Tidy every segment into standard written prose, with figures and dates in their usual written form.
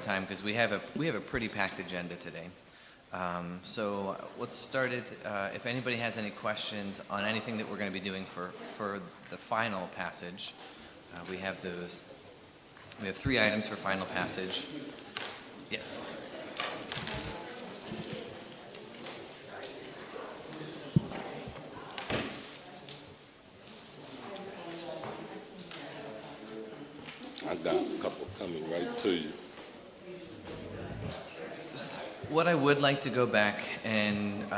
time because we have a pretty packed agenda today. So let's start it. If anybody has any questions on anything that we're going to be doing for the final passage, we have those. We have 3 items for final passage. Yes. I got a couple coming right to you. What I would like to go back and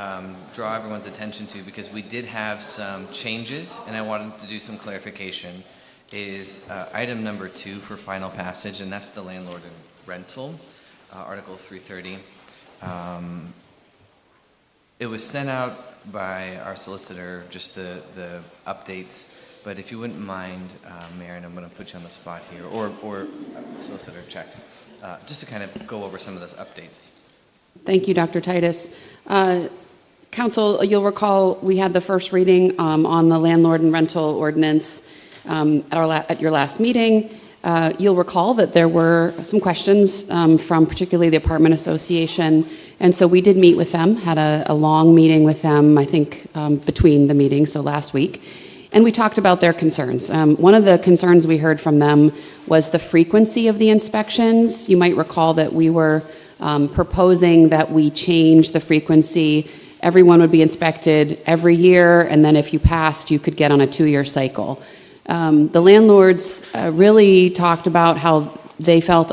draw everyone's attention to, because we did have some changes and I wanted to do some clarification, is item number 2 for final passage, and that's the landlord and rental, Article 330. It was sent out by our solicitor, just the updates, but if you wouldn't mind, Mayor, and I'm going to put you on the spot here, or solicitor check, just to kind of go over some of those updates. Thank you, Dr. Titus. Council, you'll recall we had the first reading on the landlord and rental ordinance at your last meeting. You'll recall that there were some questions from particularly the Apartment Association, and so we did meet with them, had a long meeting with them, I think, between the meetings, so last week, and we talked about their concerns. One of the concerns we heard from them was the frequency of the inspections. You might recall that we were proposing that we change the frequency. Everyone would be inspected every year, and then if you passed, you could get on a 2-year cycle. The landlords really talked about how they felt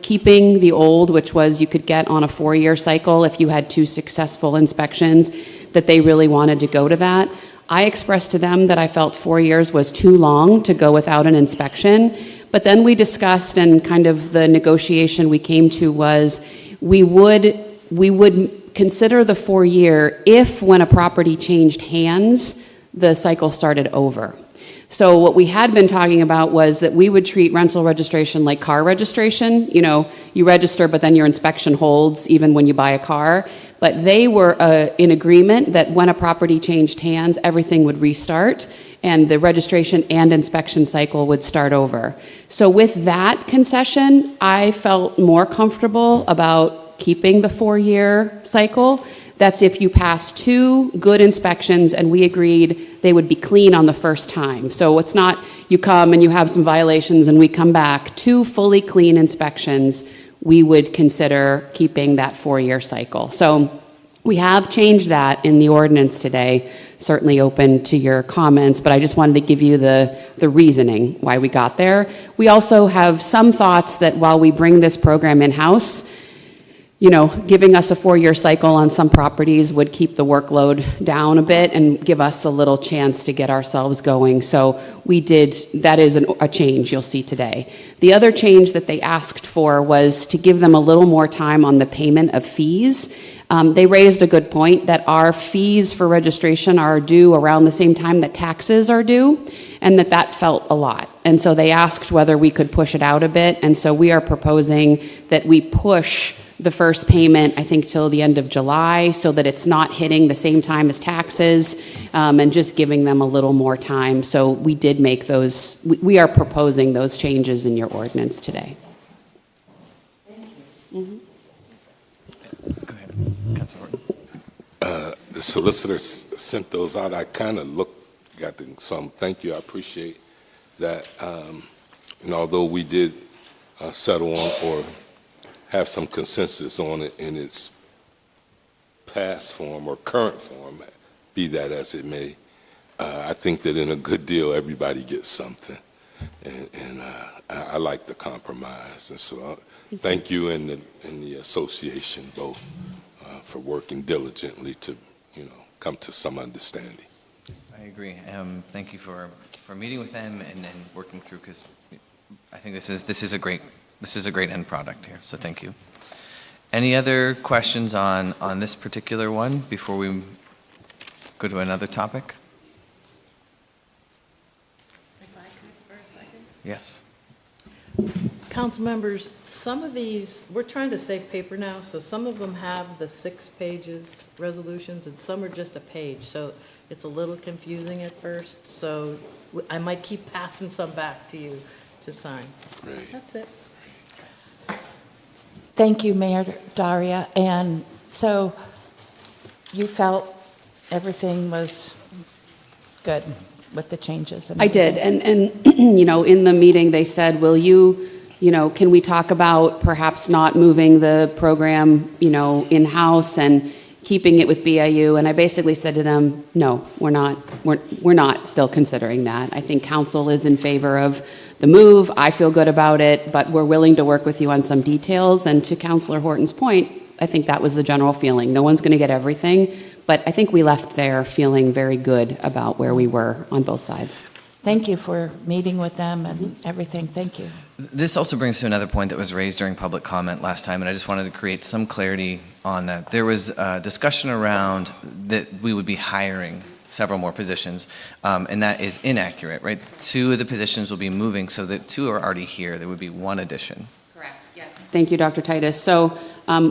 keeping the old, which was you could get on a 4-year cycle if you had 2 successful inspections, that they really wanted to go to that. I expressed to them that I felt 4 years was too long to go without an inspection. But then we discussed, and kind of the negotiation we came to was we would consider the 4-year if, when a property changed hands, the cycle started over. So what we had been talking about was that we would treat rental registration like car registration. You know, you register, but then your inspection holds even when you buy a car. But they were in agreement that when a property changed hands, everything would restart, and the registration and inspection cycle would start over. So with that concession, I felt more comfortable about keeping the 4-year cycle. That's if you pass 2 good inspections, and we agreed they would be clean on the first time. So it's not you come and you have some violations and we come back. 2 fully clean inspections, we would consider keeping that 4-year cycle. So we have changed that in the ordinance today. Certainly open to your comments, but I just wanted to give you the reasoning why we got there. We also have some thoughts that while we bring this program in-house, you know, giving us a 4-year cycle on some properties would keep the workload down a bit and give us a little chance to get ourselves going. So that is a change you'll see today. The other change that they asked for was to give them a little more time on the payment of fees. They raised a good point that our fees for registration are due around the same time that taxes are due, and that felt a lot. And so they asked whether we could push it out a bit, and so we are proposing that we push the first payment, I think, till the end of July, so that it's not hitting the same time as taxes, and just giving them a little more time. So we did make those, we are proposing those changes in your ordinance today. Thank you. Mm-hmm. Go ahead, Councilor. The solicitor sent those out. I kind of got some. Thank you. I appreciate that. And although we did settle on or have some consensus on it in its past form or current form, be that as it may, I think that in a good deal, everybody gets something. And I like the compromise. And so thank you and the association both for working diligently to, come to some understanding. I agree. Thank you for meeting with them and working through, because I think this is a great end product here. So thank you. Any other questions on this particular one before we go to another topic? If I could for a second. Yes. Council members, some of these, we're trying to save paper now, so some of them have the 6 pages resolutions and some are just a page. So it's a little confusing at first. So I might keep passing some back to you to sign. Right. That's it. Thank you, Mayor Daria. And so you felt everything was good with the changes? And I did, everything? and you know, in the meeting, they said, will you, can we talk about perhaps not moving the program, in-house and keeping it with BIU? And I basically said to them, no, we're not still considering that. I think council is in favor of the move. I feel good about it, but we're willing to work with you on some details. And to Councilor Horton's point, I think that was the general feeling. No one's going to get everything, but I think we left there feeling very good about where we were on both sides. Thank you for meeting with them and everything. Thank you. This also brings to another point that was raised during public comment last time, and I just wanted to create some clarity on that. There was a discussion around that we would be hiring several more positions, and that is inaccurate, right? 2 of the positions will be moving, so that 2 are already here. There would be 1 addition. Correct, yes. Thank you, Dr. Titus. So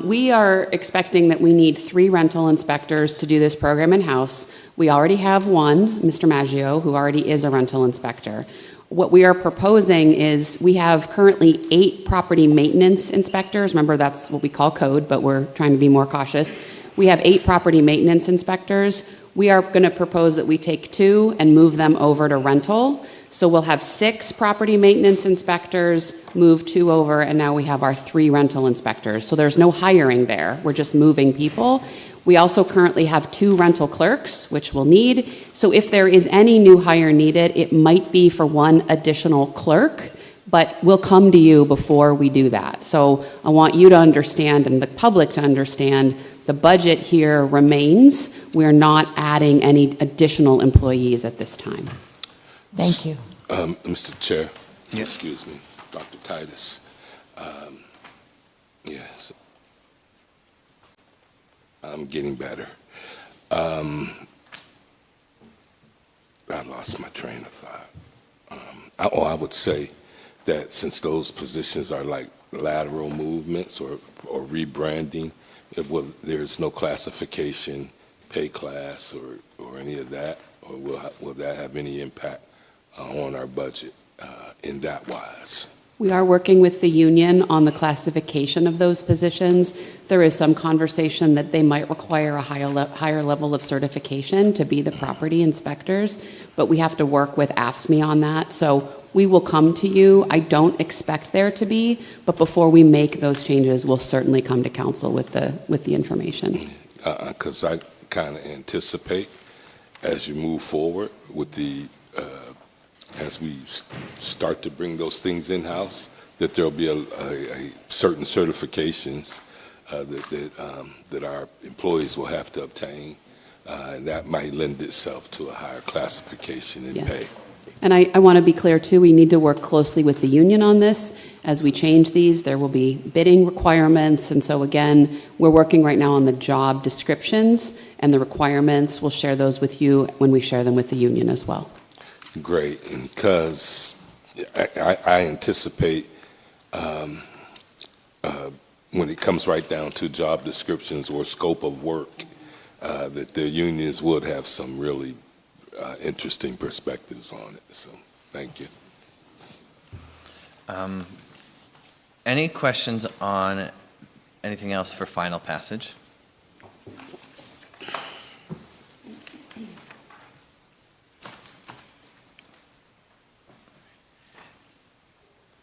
we are expecting that we need 3 rental inspectors to do this program in-house. We already have 1, Mr. Maggio, who already is a rental inspector. What we are proposing is we have currently 8 property maintenance inspectors. Remember, that's what we call code, but we're trying to be more cautious. We have 8 property maintenance inspectors. We are going to propose that we take 2 and move them over to rental. So we'll have 6 property maintenance inspectors, move 2 over, and now we have our 3 rental inspectors. So there's no hiring there. We're just moving people. We also currently have 2 rental clerks, which we'll need. So if there is any new hire needed, it might be for 1 additional clerk, but we'll come to you before we do that. So I want you to understand and the public to understand the budget here remains. We're not adding any additional employees at this time. Thank you. Mr. Chair. Yes. Excuse me, Dr. Titus. Yes. I'm getting better. I lost my train of thought. I would say that since those positions are like lateral movements or rebranding, there's no classification, pay class, or any of that, or will that have any impact on our budget in that wise? We are working with the union on the classification of those positions. There is some conversation that they might require a higher level of certification to be the property inspectors, but we have to work with AFSCME on that. So we will come to you. I don't expect there to be, but before we make those changes, we'll certainly come to council with the information. Because I kind of anticipate as you move forward with as we start to bring those things in-house, that there'll be a certain certifications that our employees will have to obtain, and that might lend itself to a higher classification in pay. And I want to be clear, too, we need to work closely with the union on this. As we change these, there will be bidding requirements, and so again, we're working right now on the job descriptions and the requirements. We'll share those with you when we share them with the union as well. Great, and because I anticipate when it comes right down to job descriptions or scope of work, that the unions would have some really interesting perspectives on it. So, thank you. Any questions on anything else for final passage?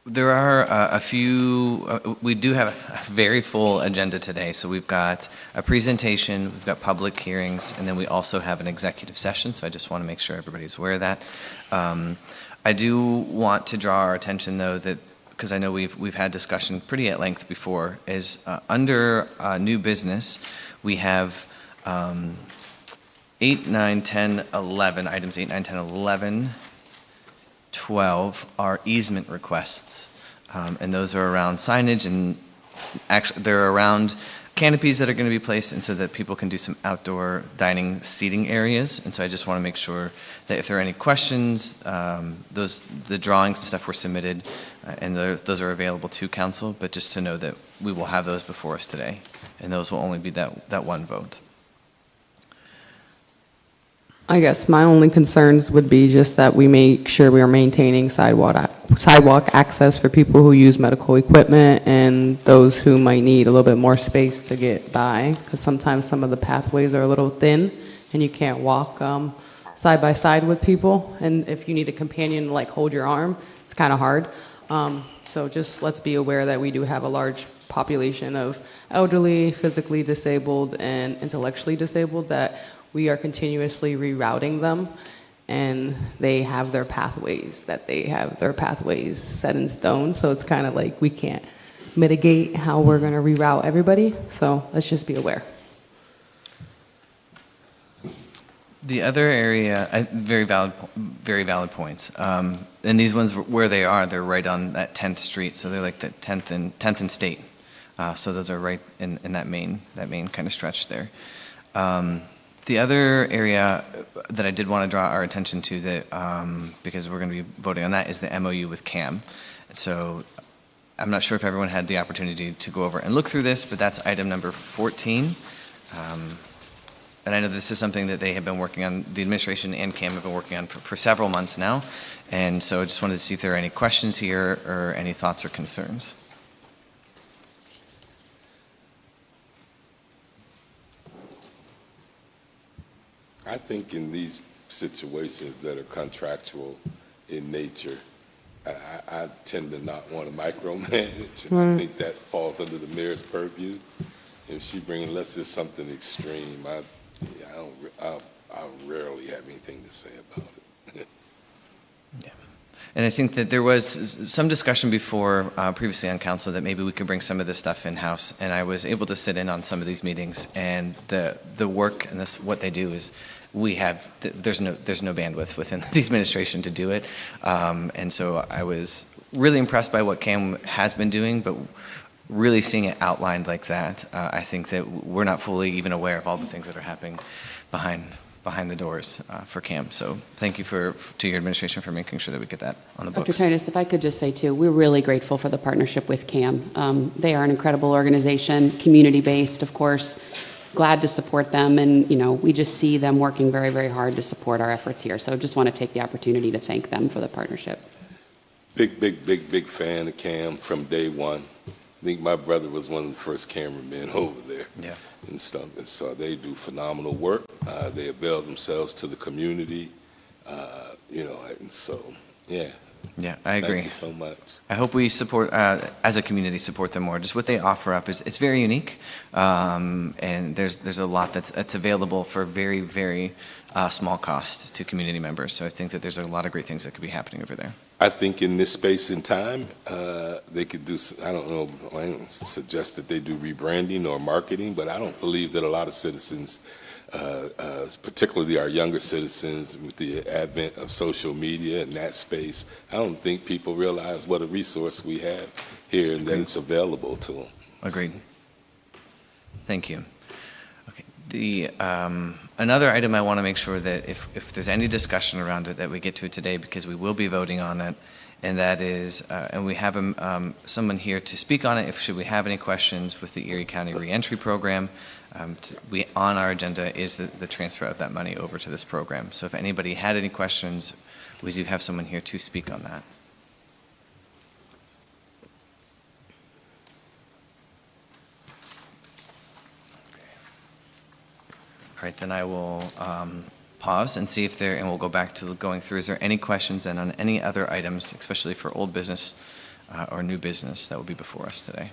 There are a few, we do have a very full agenda today. So we've got a presentation, we've got public hearings, and then we also have an executive session. So I just want to make sure everybody's aware of that. I do want to draw our attention, though, that because I know we've had discussion pretty at length before, is under new business, we have 8, 9, 10, 11, items 8, 9, 10, 11, 12 are easement requests, and those are around signage, and actually they're around canopies that are going to be placed, and so that people can do some outdoor dining seating areas. And so I just want to make sure that if there are any questions, the drawings and stuff were submitted, and those are available to council, but just to know that we will have those before us today, and those will only be that one vote. I guess my only concerns would be just that we make sure we are maintaining sidewalk access for people who use medical equipment and those who might need a little bit more space to get by, because sometimes some of the pathways are a little thin and you can't walk side by side with people. And if you need a companion to like hold your arm, it's kind of hard. So just let's be aware that we do have a large population of elderly, physically disabled, and intellectually disabled that we are continuously rerouting them, and they have their pathways set in stone. So it's kind of like we can't mitigate how we're going to reroute everybody. So let's just be aware. The other area, very valid points. And these ones where they are, they're right on that 10th Street, so they're like the 10th and State. So those are right in that main kind of stretch there. The other area that I did want to draw our attention to, that because we're going to be voting on that, is the MOU with CAM. So I'm not sure if everyone had the opportunity to go over and look through this, but that's item number 14. And I know this is something that they have been working on, the administration and CAM have been working on for several months now. And so I just wanted to see if there are any questions here or any thoughts or concerns. I think in these situations that are contractual in nature, I tend to not want to micromanage. And I think that falls under the mayor's purview. If she brings, unless it's something extreme, I rarely have anything to say about it. Yeah. And I think that there was some discussion before, previously on council, that maybe we could bring some of this stuff in-house. And I was able to sit in on some of these meetings, and the work and what they do is there's no bandwidth within the administration to do it. And so I was really impressed by what CAM has been doing, but really seeing it outlined like that, I think that we're not fully even aware of all the things that are happening behind the doors for CAM. So thank you to your administration for making sure that we get that on the books. Dr. Titus, if I could just say too, we're really grateful for the partnership with CAM. They are an incredible organization, community-based, of course. Glad to support them, and we just see them working very, very hard to support our efforts here. So just want to take the opportunity to thank them for the partnership. Big fan of CAM from day one. I think my brother was one of the first cameramen over there. Yeah. And stuff. And so they do phenomenal work. They avail themselves to the community, and so, yeah. Yeah, I agree. Thank you so much. I hope we support, as a community, support them more. Just what they offer up it's very unique, and there's a lot that's available for very, very small cost to community members. So I think that there's a lot of great things that could be happening over there. I think in this space and time, they could do, I don't suggest that they do rebranding or marketing, but I don't believe that a lot of citizens, particularly our younger citizens, with the advent of social media and that space, I don't think people realize what a resource we have here and that it's available to them. Agreed. Thank you. Okay. Another item I want to make sure that if there's any discussion around it, that we get to it today, because we will be voting on it, and that is, and we have someone here to speak on it. Should we have any questions with the Erie County Reentry Program, on our agenda is the transfer of that money over to this program. So if anybody had any questions, we do have someone here to speak on that. All right, then I will pause and see if and we'll go back to going through. Is there any questions then on any other items, especially for old business or new business, that will be before us today?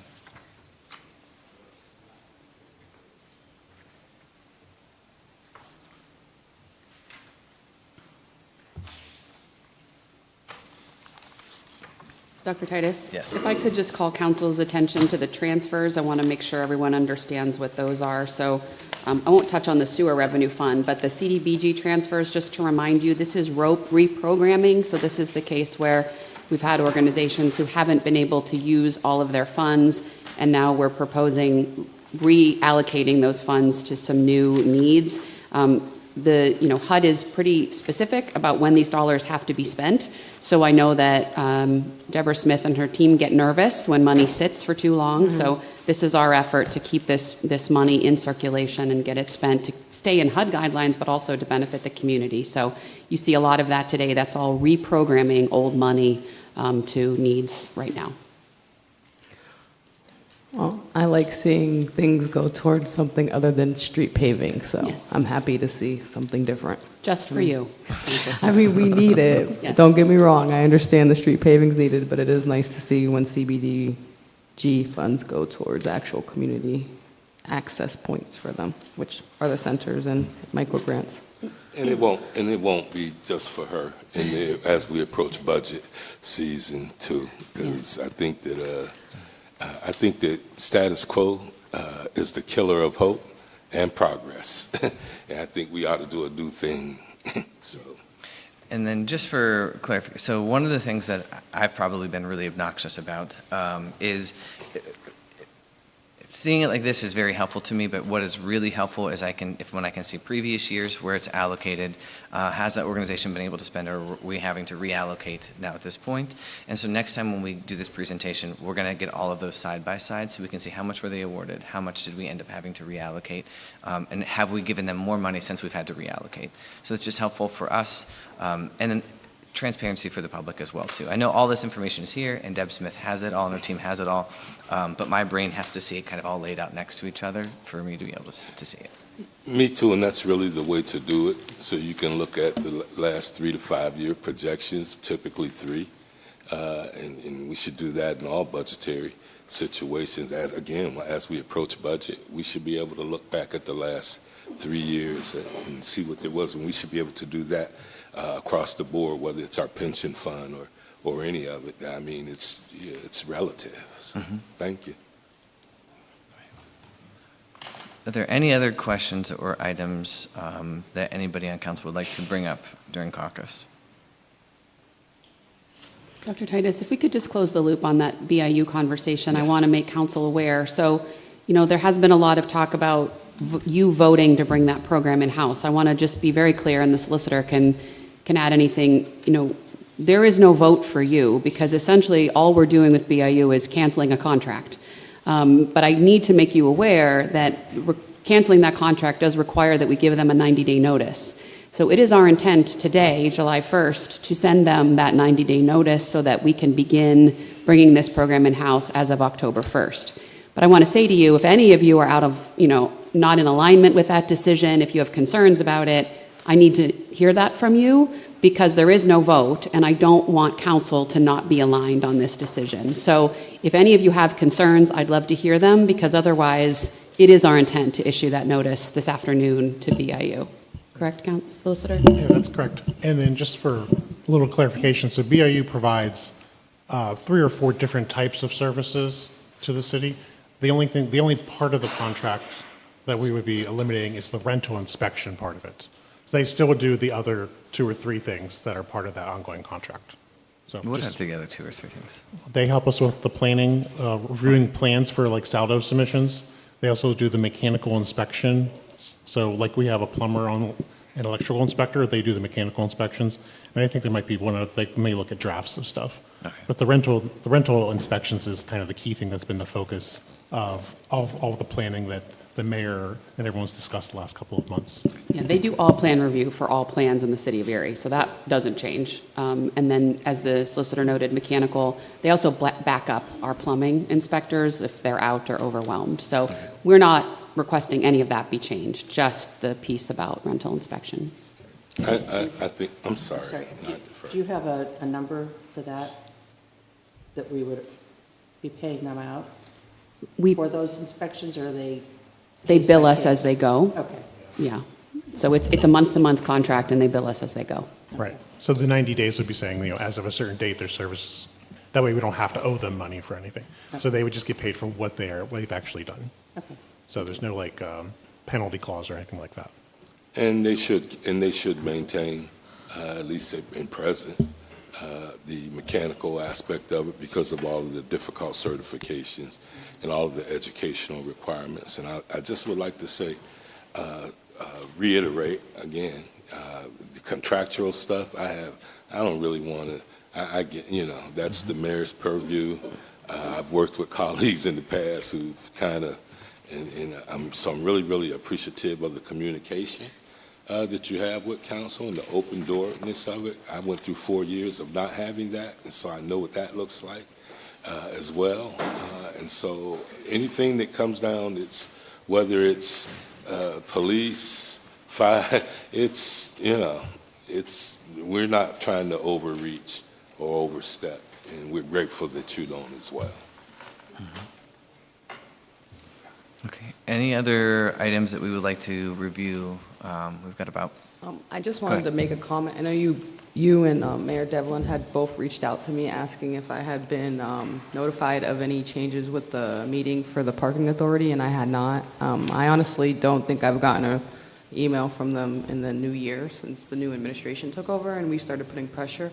Dr. Titus? Yes. If I could just call council's attention to the transfers, I want to make sure everyone understands what those are. So I won't touch on the sewer revenue fund, but the CDBG transfers, just to remind you, this is rope reprogramming. So this is the case where we've had organizations who haven't been able to use all of their funds, and now we're proposing reallocating those funds to some new needs. The HUD is pretty specific about when these dollars have to be spent. So I know that Deborah Smith and her team get nervous when money sits for too long. Mm-hmm. So this is our effort to keep this money in circulation and get it spent to stay in HUD guidelines, but also to benefit the community. So you see a lot of that today. That's all reprogramming old money to needs right now. Well, I like seeing things go towards something other than street paving, so Yes. I'm happy to see something different. Just for you. I mean, we need it. Yes. Don't get me wrong. I understand the street paving's needed, but it is nice to see when CBDG funds go towards actual community access points for them, which are the centers and micro grants. And it won't be just for her as we approach budget season too, because I think that status quo is the killer of hope and progress. And I think we ought to do a new thing. So. And then just for clarification, so one of the things that I've probably been really obnoxious about is seeing it like this is very helpful to me, but what is really helpful is when I can see previous years where it's allocated, has that organization been able to spend, or are we having to reallocate now at this point? And so next time when we do this presentation, we're going to get all of those side by side so we can see how much were they awarded, how much did we end up having to reallocate, and have we given them more money since we've had to reallocate. So it's just helpful for us, and then transparency for the public as well too. I know all this information is here, and Deb Smith has it all, and her team has it all, but my brain has to see it kind of all laid out next to each other for me to be able to see it. Me too, and that's really the way to do it. So you can look at the last 3 to 5 year projections, typically 3, and we should do that in all budgetary situations. As we approach budget, we should be able to look back at the last 3 years and see what there was, and we should be able to do that across the board, whether it's our pension fund or any of it. I mean, it's relative. So, Thank you. Are there any other questions or items that anybody on council would like to bring up during caucus? Dr. Titus, if we could just close the loop on that BIU conversation, I Yes. want to make council aware. So, there has been a lot of talk about you voting to bring that program in-house. I want to just be very clear, and the solicitor can add anything. There is no vote for you, because essentially all we're doing with BIU is canceling a contract. But I need to make you aware that canceling that contract does require that we give them a 90-day notice. So it is our intent today, July 1st, to send them that 90-day notice so that we can begin bringing this program in-house as of October 1st. But I want to say to you, if any of you are out of, not in alignment with that decision, if you have concerns about it, I need to hear that from you, because there is no vote, and I don't want council to not be aligned on this decision. So if any of you have concerns, I'd love to hear them, because otherwise it is our intent to issue that notice this afternoon to BIU. Correct, Solicitor? Yeah, that's correct. And then just for a little clarification, so BIU provides 3 or 4 different types of services to the city. The only part of the contract that we would be eliminating is the rental inspection part of it. So they still would do the other 2 or 3 things that are part of that ongoing contract. So We'll just- have together 2 or 3 things. They help us with the planning, reviewing plans for like saldo submissions. They also do the mechanical inspection. So like we have a plumber on an electrical inspector, they do the mechanical inspections. And I think there might be they may look at drafts of stuff. Okay. But the rental inspections is kind of the key thing that's been the focus of all the planning that the mayor and everyone's discussed the last couple of months. Yeah, they do all plan review for all plans in the city of Erie, so that doesn't change. And then, as the solicitor noted, mechanical, they also back up our plumbing inspectors if they're out or overwhelmed. So we're not requesting any of that be changed, just the piece about rental inspection. I think, I'm sorry. Sorry, not do you have a number for that we would be paying them out for those inspections, or are they? They case bill by us as case? they go. Okay. Yeah. So it's a month-to-month contract, and they bill us as they go. Right. So the 90 days would be saying, as of a certain date, their service, that way we don't have to owe them money for anything. So they would just get paid for what they've actually done. Okay. So there's no penalty clause or anything like that. And they should maintain, at least they've been present, the mechanical aspect of it because of all of the difficult certifications and all of the educational requirements. And I just would like to say, reiterate again, the contractual stuff I don't really want to, I get, that's the mayor's purview. I've worked with colleagues in the past who've kind of, so I'm really, really appreciative of the communication that you have with council and the open doorness of it. I went through 4 years of not having that, and so I know what that looks like as well. And so anything that comes down, whether it's police, fire, we're not trying to overreach or overstep, and we're grateful that you don't as well. Okay. Any other items that we would like to review? We've got about. I just Go wanted ahead. to make a comment. I know you and Mayor Devlin had both reached out to me asking if I had been notified of any changes with the meeting for the parking authority, and I had not. I honestly don't think I've gotten an email from them in the new year since the new administration took over, and we started putting pressure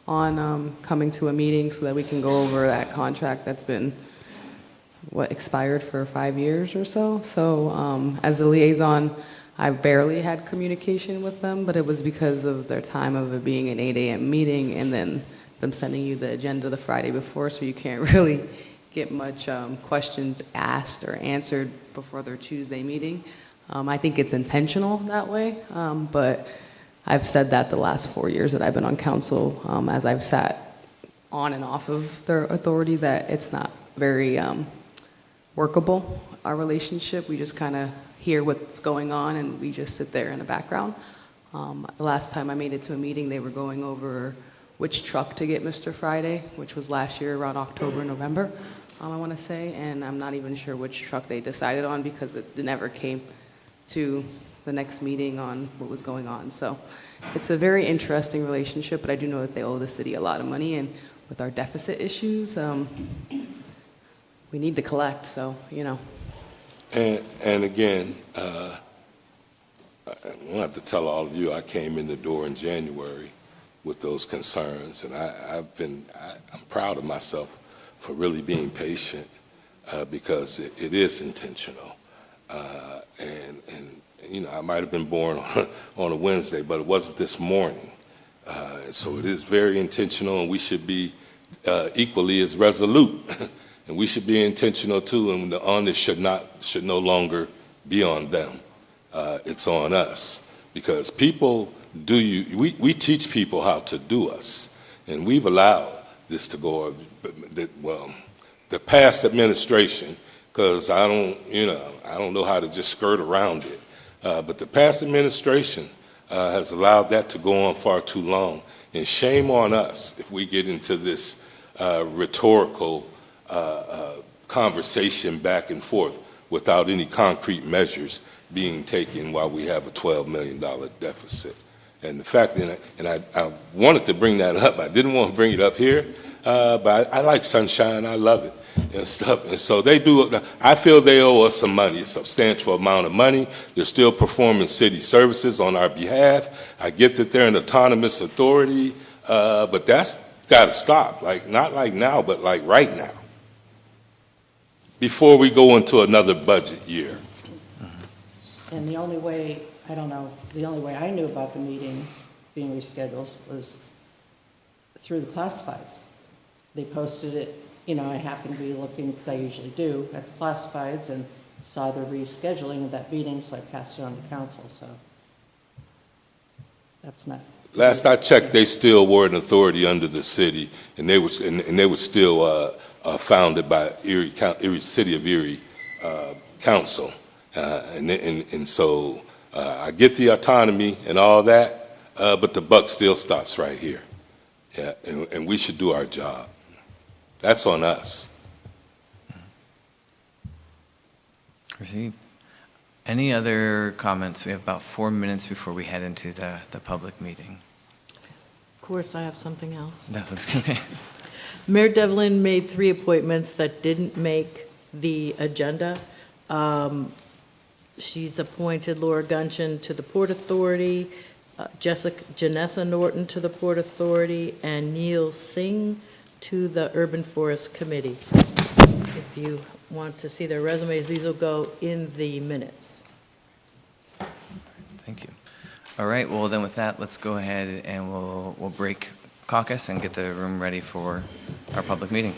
on coming to a meeting so that we can go over that contract that's been, expired for 5 years or so. So as the liaison, I barely had communication with them, but it was because of their time of it being an 8 a.m. meeting and then them sending you the agenda the Friday before, so you can't really get much questions asked or answered before their Tuesday meeting. I think it's intentional that way, but I've said that the last 4 years that I've been on council, as I've sat on and off of their authority, that it's not very workable, our relationship. We just kind of hear what's going on and we just sit there in the background. The last time I made it to a meeting, they were going over which truck to get Mr. Friday, which was last year around October, November, I want to say, and I'm not even sure which truck they decided on because it never came to the next meeting on what was going on. So it's a very interesting relationship, but I do know that they owe the city a lot of money, and with our deficit issues, we need to collect, so, And again, I don't have to tell all of you, I came in the door in January with those concerns, and I'm proud of myself for really being patient because it is intentional. I might have been born on a Wednesday, but it wasn't this morning. So it is very intentional, and we should be equally as resolute. And we should be intentional too, and the onus should no longer be on them. It's on us, because people we teach people how to do us, and we've allowed this to go. The past administration, because I don't know how to just skirt around it, but the past administration has allowed that to go on far too long, and shame on us if we get into this rhetorical conversation back and forth without any concrete measures being taken while we have a $12 million deficit. And the fact that, and I wanted to bring that up, I didn't want to bring it up here, but I like sunshine, I love it and stuff. And so they do, I feel they owe us some money, a substantial amount of money. They're still performing city services on our behalf. I get that they're an autonomous authority, but that's got to stop, not like now, but like right now, before we go into another budget year. And the only way, the only way I knew about the meeting being rescheduled was through the classifieds. They posted it, I happened to be looking, because I usually do, at the classifieds and saw the rescheduling of that meeting, so I passed it on to council, so that's not. Last I checked, they still were an authority under the city, and they were still founded by Erie City of Erie Council, and so I get the autonomy and all that, but the buck still stops right here. Yeah, and we should do our job. That's on us. Received. Any other comments? We have about 4 minutes before we head into the public meeting. Of course, I have something else. That's okay. Mayor Devlin made 3 appointments that didn't make the agenda. She's appointed Laura Gunchin to the Port Authority, Janessa Norton to the Port Authority, and Neil Singh to the Urban Forest Committee. If you want to see their resumes, these will go in the minutes. Thank you. All right, well then with that, let's go ahead and we'll break caucus and get the room ready for our public meeting.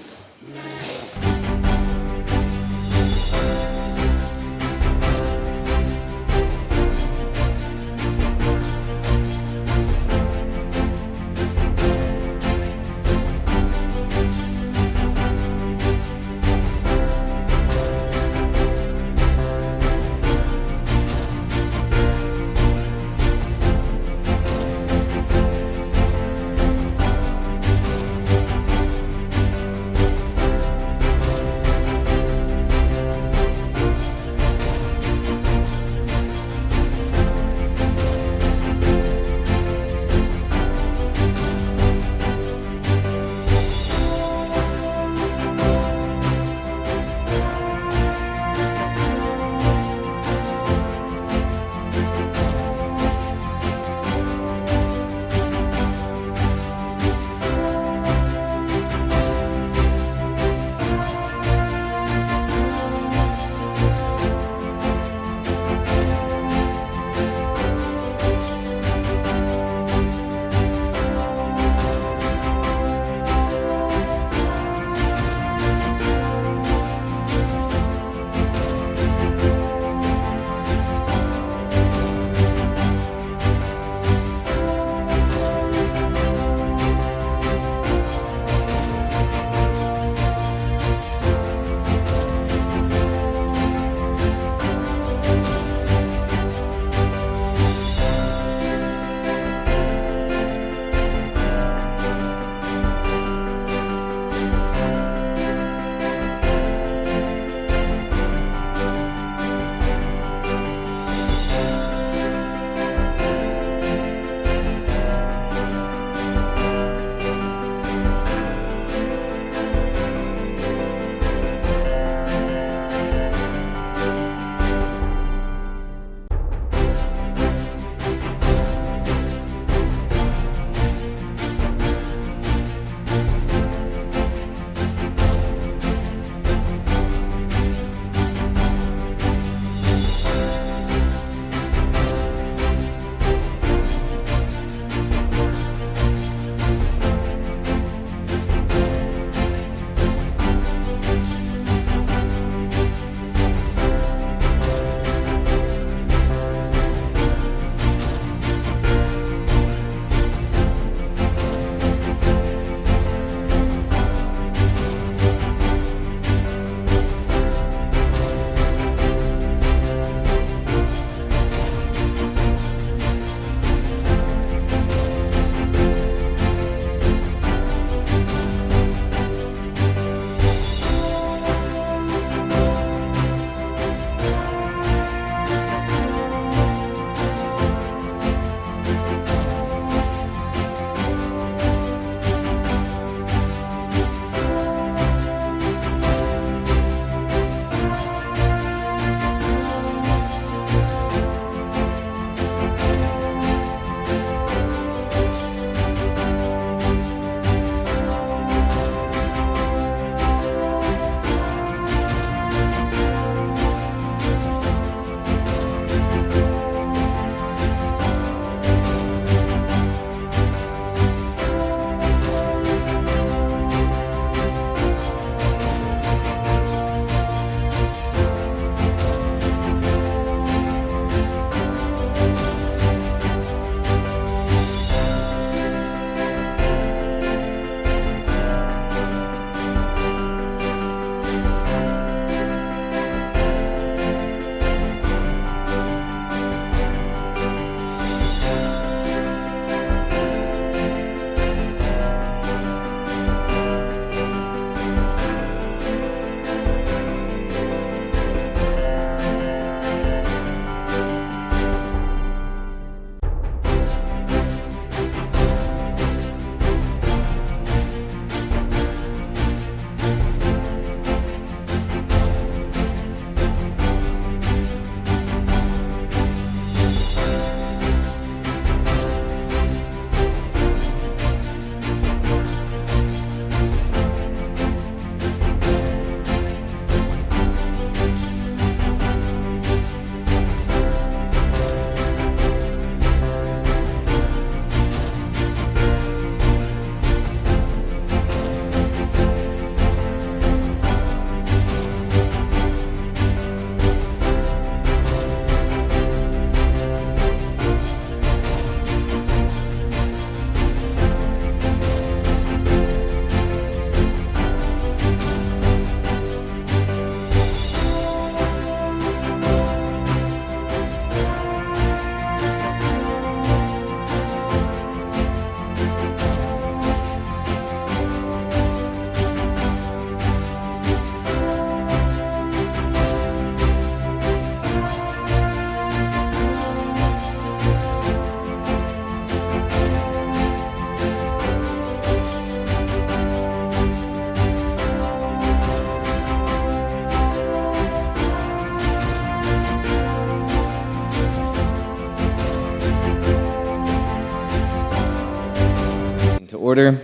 order.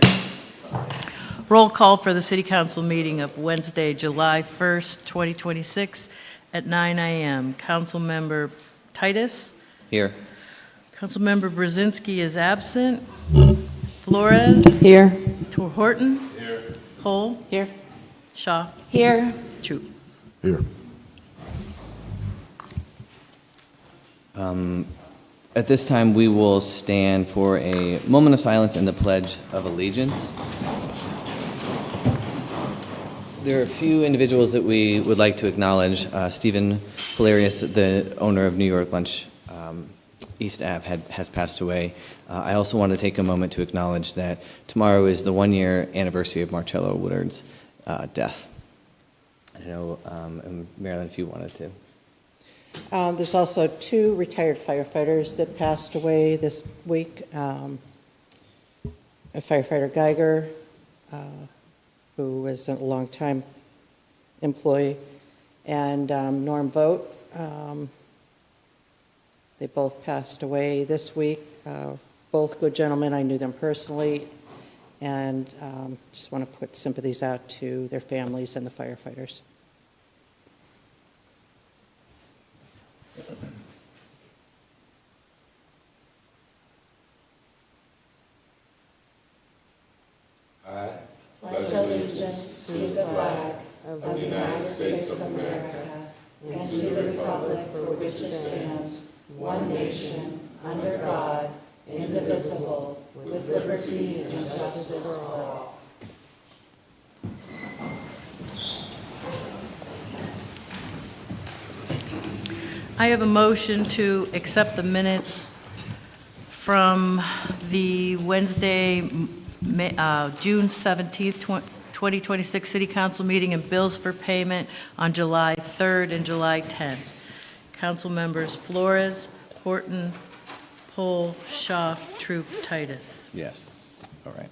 Roll call for the city council meeting of Wednesday, July 1st, 2026 at 9 a.m. Councilmember Titus. Here. Councilmember Brzezinski is absent. Flores. Here. Horton. Here. Pohl. Here. Shaw. Here. Troop. Here. At this time, we will stand for a moment of silence and the Pledge of Allegiance. There are a few individuals that we would like to acknowledge. Stephen Polarius, the owner of New York Lunch East Ave, has passed away. I also want to take a moment to acknowledge that tomorrow is the one-year anniversary of Marcello Woodard's death. I know, Marilyn, if you wanted to. There's also 2 retired firefighters that passed away this week. A firefighter Geiger, who was a longtime employee, and Norm Vogt. They both passed away this week. Both good gentlemen. I knew them personally, and just want to put sympathies out to their families and the firefighters. Pledge allegiance to the flag of the United States of America and to the republic for which it stands, one nation, under God, indivisible, with liberty and justice for all. I have a motion to accept the minutes from the Wednesday, June 17th, 2026 City Council meeting and bills for payment on July 3rd and July 10th. Council members Flores, Horton, Pohl, Shaw, Troop, Titus. Yes, all right.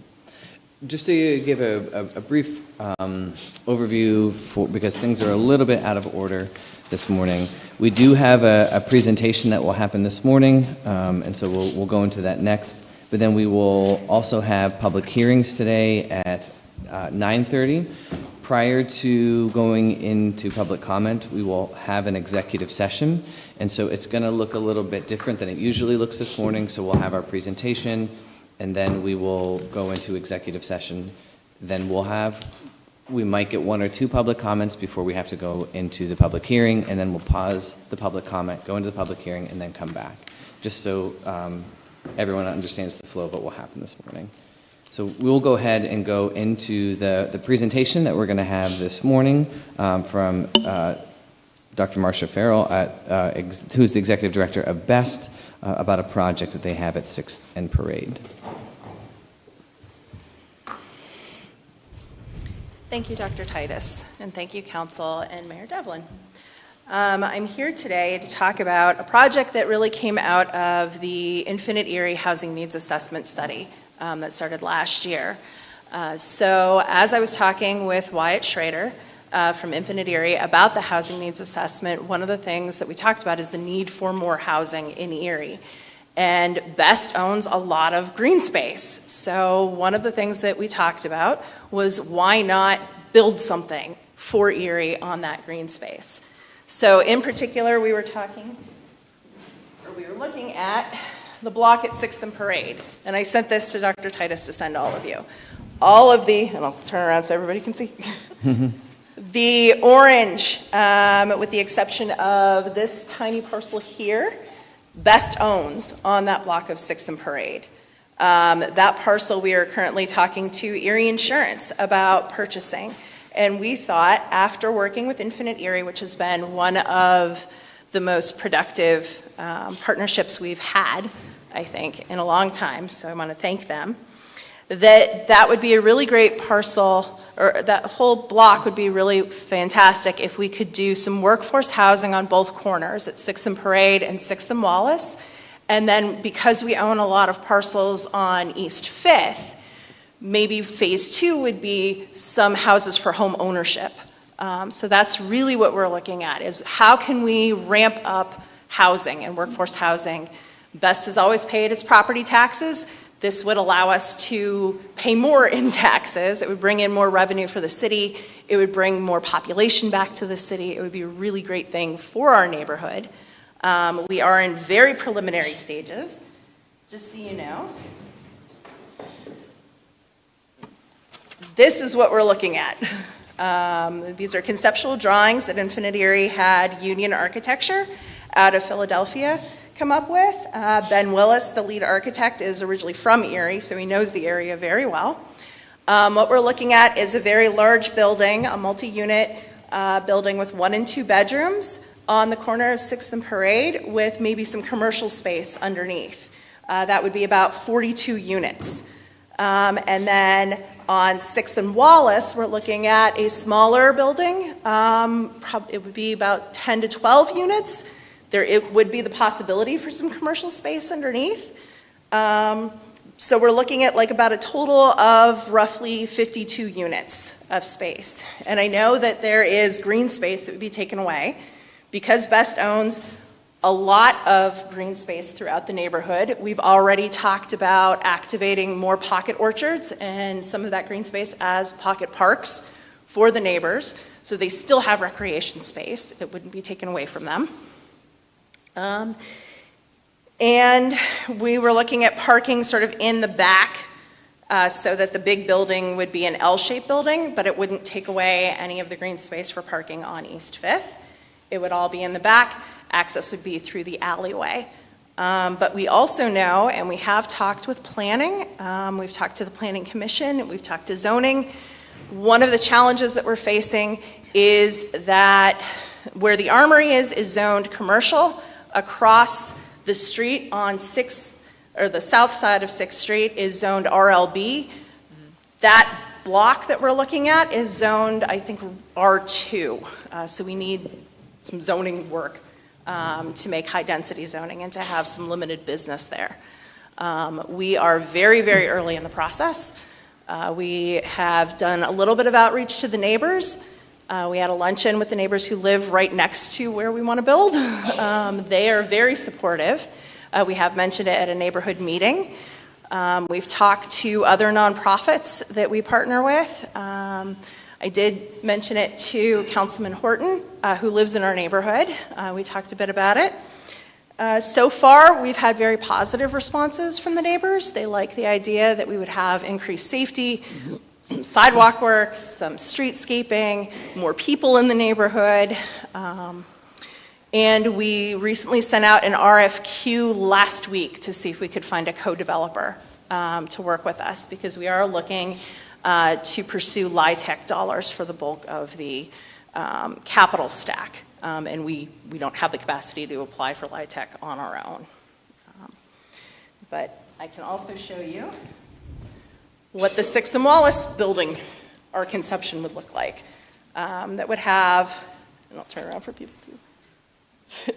Just to give a brief overview, because things are a little bit out of order this morning. We do have a presentation that will happen this morning, and so we'll go into that next. But then we will also have public hearings today at 9:30. Prior to going into public comment, we will have an executive session, and so it's going to look a little bit different than it usually looks this morning. So we'll have our presentation, and then we will go into executive session. Then we might get 1 or 2 public comments before we have to go into the public hearing, and then we'll pause the public comment, go into the public hearing, and then come back, just so everyone understands the flow of what will happen this morning. So we'll go ahead and go into the presentation that we're going to have this morning from Dr. Marcia Farrell, who's the Executive Director of BEST, about a project that they have at 6th and Parade. Thank you, Dr. Titus, and thank you, Council and Mayor Devlin. I'm here today to talk about a project that really came out of the Infinite Erie Housing Needs Assessment Study that started last year. So as I was talking with Wyatt Schrader from Infinite Erie about the housing needs assessment, one of the things that we talked about is the need for more housing in Erie. And BEST owns a lot of green space. So one of the things that we talked about was why not build something for Erie on that green space. So in particular, we were looking at the block at 6th and Parade. And I sent this to Dr. Titus to send all of you. And I'll turn around so everybody can see. The orange, with the exception of this tiny parcel here, BEST owns on that block of 6th and Parade. That parcel we are currently talking to Erie Insurance about purchasing. And we thought, after working with Infinite Erie, which has been one of the most productive partnerships we've had, I think, in a long time, so I want to thank them, that would be a really great parcel, or that whole block would be really fantastic if we could do some workforce housing on both corners, at 6th and Parade and 6th and Wallace. And then because we own a lot of parcels on East 5th, maybe phase 2 would be some houses for home ownership. So that's really what we're looking at, is how can we ramp up housing and workforce housing. BEST has always paid its property taxes. This would allow us to pay more in taxes. It would bring in more revenue for the city. It would bring more population back to the city. It would be a really great thing for our neighborhood. We are in very preliminary stages, just so you know. This is what we're looking at. These are conceptual drawings that Infinite Erie had Union Architecture out of Philadelphia come up with. Ben Willis, the lead architect, is originally from Erie, so he knows the area very well. What we're looking at is a very large building, a multi-unit building with 1 and 2 bedrooms on the corner of 6th and Parade with maybe some commercial space underneath. That would be about 42 units. And then on 6th and Wallace, we're looking at a smaller building. It would be about 10 to 12 units. It would be the possibility for some commercial space underneath. So we're looking at like about a total of roughly 52 units of space. And I know that there is green space that would be taken away because Best owns a lot of green space throughout the neighborhood. We've already talked about activating more pocket orchards and some of that green space as pocket parks for the neighbors. So they still have recreation space. It wouldn't be taken away from them. And we were looking at parking sort of in the back so that the big building would be an L-shaped building, but it wouldn't take away any of the green space for parking on East 5th. It would all be in the back. Access would be through the alleyway. But we also know, and we have talked with planning, we've talked to the Planning Commission, we've talked to zoning. One of the challenges that we're facing is that where the Armory is zoned commercial. Across the street on 6th, or the south side of 6th Street is zoned RLB. That block that we're looking at is zoned, I think, R2. So we need some zoning work to make high-density zoning and to have some limited business there. We are very, very early in the process. We have done a little bit of outreach to the neighbors. We had a luncheon with the neighbors who live right next to where we want to build. They are very supportive. We have mentioned it at a neighborhood meeting. We've talked to other nonprofits that we partner with. I did mention it to Councilman Horton, who lives in our neighborhood. We talked a bit about it. So far, we've had very positive responses from the neighbors. They like the idea that we would have increased safety, some sidewalk work, some streetscaping, more people in the neighborhood. And we recently sent out an RFQ last week to see if we could find a co-developer to work with us, because we are looking to pursue LIHTC dollars for the bulk of the capital stack. And we don't have the capacity to apply for LIHTC on our own. But I can also show you what the 6th and Wallace building, our conception, would look like. That would have, and I'll turn around for people too.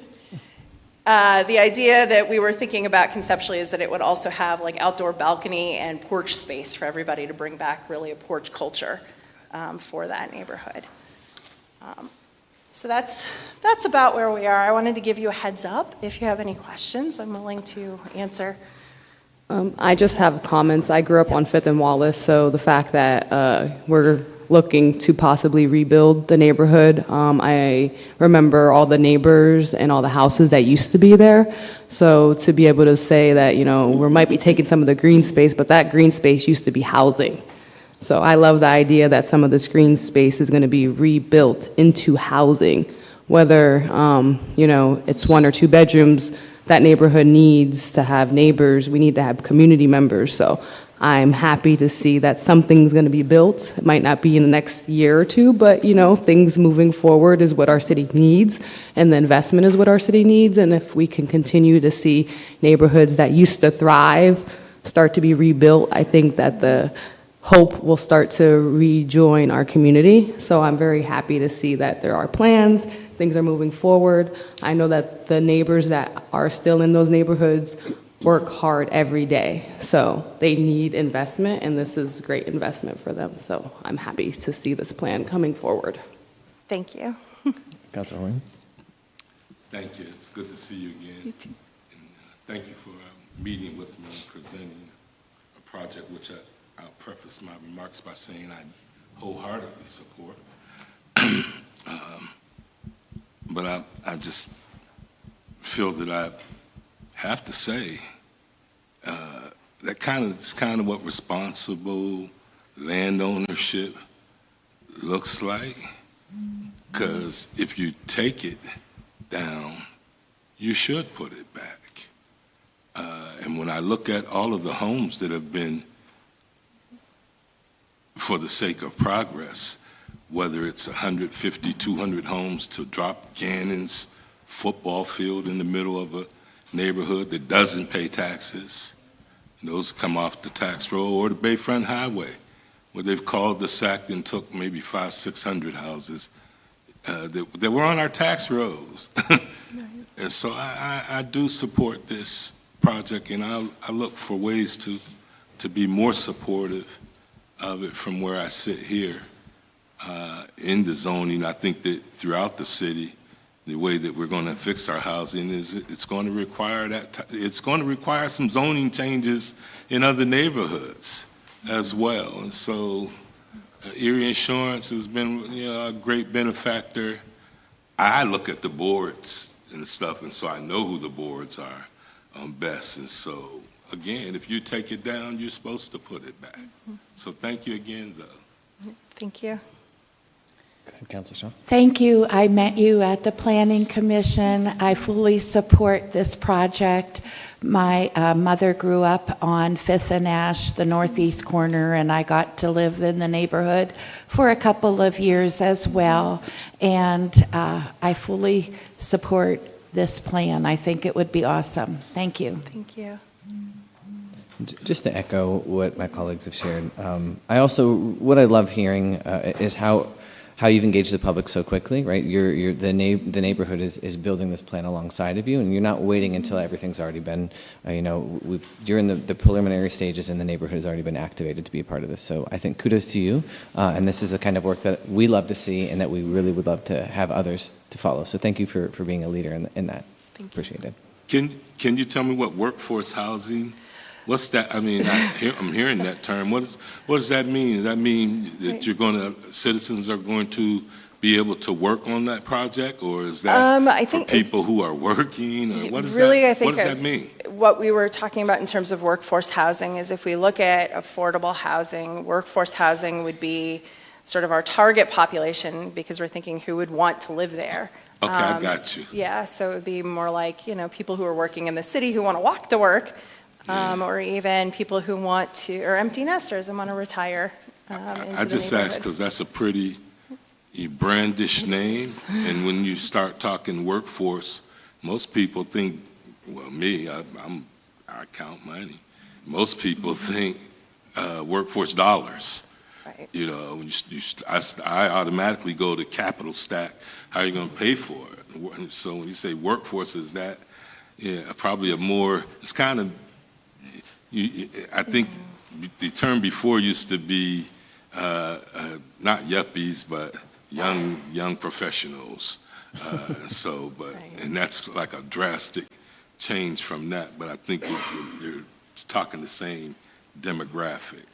The idea that we were thinking about conceptually is that it would also have like outdoor balcony and porch space for everybody to bring back really a porch culture for that neighborhood. So that's about where we are. I wanted to give you a heads up. If you have any questions, I'm willing to answer. I just have comments. I grew up on 5th and Wallace, so the fact that we're looking to possibly rebuild the neighborhood, I remember all the neighbors and all the houses that used to be there. So to be able to say that, you know, we might be taking some of the green space, but that green space used to be housing. So I love the idea that some of this green space is going to be rebuilt into housing, whether, you know, it's 1 or 2 bedrooms. That neighborhood needs to have neighbors. We need to have community members. So I'm happy to see that something's going to be built. It might not be in the next year or 2, but, you know, things moving forward is what our city needs, and the investment is what our city needs. And if we can continue to see neighborhoods that used to thrive start to be rebuilt, I think that the hope will start to rejoin our community. So I'm very happy to see that there are plans. Things are moving forward. I know that the neighbors that are still in those neighborhoods work hard every day. So they need investment, and this is great investment for them. So I'm happy to see this plan coming forward. Thank you. Councilor Horn. Thank you. It's good to see you again. You too. And thank you for meeting with me and presenting project, which I'll preface my remarks by saying I wholeheartedly support. But I just feel that I have to say it's kind of what responsible land ownership looks like. Because if you take it down, you should put it back. And when I look at all of the homes that have been, for the sake of progress, whether it's 150, 200 homes to drop Gannon's football field in the middle of a neighborhood that doesn't pay taxes, those come off the tax roll, or the Bayfront Highway, where they've called the sack and took maybe 500, 600 houses that were on our tax rolls. And so I do support this project, and I look for ways to be more supportive of it from where I sit here in the zoning. I think that throughout the city, the way that we're going to fix our housing is it's going to require some zoning changes in other neighborhoods as well. And so Erie Insurance has been a great benefactor. I look at the boards and stuff, and so I know who the boards are best. And so, again, if you take it down, you're supposed to put it back. So thank you again, though. Thank you. Go ahead, Councilor Shaw. Thank you. I met you at the Planning Commission. I fully support this project. My mother grew up on 5th and Ash, the northeast corner, and I got to live in the neighborhood for a couple of years as well. And I fully support this plan. I think it would be awesome. Thank you. Thank you. Just to echo what my colleagues have shared, what I love hearing is how you've engaged the public so quickly, right? The neighborhood is building this plan alongside of you, and you're not waiting until everything's already been, you're in the preliminary stages, and the neighborhood has already been activated to be a part of this. So I think kudos to you, and this is the kind of work that we love to see, and that we really would love to have others to follow. So thank you for being a leader in that. Thank you. Appreciate it. Can you tell me what workforce housing? What's that? I mean, I'm hearing that term. What does that mean? Does that mean that citizens are going to be able to work on that project, or is that I think for people who are working, or what does that mean? What we were talking about in terms of workforce housing is if we look at affordable housing, workforce housing would be sort of our target population, because we're thinking who would want to live there. Okay, I got you. Yeah, so it would be more like, people who are working in the city who want to walk to work. Or even people who want to, or empty nesters and want to retire. I just asked because that's a pretty brandish name, and when you start talking workforce, most people think, well, me, I count money. Most people think workforce dollars. Right. When I automatically go to capital stack. How are you going to pay for it? So when you say workforce, is that probably a more? It's kind of. I think the term before used to be not yuppies, but young professionals. And that's like a drastic change from that. But I think you're talking the same demographic.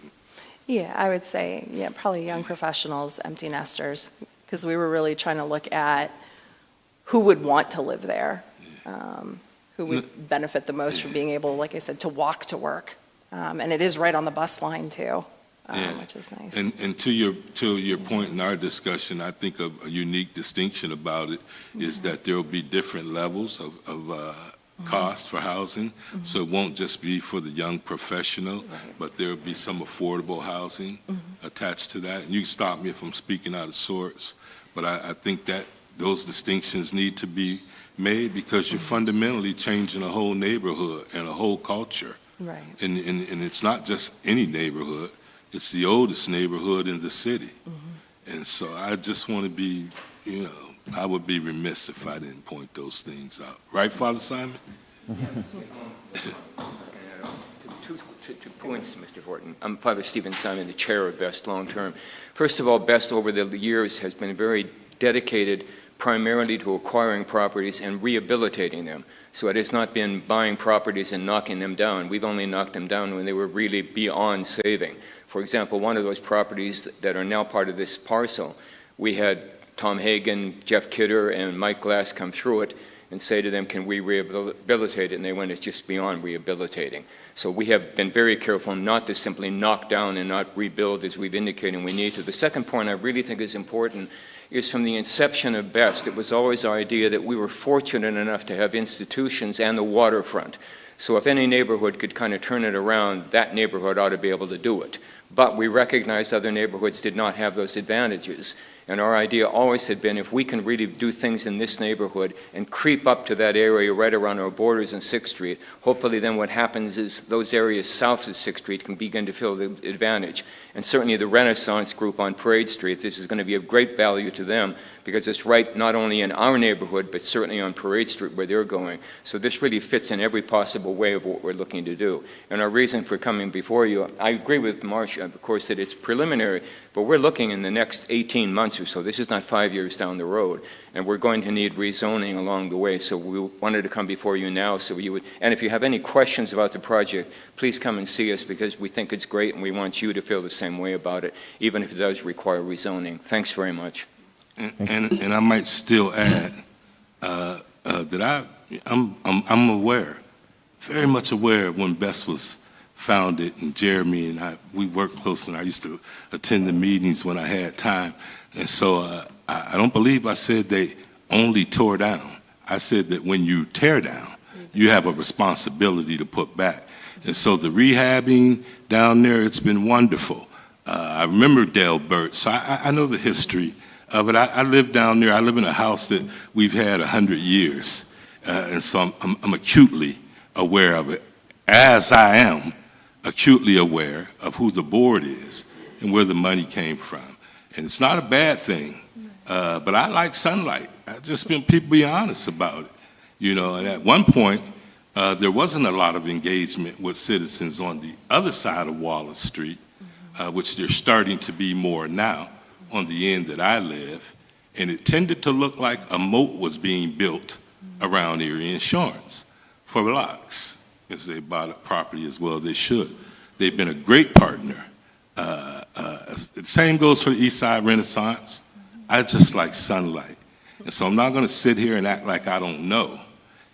Yeah, I would say, probably young professionals, empty nesters, because we were really trying to look at who would want to live there. Who would benefit the most from being able, like I said, to walk to work. And it is right on the bus line too, which is nice. And to your point in our discussion, I think a unique distinction about it is that there will be different levels of cost for housing. So it won't just be for the young professional, but there will be some affordable housing attached to that. And you can stop me if I'm speaking out of sorts, but I think that those distinctions need to be made, because you're fundamentally changing a whole neighborhood and a whole culture. Right. And it's not just any neighborhood, it's the oldest neighborhood in the city. And so I just want to be, I would be remiss if I didn't point those things out. Right, Father Simon? Two points, Mr. Horton. I'm Father Stephen Simon, the chair of BEST Long Term. First of all, BEST over the years has been a very dedicated primarily to acquiring properties and rehabilitating them. So it has not been buying properties and knocking them down. We've only knocked them down when they were really beyond saving. For example, one of those properties that are now part of this parcel, we had Tom Hagen, Jeff Kidder, and Mike Glass come through it and say to them, can we rehabilitate it? And they went, it's just beyond rehabilitating. So we have been very careful not to simply knock down and not rebuild as we've indicated we need to. The second point I really think is important is from the inception of BEST, it was always our idea that we were fortunate enough to have institutions and the waterfront. So if any neighborhood could kind of turn it around, that neighborhood ought to be able to do it. But we recognized other neighborhoods did not have those advantages. And our idea always had been if we can really do things in this neighborhood and creep up to that area right around our borders in 6th Street, hopefully then what happens is those areas south of 6th Street can begin to feel the advantage. And certainly the Renaissance group on Parade Street, this is going to be of great value to them because it's right not only in our neighborhood, but certainly on Parade Street where they're going. So this really fits in every possible way of what we're looking to do. And our reason for coming before you, I agree with Marcia, of course, that it's preliminary, but we're looking in the next 18 months or so. This is not 5 years down the road. And we're going to need rezoning along the way. So we wanted to come before you now so you would, and if you have any questions about the project, please come and see us because we think it's great and we want you to feel the same way about it, even if it does require rezoning. Thanks very much. And I might still add that I'm aware, very much aware of when BEST was founded, and Jeremy and we worked closely, and I used to attend the meetings when I had time. And so I don't believe I said they only tore down. I said that when you tear down, you have a responsibility to put back. And so the rehabbing down there, it's been wonderful. I remember Dale Burt, so I know the history of it. I live down there. I live in a house that we've had 100 years. And so I'm acutely aware of it, as I am acutely aware of who the board is and where the money came from. And it's not a bad thing, but I like sunlight. I've just been people be honest about it. You know, and at one point, there wasn't a lot of engagement with citizens on the other side of Wallace Street, which there's starting to be more now on the end that I live. And it tended to look like a moat was being built around Erie Insurance for blocks, as they bought a property as well they should. They've been a great partner. The same goes for the East Side Renaissance. I just like sunlight. And so I'm not going to sit here and act like I don't know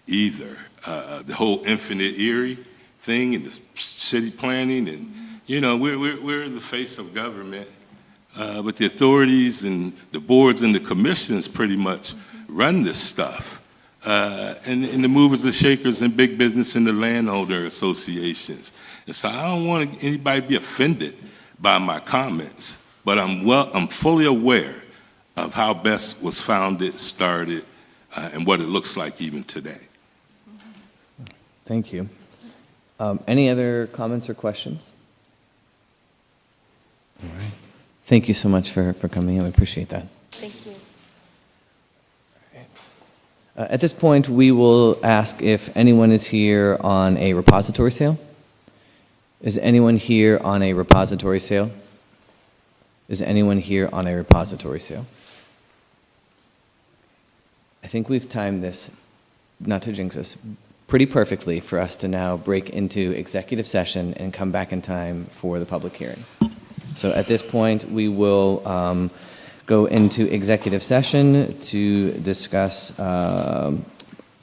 either. The whole Infinite Erie thing and the city planning, and, you know, we're the face of government, but the authorities and the boards and the commissions pretty much run this stuff. And the movers and shakers and big business and the landowner associations. And so I don't want anybody to be offended by my comments, but I'm fully aware of how BEST was founded, started, and what it looks like even today. Thank you. Any other comments or questions? All right. Thank you so much for coming in. We appreciate that. Thank you. At this point, we will ask if anyone is here on a repository sale. Is anyone here on a repository sale? Is anyone here on a repository sale? I think we've timed this, not to jinx us, pretty perfectly for us to now break into executive session and come back in time for the public hearing. So at this point, we will go into executive session to discuss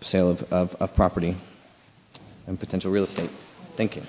sale of property and potential real estate. Thank you.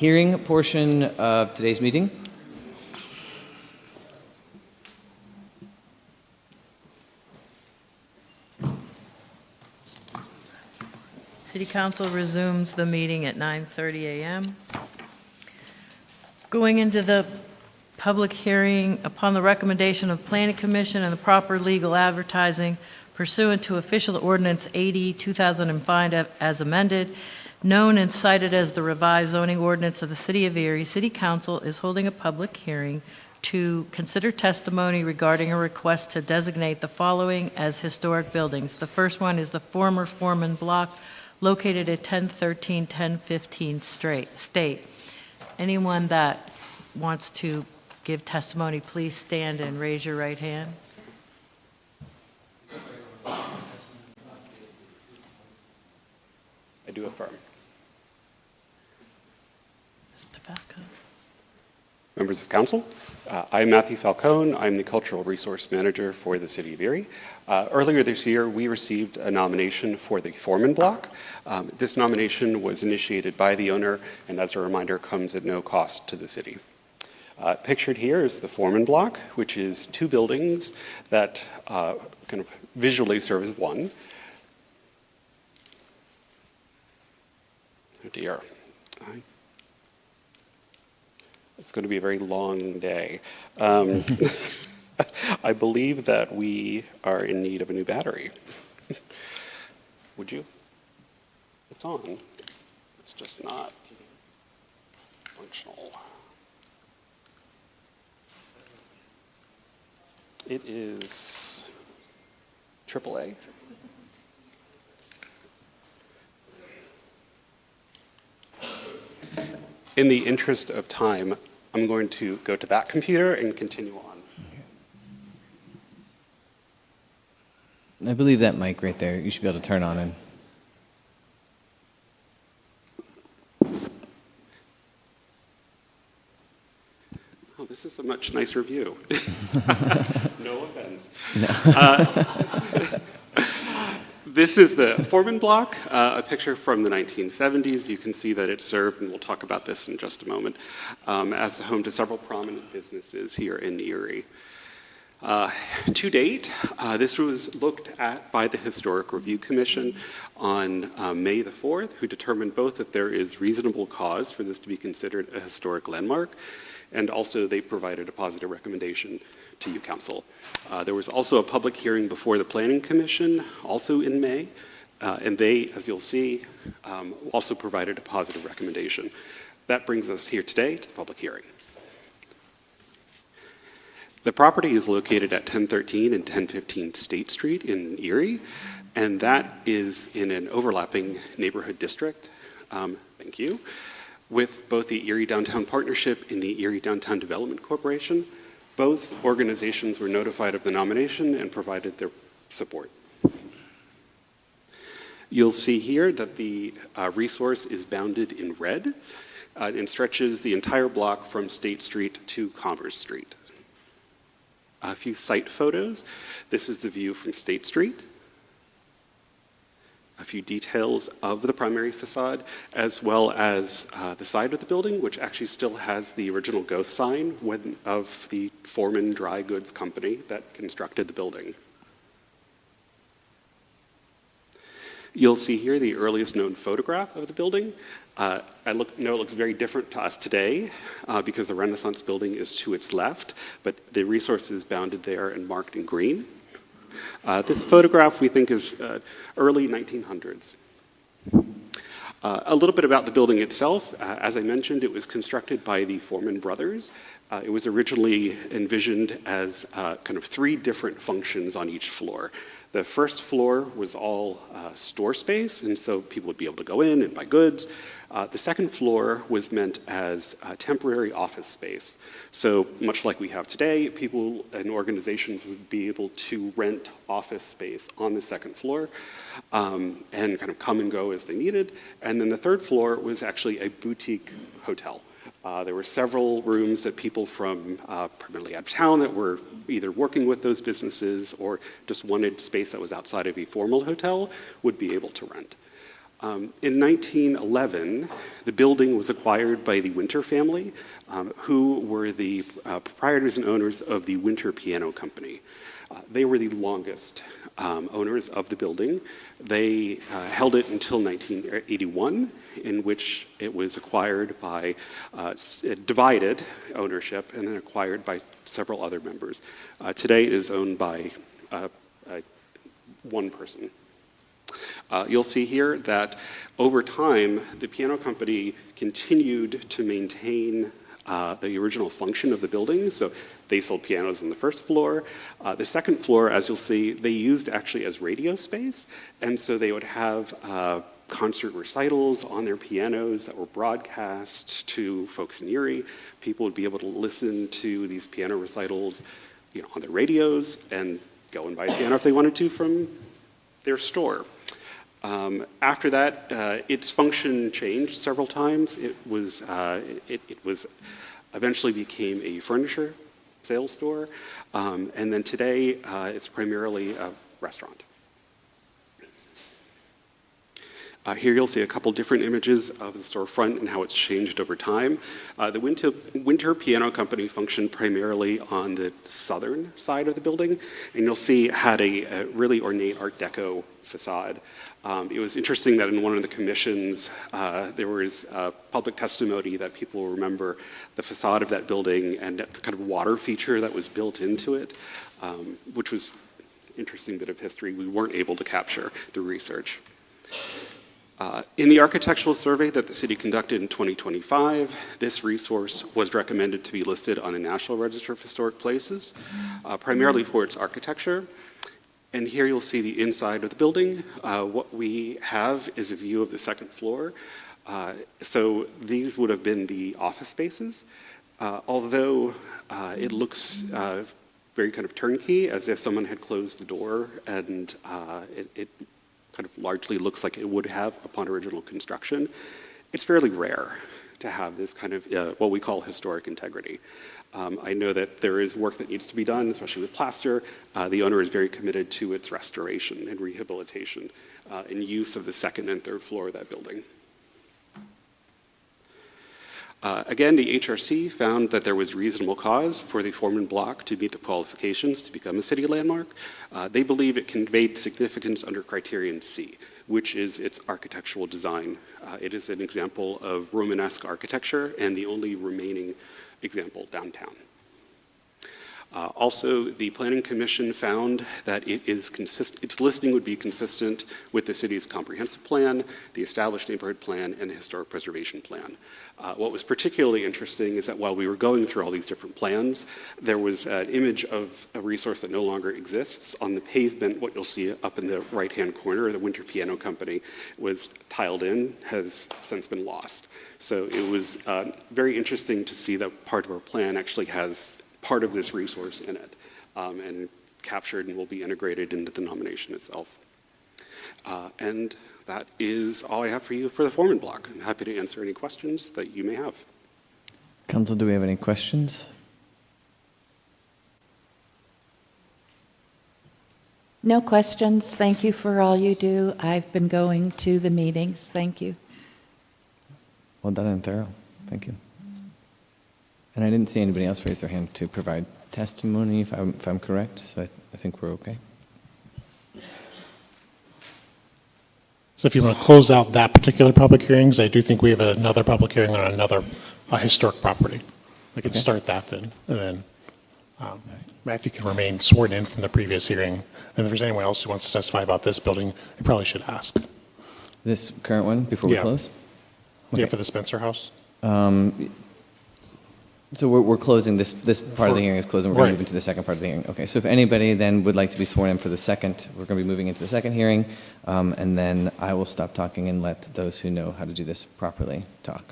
hearing portion of today's meeting. City Council resumes the meeting at 9:30 a.m. Going into the public hearing upon the recommendation of Planning Commission and the proper legal advertising pursuant to Official Ordinance 80, 2005 as amended, known and cited as the revised zoning ordinance of the City of Erie, City Council is holding a public hearing to consider testimony regarding a request to designate the following as historic buildings. The first one is the former Foreman Block located at 1013, 1015 State. Anyone that wants to give testimony, please stand and raise your right hand. I do affirm. Mr. Falcone. Members of Council, I'm Matthew Falcone. I'm the Cultural Resource Manager for the City of Erie. Earlier this year, we received a nomination for the Foreman Block. This nomination was initiated by the owner, and as a reminder, comes at no cost to the city. Pictured here is the Foreman Block, which is two buildings that kind of visually serve as one. Oh dear. It's going to be a very long day. I believe that we are in need of a new battery. Would you? It's on. It's just not functional. It is AAA. In the interest of time, I'm going to go to that computer and continue on. I believe that mic right there, you should be able to turn on and. Oh, this is a much nicer view. No offense. No. This is the Foreman Block, a picture from the 1970s. You can see that it served, and we'll talk about this in just a moment, as the home to several prominent businesses here in Erie. To date, this was looked at by the Historic Review Commission on May the 4th, who determined both that there is reasonable cause for this to be considered a historic landmark, and also they provided a positive recommendation to you, Council. There was also a public hearing before the Planning Commission, also in May, and they, as you'll see, also provided a positive recommendation. That brings us here today to the public hearing. The property is located at 1013 and 1015 State Street in Erie, and that is in an overlapping neighborhood district, thank you, with both the Erie Downtown Partnership and the Erie Downtown Development Corporation. Both organizations were notified of the nomination and provided their support. You'll see here that the resource is bounded in red and stretches the entire block from State Street to Commerce Street. A few site photos. This is the view from State Street. A few details of the primary facade, as well as the side of the building, which actually still has the original ghost sign of the Foreman Dry Goods Company that constructed the building. You'll see here the earliest known photograph of the building. I know it looks very different to us today because the Renaissance building is to its left, but the resource is bounded there and marked in green. This photograph we think is early 1900s. A little bit about the building itself. As I mentioned, it was constructed by the Foreman brothers. It was originally envisioned as kind of three different functions on each floor. The first floor was all store space, and so people would be able to go in and buy goods. The second floor was meant as temporary office space. So much like we have today, people and organizations would be able to rent office space on the second floor and kind of come and go as they needed. And then the third floor was actually a boutique hotel. There were several rooms that people from primarily out of town that were either working with those businesses or just wanted space that was outside of a formal hotel would be able to rent. In 1911, the building was acquired by the Winter family, who were the proprietors and owners of the Winter Piano Company. They were the longest owners of the building. They held it until 1981, in which it was acquired by divided ownership and then acquired by several other members. Today it is owned by one person. You'll see here that over time, the piano company continued to maintain the original function of the building. So they sold pianos on the first floor. The second floor, as you'll see, they used actually as radio space. And so they would have concert recitals on their pianos that were broadcast to folks in Erie. People would be able to listen to these piano recitals, on their radios and go and buy a piano if they wanted to from their store. After that, its function changed several times. It was eventually became a furniture sales store, and then today it's primarily a restaurant. Here you'll see a couple different images of the storefront and how it's changed over time. The Winter Piano Company functioned primarily on the southern side of the building, and you'll see it had a really ornate Art Deco facade. It was interesting that in one of the commissions, there was public testimony that people will remember the facade of that building and the kind of water feature that was built into it, which was an interesting bit of history we weren't able to capture through research. In the architectural survey that the city conducted in 2025, this resource was recommended to be listed on the National Register of Historic Places, primarily for its architecture. And here you'll see the inside of the building. What we have is a view of the second floor. So these would have been the office spaces. Although it looks very kind of turnkey, as if someone had closed the door, and it kind of largely looks like it would have upon original construction. It's fairly rare to have this kind of what we call historic integrity. I know that there is work that needs to be done, especially with plaster. The owner is very committed to its restoration and rehabilitation and use of the second and third floor of that building. Again, the HRC found that there was reasonable cause for the Foreman block to meet the qualifications to become a city landmark. They believe it conveyed significance under criterion C, which is its architectural design. It is an example of Romanesque architecture and the only remaining example downtown. Also, the Planning Commission found that its listing would be consistent with the city's comprehensive plan, the established neighborhood plan, and the historic preservation plan. What was particularly interesting is that while we were going through all these different plans, there was an image of a resource that no longer exists. On the pavement, what you'll see up in the right-hand corner, the Winter Piano Company was tiled in, has since been lost. So it was very interesting to see that part of our plan actually has part of this resource in it, and captured and will be integrated into the nomination itself. And that is all I have for you for the Foreman block. I'm happy to answer any questions that you may have. Council, do we have any questions? No questions. Thank you for all you do. I've been going to the meetings. Thank you. Well done and thorough. Thank you. And I didn't see anybody else raise their hand to provide testimony, if I'm correct, so I think we're okay. So if you want to close out that particular public hearings, I do think we have another public hearing on another historic property. We can start that then, and then Matthew can remain sworn in from the previous hearing. And if there's anyone else who wants to testify about this building, you probably should ask. This current one, before we close? Yeah, for the Spencer House. So we're closing this part of the hearing is closing. We're going to move into the second part of the hearing. Okay, so if anybody then would like to be sworn in for the second, we're going to be moving into the second hearing, and then I will stop talking and let those who know how to do this properly talk.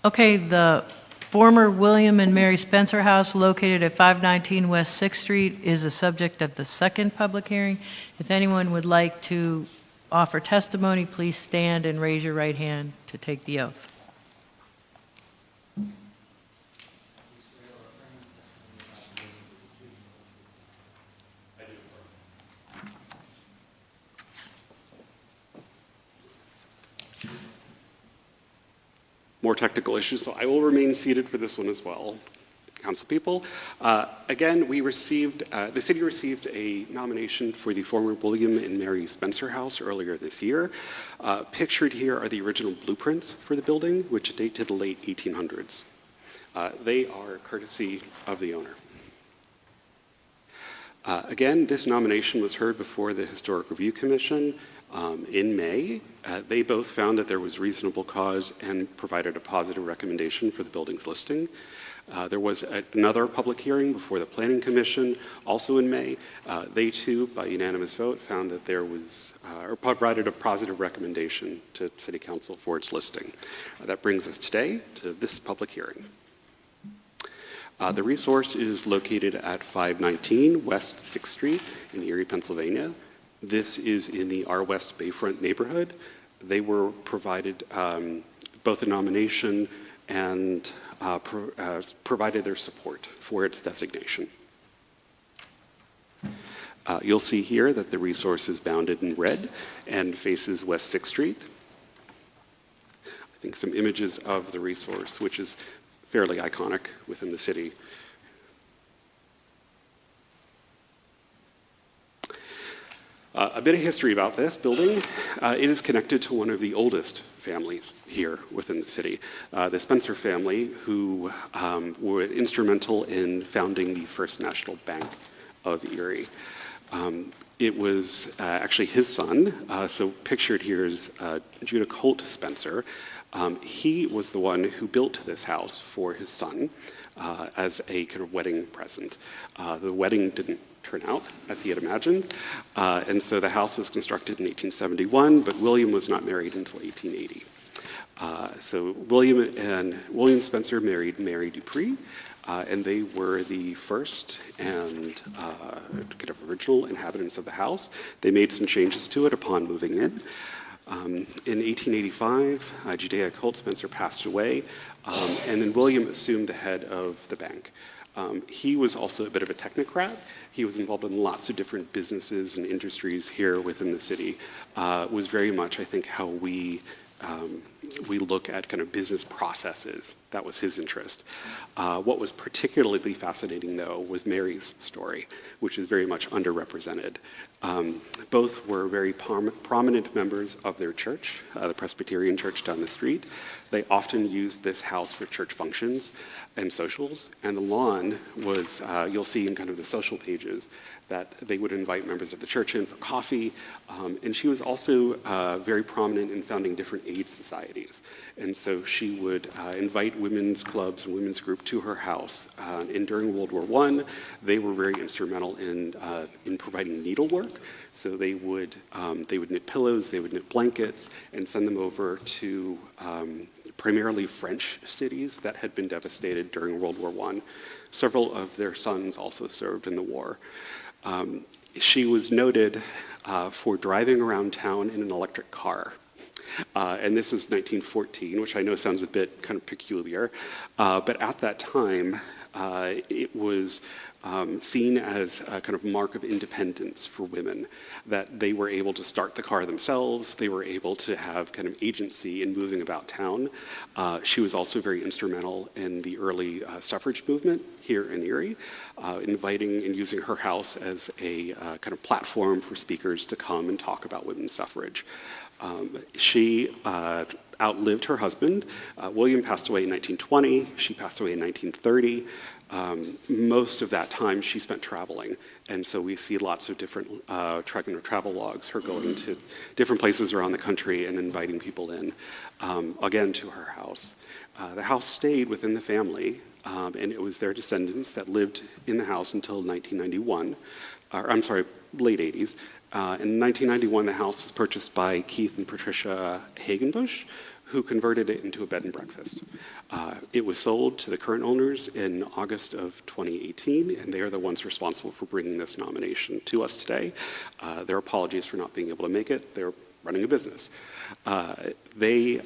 Okay, the former William and Mary Spencer House located at 519 West 6th Street is the subject of the second public hearing. If anyone would like to offer testimony, please stand and raise your right hand to take the oath. more technical issues, so I will remain seated for this one as well. Council people. Again, we received, the city received a nomination for the former William and Mary Spencer House earlier this year. Pictured here are the original blueprints for the building, which date to the late 1800s. They are courtesy of the owner. Again, this nomination was heard before the Historic Review Commission in May. They both found that there was reasonable cause and provided a positive recommendation for the building's listing. There was another public hearing before the Planning Commission, also in May. They too, by unanimous vote, found that there was, or provided a positive recommendation to City Council for its listing. That brings us today to this public hearing. The resource is located at 519 West 6th Street in Erie, Pennsylvania. This is in the R West Bayfront neighborhood. They were provided both a nomination and provided their support for its designation. You'll see here that the resource is bounded in red and faces West 6th Street. I think some images of the resource, which is fairly iconic within the city. A bit of history about this building. It is connected to one of the oldest families here within the city, the Spencer family, who were instrumental in founding the First National Bank of Erie. It was actually his son, so pictured here is Judah Colt Spencer. He was the one who built this house for his son as a kind of wedding present. The wedding didn't turn out as he had imagined, and so the house was constructed in 1871, but William was not married until 1880. So William Spencer married Mary Dupree, and they were the first and kind of original inhabitants of the house. They made some changes to it upon moving in. In 1885, Judea Colt Spencer passed away, and then William assumed the head of the bank. He was also a bit of a technocrat. He was involved in lots of different businesses and industries here within the city. Was very much, I think, how we look at kind of business processes. That was his interest. What was particularly fascinating, though, was Mary's story, which is very much underrepresented. Both were very prominent members of their church, the Presbyterian church down the street. They often used this house for church functions and socials, and the lawn was, you'll see in kind of the social pages, that they would invite members of the church in for coffee. And she was also very prominent in founding different aid societies. And so she would invite women's clubs and women's group to her house. And during World War I, they were very instrumental in providing needlework. So they would knit pillows, they would knit blankets, and send them over to primarily French cities that had been devastated during World War I. Several of their sons also served in the war. She was noted for driving around town in an electric car. And this was 1914, which I know sounds a bit kind of peculiar. But at that time, it was seen as a kind of mark of independence for women, that they were able to start the car themselves, they were able to have kind of agency in moving about town. She was also very instrumental in the early suffrage movement here in Erie, inviting and using her house as a kind of platform for speakers to come and talk about women's suffrage. She outlived her husband. William passed away in 1920, she passed away in 1930. Most of that time she spent traveling, and so we see lots of different travel logs, her going to different places around the country and inviting people in, again, to her house. The house stayed within the family, and it was their descendants that lived in the house until 1991, late 80s. In 1991, the house was purchased by Keith and Patricia Hagenbush, who converted it into a bed and breakfast. It was sold to the current owners in August of 2018, and they are the ones responsible for bringing this nomination to us today. Their apologies for not being able to make it. They're running a business. They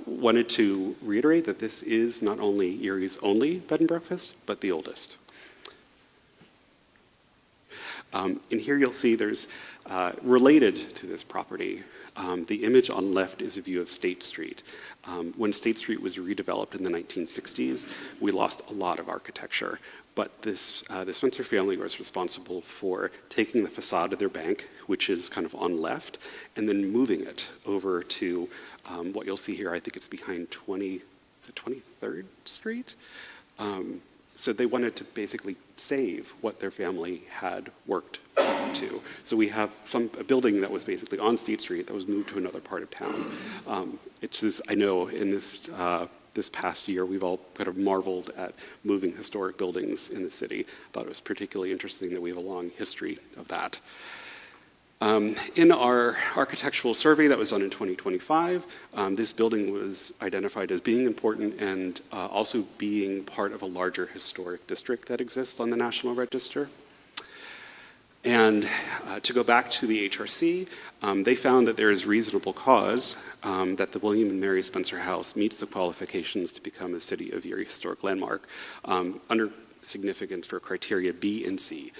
wanted to reiterate that this is not only Erie's only bed and breakfast, but the oldest. And here you'll see there's, related to this property, the image on left is a view of State Street. When State Street was redeveloped in the 1960s, we lost a lot of architecture. But the Spencer family was responsible for taking the facade of their bank, which is kind of on left, and then moving it over to what you'll see here. I think it's behind 23rd Street. So they wanted to basically save what their family had worked to. So we have a building that was basically on State Street that was moved to another part of town. It's just, I know in this past year, we've all kind of marveled at moving historic buildings in the city. Thought it was particularly interesting that we have a long history of that. In our architectural survey that was done in 2025, this building was identified as being important and also being part of a larger historic district that exists on the National Register. And to go back to the HRC, they found that there is reasonable cause that the William and Mary Spencer House meets the qualifications to become a City of Erie Historic Landmark under significance for criteria B and C.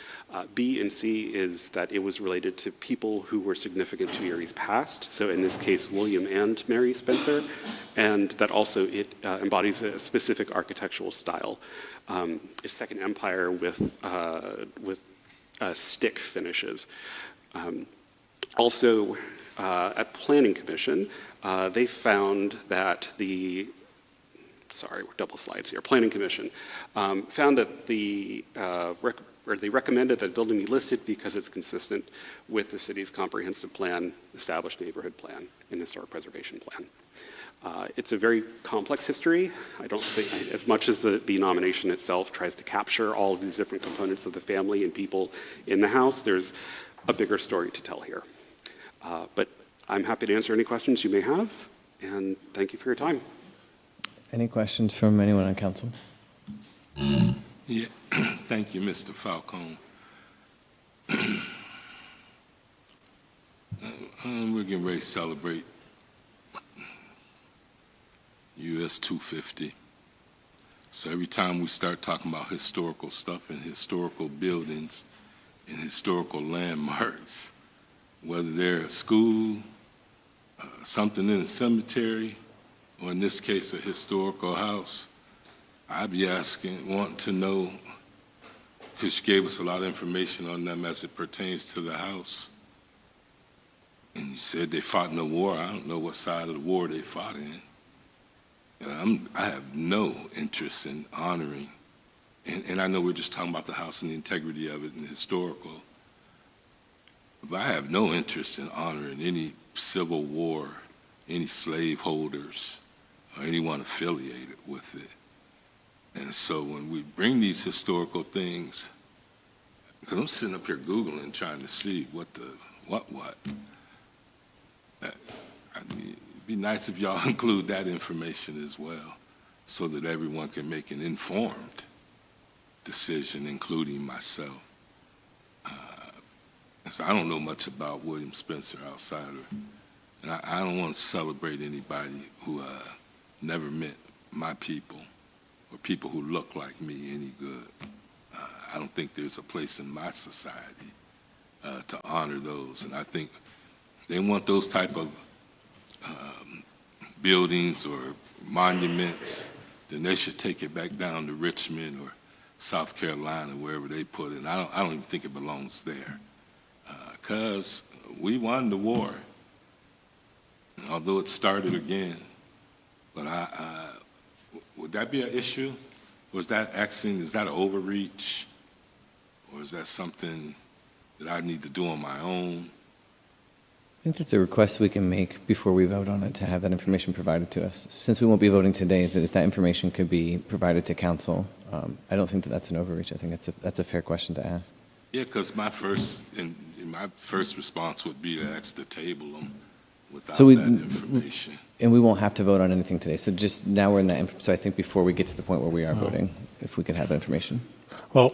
B and C is that it was related to people who were significant to Erie's past, so in this case, William and Mary Spencer, and that also it embodies a specific architectural style. It's Second Empire with stick finishes. Also, at Planning Commission, they found that we're double slides here. Planning Commission found that they recommended that the building be listed because it's consistent with the city's comprehensive plan, established neighborhood plan, and historic preservation plan. It's a very complex history. I don't think, as much as the nomination itself tries to capture all of these different components of the family and people in the house, there's a bigger story to tell here. But I'm happy to answer any questions you may have, and thank you for your time. Any questions from anyone on council? Yeah, thank you, Mr. Falcone. We're getting ready to celebrate US 250. So every time we start talking about historical stuff and historical buildings and historical landmarks, whether they're a school, something in a cemetery, or in this case, a historical house, I'd be wanting to know, because you gave us a lot of information on them as it pertains to the house. And you said they fought in the war. I don't know what side of the war they fought in. I have no interest in honoring, and I know we're just talking about the house and the integrity of it and the historical, but I have no interest in honoring any Civil War, any slaveholders, or anyone affiliated with it. And so when we bring these historical things, because I'm sitting up here Googling trying to see what. I mean, it'd be nice if y'all include that information as well, so that everyone can make an informed decision, including myself. So I don't know much about William Spencer outside of, and I don't want to celebrate anybody who never met my people or people who look like me any good. I don't think there's a place in my society to honor those, and I think they want those type of buildings or monuments, then they should take it back down to Richmond or South Carolina, wherever they put it. I don't even think it belongs there, because we won the war, although it started again. But would that be an issue? Or is that an overreach? Or is that something that I need to do on my own? I think that's a request we can make before we vote on it, to have that information provided to us. Since we won't be voting today, that if that information could be provided to council, I don't think that that's an overreach. I think that's a fair question to ask. Yeah, because my first response would be to ask to table them without that information. And we won't have to vote on anything today. So just now we're in that. So I think before we get to the point where we are voting, if we could have that information. Well,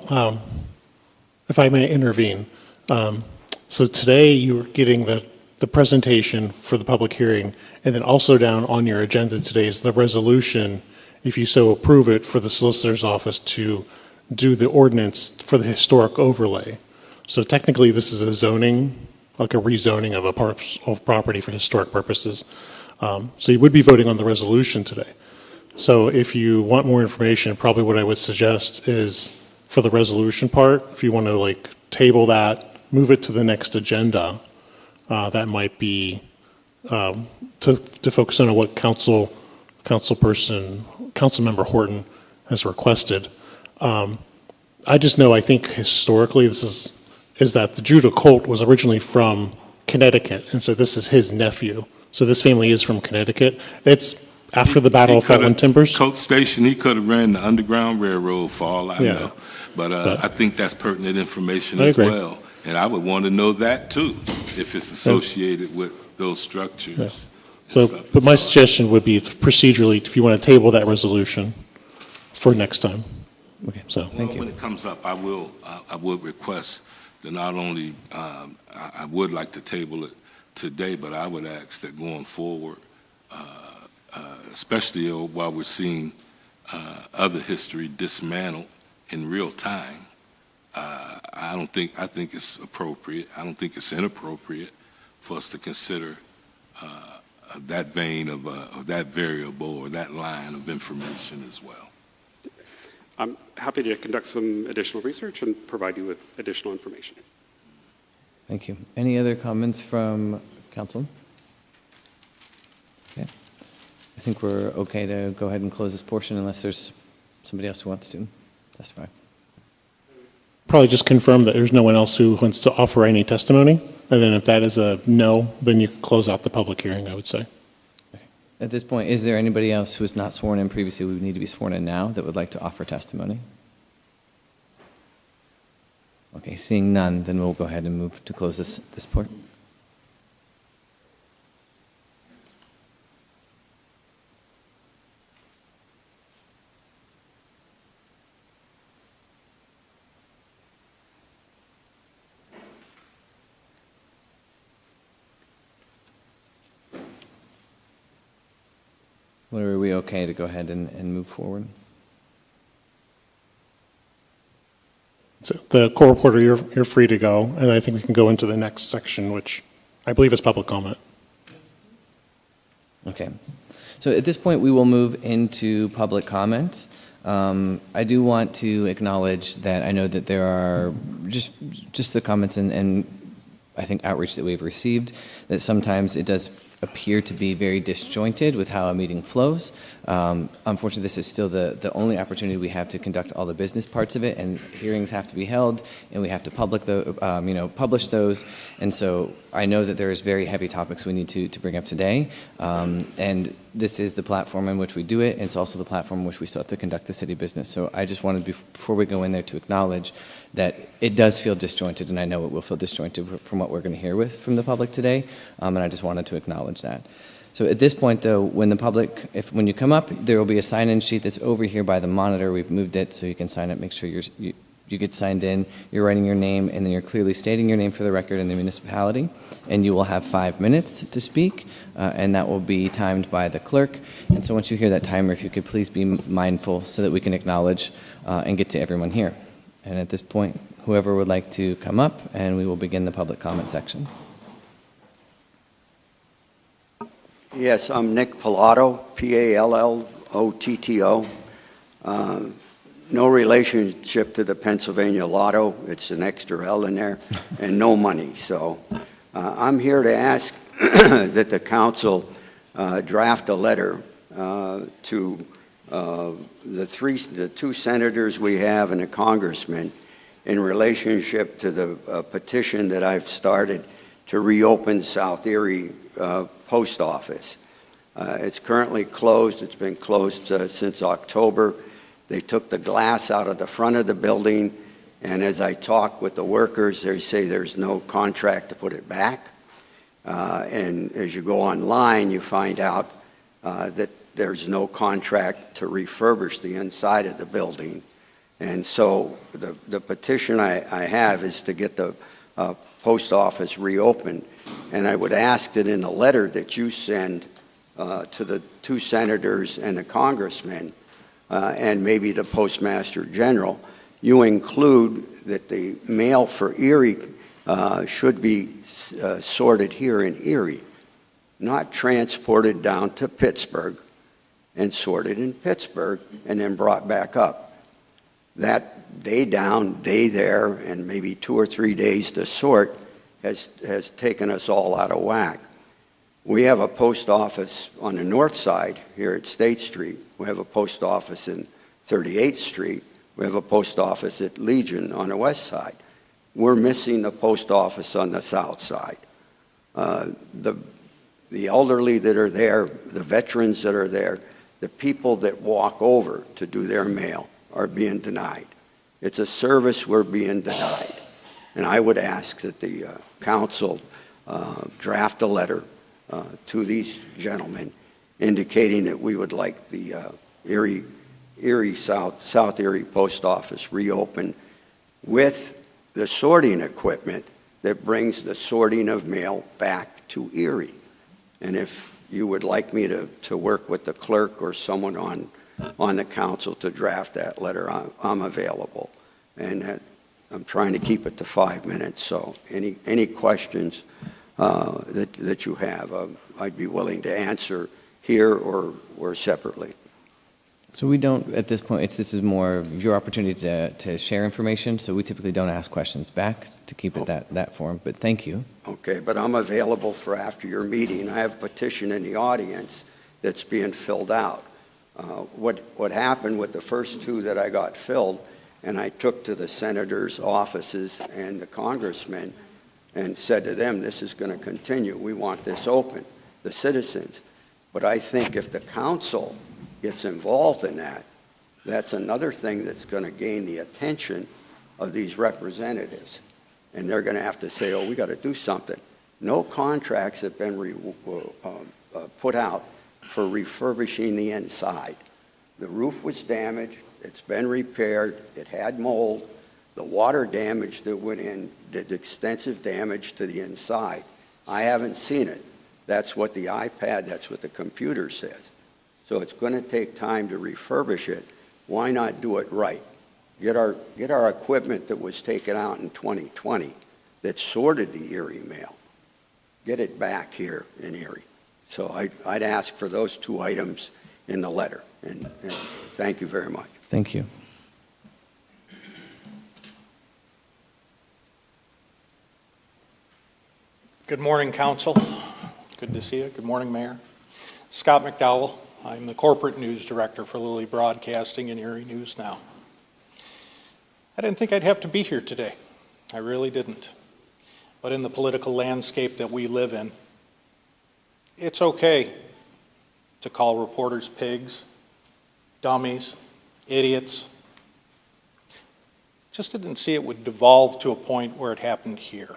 if I may intervene. So today you were getting the presentation for the public hearing, and then also down on your agenda today is the resolution, if you so approve it, for the solicitor's office to do the ordinance for the historic overlay. So technically this is a zoning, like a rezoning of a parcel of property for historic purposes. So you would be voting on the resolution today. So if you want more information, probably what I would suggest is for the resolution part, if you want to like table that, move it to the next agenda, that might be to focus on what Councilmember Horton has requested. I just know, I think historically is that the Judah Colt was originally from Connecticut, and so this is his nephew. So this family is from Connecticut. It's after the Battle of Portland Timbers. Colt Station, he could have ran the Underground Railroad for all I Yeah. know. But I think that's pertinent information I as agree. well. And I would want to know that too, if it's associated with those structures. Yeah. and So, stuff. but my suggestion would be procedurally, if you want to table that resolution for next time. Okay. So, Thank you. When it comes up, I would request that not only, I would like to table it today, but I would ask that going forward, especially while we're seeing other history dismantled in real time, I think it's appropriate, I don't think it's inappropriate for us to consider that vein of that variable or that line of information as well. I'm happy to conduct some additional research and provide you with additional information. Thank you. Any other comments from council? Okay. I think we're okay to go ahead and close this portion unless there's somebody else who wants to. That's fine. probably just confirm that there's no one else who wants to offer any testimony. And then if that is a no, then you can close out the public hearing, I would say. At this point, is there anybody else who was not sworn in previously who would need to be sworn in now that would like to offer testimony? Okay, seeing none, then we'll go ahead and move to close this part. Are we okay to go ahead and move forward? So the core reporter, you're free to go, and I think we can go into the next section, which I believe is public comment. Okay. So at this point, we will move into public comment. I do want to acknowledge that I know that there are just the comments and I think outreach that we've received, that sometimes it does appear to be very disjointed with how a meeting flows. Unfortunately, this is still the only opportunity we have to conduct all the business parts of it, and hearings have to be held, and we have to publish those. And so I know that there is very heavy topics we need to bring up today, and this is the platform in which we do it, and it's also the platform in which we still have to conduct the city business. So I just wanted, before we go in there, to acknowledge that it does feel disjointed, and I know it will feel disjointed from what we're going to hear from the public today, and I just wanted to acknowledge that. So at this point, though, when you come up, there will be a sign-in sheet that's over here by the monitor. We've moved it so you can sign up, make sure you get signed in, you're writing your name, and then you're clearly stating your name for the record in the municipality, and you will have 5 minutes to speak, and that will be timed by the clerk. And so once you hear that timer, if you could please be mindful so that we can acknowledge and get to everyone here. And at this point, whoever would like to come up, and we will begin the public comment section. Yes, I'm Nick Pallotto, P-A-L-L-O-T-T-O. No relationship to the Pennsylvania Lotto. It's an extra L in there, and no money. So I'm here to ask that the council draft a letter to the two senators we have and a congressman in relationship to the petition that I've started to reopen South Erie Post Office. It's currently closed. It's been closed since October. They took the glass out of the front of the building, and as I talk with the workers, they say there's no contract to put it back. And as you go online, you find out that there's no contract to refurbish the inside of the building. And so the petition I have is to get the post office reopened. And I would ask that in the letter that you send to the two senators and the congressman, and maybe the postmaster general, you include that the mail for Erie should be sorted here in Erie. not transported down to Pittsburgh and sorted in Pittsburgh and then brought back up. That day down, day there, and maybe 2 or 3 days to sort has taken us all out of whack. We have a post office on the north side here at State Street. We have a post office in 38th Street. We have a post office at Legion on the west side. We're missing the post office on the south side. The elderly that are there, the veterans that are there, the people that walk over to do their mail are being denied. It's a service we're being denied. And I would ask that the council draft a letter to these gentlemen indicating that we would like the South Erie Post Office reopened with the sorting equipment that brings the sorting of mail back to Erie. And if you would like me to work with the clerk or someone on the council to draft that letter, I'm available. And I'm trying to keep it to 5 minutes, so any questions that you have, I'd be willing to answer here or separately. So we don't, at this point, this is more of your opportunity to share information, so we typically don't ask questions back to keep it that form, but thank you. Okay, but I'm available for after your meeting. I have a petition in the audience that's being filled out. What happened with the first 2 that I got filled, and I took to the senators' offices and the congressmen and said to them, this is going to continue. We want this open, the citizens. But I think if the council gets involved in that, that's another thing that's going to gain the attention of these representatives. And they're going to have to say, oh, we got to do something. No contracts have been put out for refurbishing the inside. The roof was damaged. It's been repaired. It had mold. The water damage that went in did extensive damage to the inside. I haven't seen it. That's what the iPad, that's what the computer says. So it's going to take time to refurbish it. Why not do it right? Get our equipment that was taken out in 2020 that sorted the Erie mail. Get it back here in Erie. So I'd ask for those 2 items in the letter. And thank you very much. Thank you. Good morning, Council. Good to see you. Good morning, Mayor. Scott McDowell. I'm the Corporate News Director for Lilly Broadcasting and Erie News Now. I didn't think I'd have to be here today. I really didn't. But in the political landscape that we live in, it's okay to call reporters pigs, dummies, idiots. Just didn't see it would devolve to a point where it happened here.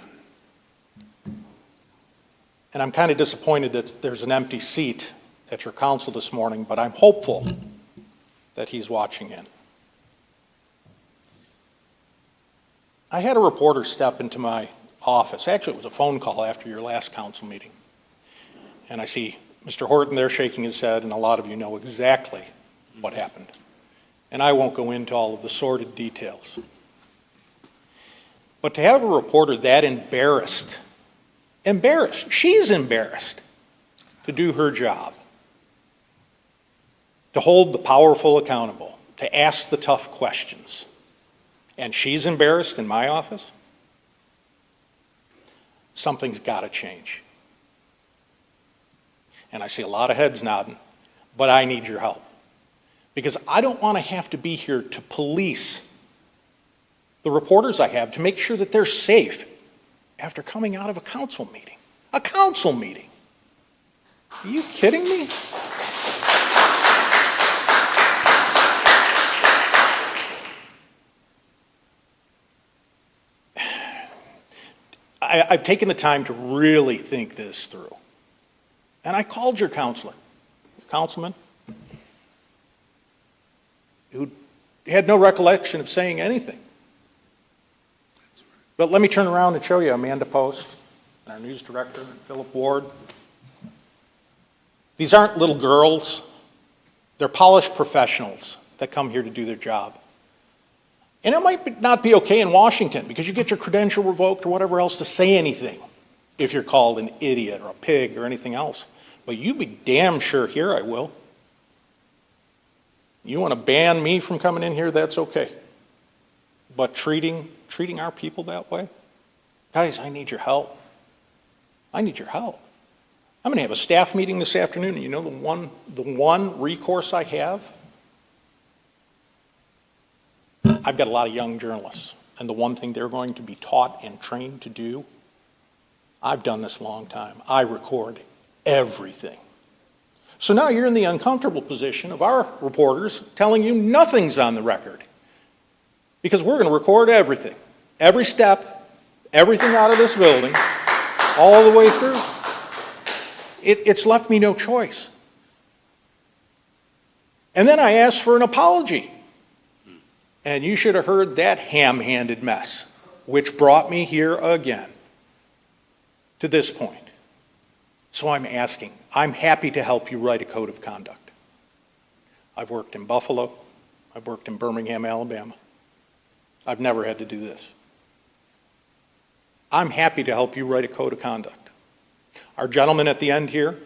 And I'm kind of disappointed that there's an empty seat at your council this morning, but I'm hopeful that he's watching in. I had a reporter step into my office. Actually, it was a phone call after your last council meeting. And I see Mr. Horton there shaking his head, and a lot of you know exactly what happened. And I won't go into all of the sordid details. But to have a reporter that embarrassed, she's embarrassed to do her job, to hold the powerful accountable, to ask the tough questions. And she's embarrassed in my office? Something's got to change. And I see a lot of heads nodding, but I need your help. Because I don't want to have to be here to police the reporters I have to make sure that they're safe after coming out of a council meeting. A council meeting. Are you kidding me? I've taken the time to really think this through. And I called your councilman, who had no recollection of saying anything. But let me turn around and show you Amanda Post, and our news director, Philip Ward. These aren't little girls. They're polished professionals that come here to do their job. And it might not be okay in Washington because you get your credential revoked or whatever else to say anything if you're called an idiot or a pig or anything else. But you be damn sure here I will. You want to ban me from coming in here, that's okay. But treating our people that way? Guys, I need your help. I need your help. I'm going to have a staff meeting this afternoon, and you know the one recourse I have? I've got a lot of young journalists, and the one thing they're going to be taught and trained to do, I've done this a long time, I record everything. So now you're in the uncomfortable position of our reporters telling you nothing's on the record. Because we're going to record everything. Every step, everything out of this building, all the way through. It's left me no choice. And then I asked for an apology. And you should have heard that ham-handed mess, which brought me here again to this point. So I'm asking, I'm happy to help you write a code of conduct. I've worked in Buffalo. I've worked in Birmingham, Alabama. I've never had to do this. I'm happy to help you write a code of conduct. Our gentleman at the end here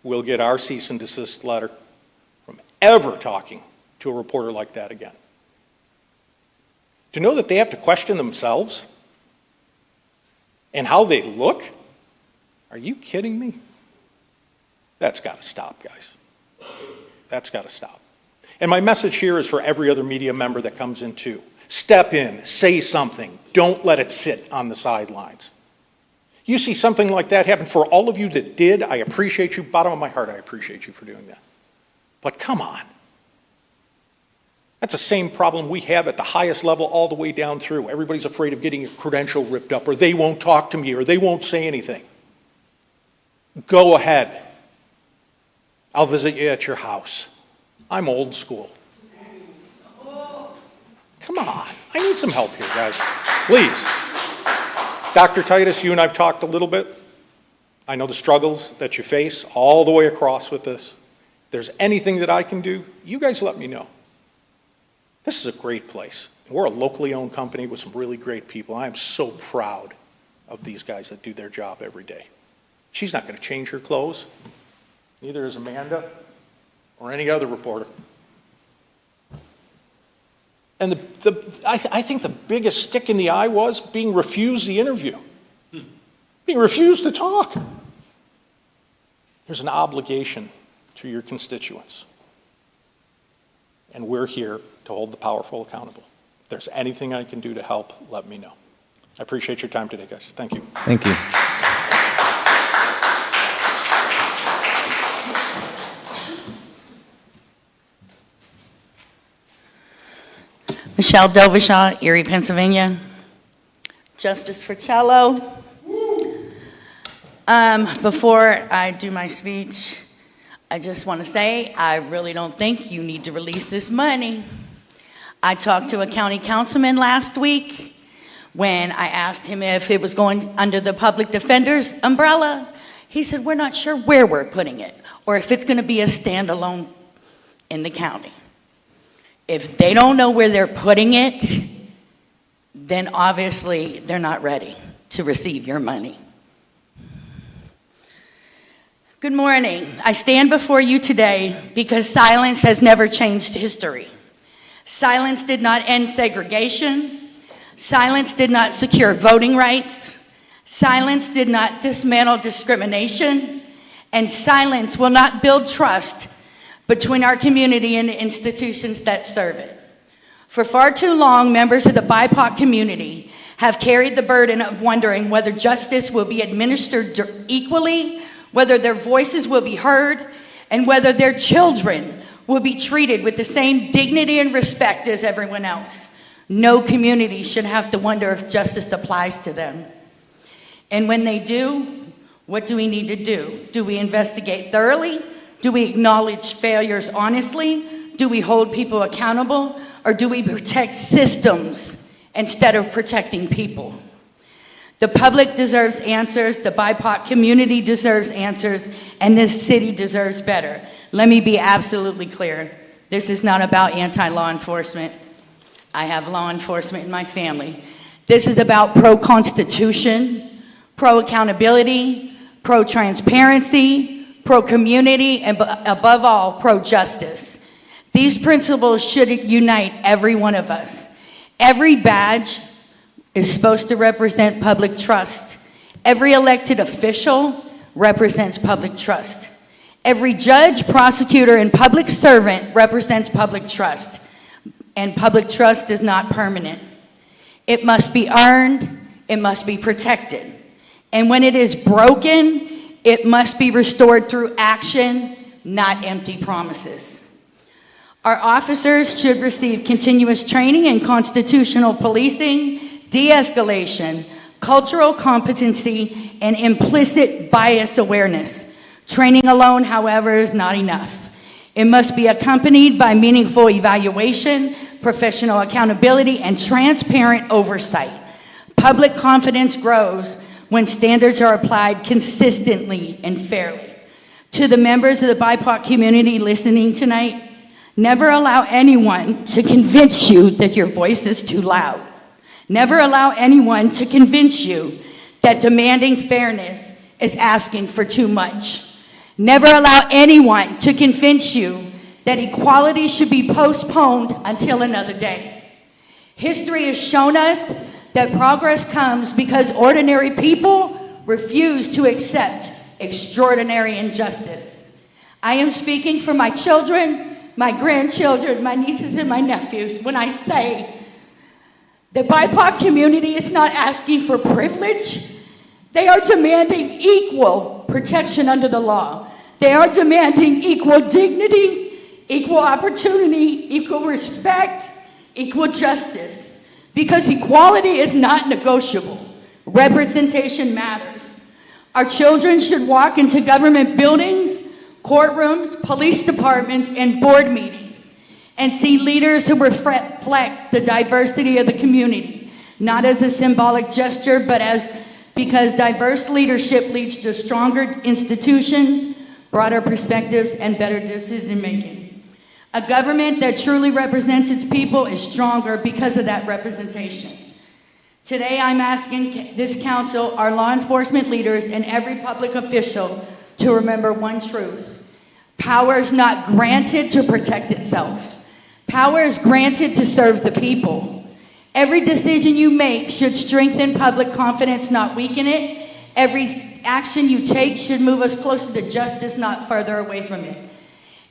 will get our cease and desist letter from ever talking to a reporter like that again. To know that they have to question themselves and how they look? Are you kidding me? That's got to stop, guys. That's got to stop. And my message here is for every other media member that comes in too. Step in, say something. Don't let it sit on the sidelines. You see something like that happen, for all of you that did, I appreciate you. Bottom of my heart, I appreciate you for doing that. But come on. That's the same problem we have at the highest level all the way down through. Everybody's afraid of getting a credential ripped up, or they won't talk to me, or they won't say anything. Go ahead. I'll visit you at your house. I'm old school. Come on. I need some help here, guys. Please. Dr. Titus, you and I have talked a little bit. I know the struggles that you face all the way across with this. If there's anything that I can do, you guys let me know. This is a great place. We're a locally owned company with some really great people. I am so proud of these guys that do their job every day. She's not going to change her clothes. Neither is Amanda or any other reporter. And I think the biggest stick in the eye was being refused the interview. Being refused to talk. There's an obligation to your constituents. And we're here to hold the powerful accountable. If there's anything I can do to help, let me know. I appreciate your time today, guys. Thank you. Thank you. Michelle Doveshaw, Erie, Pennsylvania. Justice Fratello. Before I do my speech, I just want to say I really don't think you need to release this money. I talked to a county councilman last week when I asked him if it was going under the public defender's umbrella. He said, we're not sure where we're putting it or if it's going to be a standalone in the county. If they don't know where they're putting it, then obviously they're not ready to receive your money. Good morning. I stand before you today because silence has never changed history. Silence did not end segregation. Silence did not secure voting rights. Silence did not dismantle discrimination. And silence will not build trust between our community and the institutions that serve it. For far too long, members of the BIPOC community have carried the burden of wondering whether justice will be administered equally, whether their voices will be heard, and whether their children will be treated with the same dignity and respect as everyone else. No community should have to wonder if justice applies to them. And when they do, what do we need to do? Do we investigate thoroughly? Do we acknowledge failures honestly? Do we hold people accountable? Or do we protect systems instead of protecting people? The public deserves answers, the BIPOC community deserves answers, and this city deserves better. Let me be absolutely clear. This is not about anti-law enforcement. I have law enforcement in my family. This is about pro-Constitution, pro-accountability, pro-transparency, pro-community, and above all, pro-justice. These principles should unite every one of us. Every badge is supposed to represent public trust. Every elected official represents public trust. Every judge, prosecutor, and public servant represents public trust. And public trust is not permanent. It must be earned, it must be protected. And when it is broken, it must be restored through action, not empty promises. Our officers should receive continuous training in constitutional policing, de-escalation, cultural competency, and implicit bias awareness. Training alone, however, is not enough. It must be accompanied by meaningful evaluation, professional accountability, and transparent oversight. Public confidence grows when standards are applied consistently and fairly. To the members of the BIPOC community listening tonight, never allow anyone to convince you that your voice is too loud. Never allow anyone to convince you that demanding fairness is asking for too much. Never allow anyone to convince you that equality should be postponed until another day. History has shown us that progress comes because ordinary people refuse to accept extraordinary injustice. I am speaking for my children, my grandchildren, my nieces and my nephews when I say the BIPOC community is not asking for privilege. They are demanding equal protection under the law. They are demanding equal dignity, equal opportunity, equal respect, equal justice. Because equality is not negotiable. Representation matters. Our children should walk into government buildings, courtrooms, police departments, and board meetings and see leaders who reflect the diversity of the community, not as a symbolic gesture, but because diverse leadership leads to stronger institutions, broader perspectives, and better decision-making. A government that truly represents its people is stronger because of that representation. Today, I'm asking this council, our law enforcement leaders, and every public official to remember one truth. Power is not granted to protect itself. Power is granted to serve the people. Every decision you make should strengthen public confidence, not weaken it. Every action you take should move us closer to justice, not further away from it.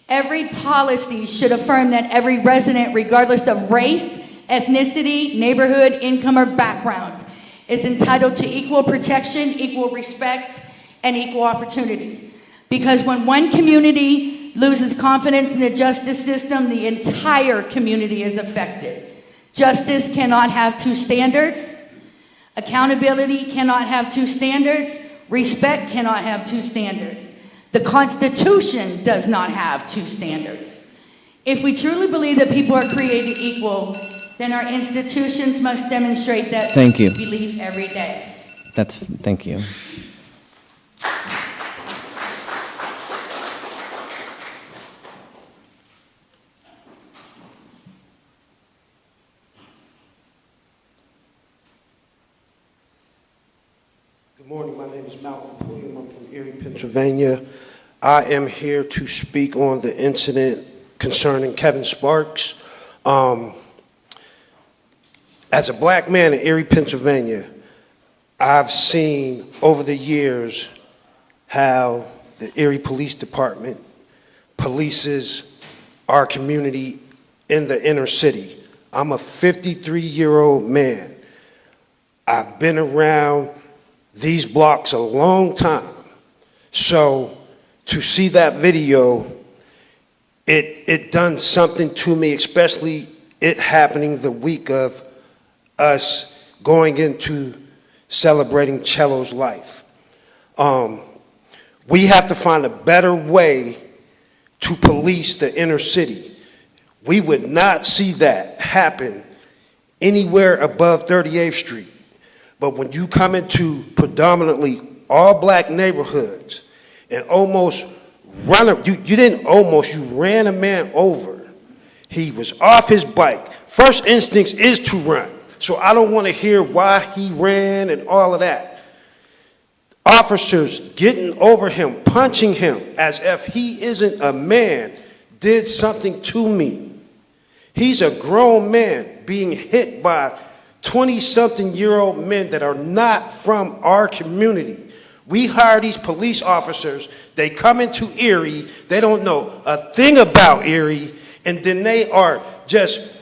Every policy should affirm that every resident, regardless of race, ethnicity, neighborhood, income, or background, is entitled to equal protection, equal respect, and equal opportunity. Because when one community loses confidence in the justice system, the entire community is affected. Justice cannot have two standards. Accountability cannot have two standards. Respect cannot have two standards. The Constitution does not have two standards. If we truly believe that people are created equal, then our institutions must demonstrate that belief every day. Thank you. Good morning. My name is Malcolm Pulliam. I'm from Erie, Pennsylvania. I am here to speak on the incident concerning Kevin Sparks. As a black man in Erie, Pennsylvania, I've seen over the years how the Erie Police Department polices our community in the inner city. I'm a 53-year-old man. I've been around these blocks a long time. So to see that video, it done something to me, especially it happening the week of us going into celebrating Cello's life. We have to find a better way to police the inner city. We would not see that happen anywhere above 38th Street. But when you come into predominantly all black neighborhoods and almost you ran a man over. He was off his bike. First instinct is to run. So I don't want to hear why he ran and all of that. Officers getting over him, punching him as if he isn't a man, did something to me. He's a grown man being hit by 20-something-year-old men that are not from our community. We hire these police officers, they come into Erie, they don't know a thing about Erie, and then they are just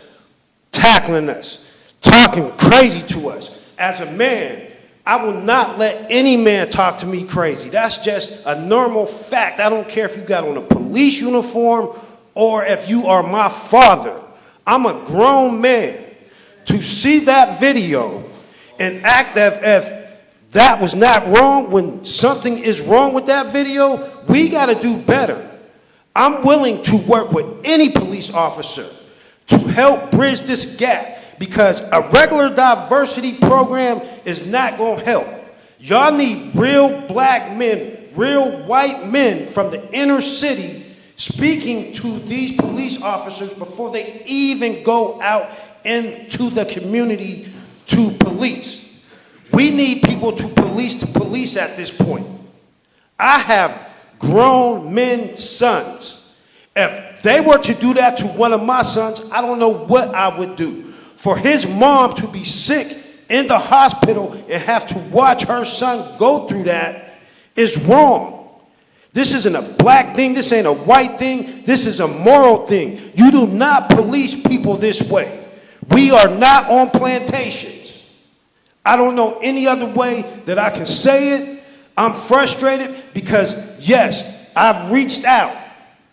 tackling us, talking crazy to us. As a man, I will not let any man talk to me crazy. That's just a normal fact. I don't care if you got on a police uniform or if you are my father. I'm a grown man. To see that video and act as if that was not wrong when something is wrong with that video, we got to do better. I'm willing to work with any police officer to help bridge this gap because a regular diversity program is not going to help. Y'all need real black men, real white men from the inner city speaking to these police officers before they even go out into the community to police. We need people to police at this point. I have grown men's sons. If they were to do that to one of my sons, I don't know what I would do. For his mom to be sick in the hospital and have to watch her son go through that is wrong. This isn't a black thing. This ain't a white thing. This is a moral thing. You do not police people this way. We are not on plantations. I don't know any other way that I can say it. I'm frustrated because, yes, I've reached out.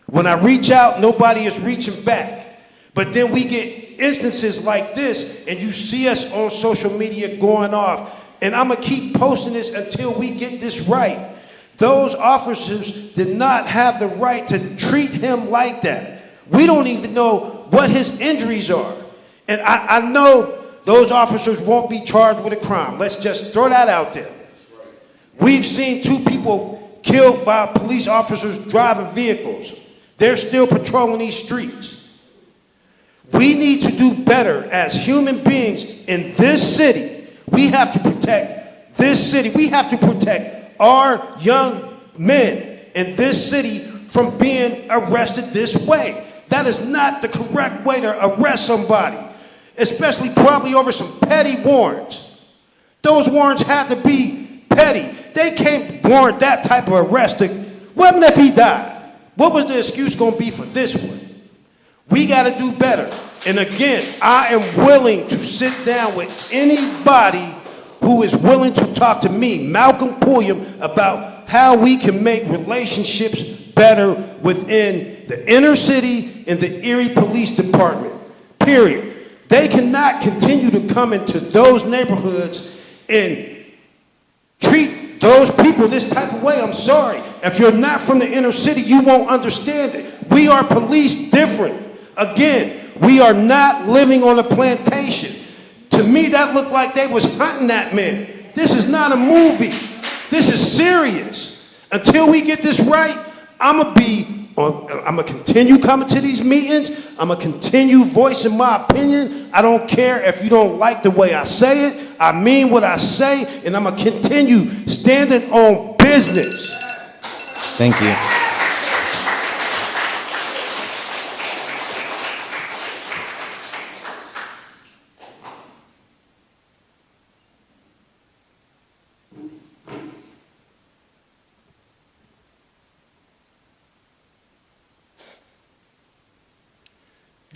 When I reach out, nobody is reaching back. But then we get instances like this, and you see us on social media going off. And I'm going to keep posting this until we get this right. Those officers did not have the right to treat him like that. We don't even know what his injuries are. And I know those officers won't be charged with a crime. Let's just throw that out there. We've seen 2 people killed by police officers driving vehicles. They're still patrolling these streets. We need to do better as human beings in this city. We have to protect this city. We have to protect our young men in this city from being arrested this way. That is not the correct way to arrest somebody. Especially probably over some petty warrants. Those warrants had to be petty. They can't warrant that type of arrest. What if he died? What was the excuse going to be for this one? We got to do better. And again, I am willing to sit down with anybody who is willing to talk to me, Malcolm Pulliam, about how we can make relationships better within the inner city and the Erie Police Department, period. They cannot continue to come into those neighborhoods and treat those people this type of way. I'm sorry. If you're not from the inner city, you won't understand it. We are policed different. Again, we are not living on a plantation. To me, that looked like they was hunting that man. This is not a movie. This is serious. Until we get this right, I'm going to continue coming to these meetings. I'm going to continue voicing my opinion. I don't care if you don't like the way I say it. I mean what I say, and I'm going to continue standing on business. Thank you.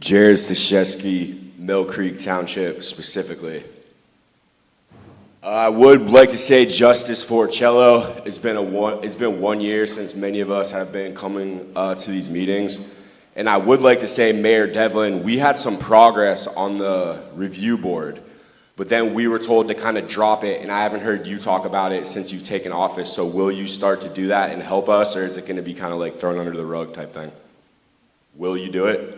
Jared Stashevsky, Mill Creek Township specifically. I would like to say justice for Cello. It's been 1 year since many of us have been coming to these meetings. And I would like to say, Mayor Devlin, we had some progress on the review board, but then we were told to kind of drop it, and I haven't heard you talk about it since you've taken office. So will you start to do that and help us, or is it going to be kind of like thrown under the rug type thing? Will you do it?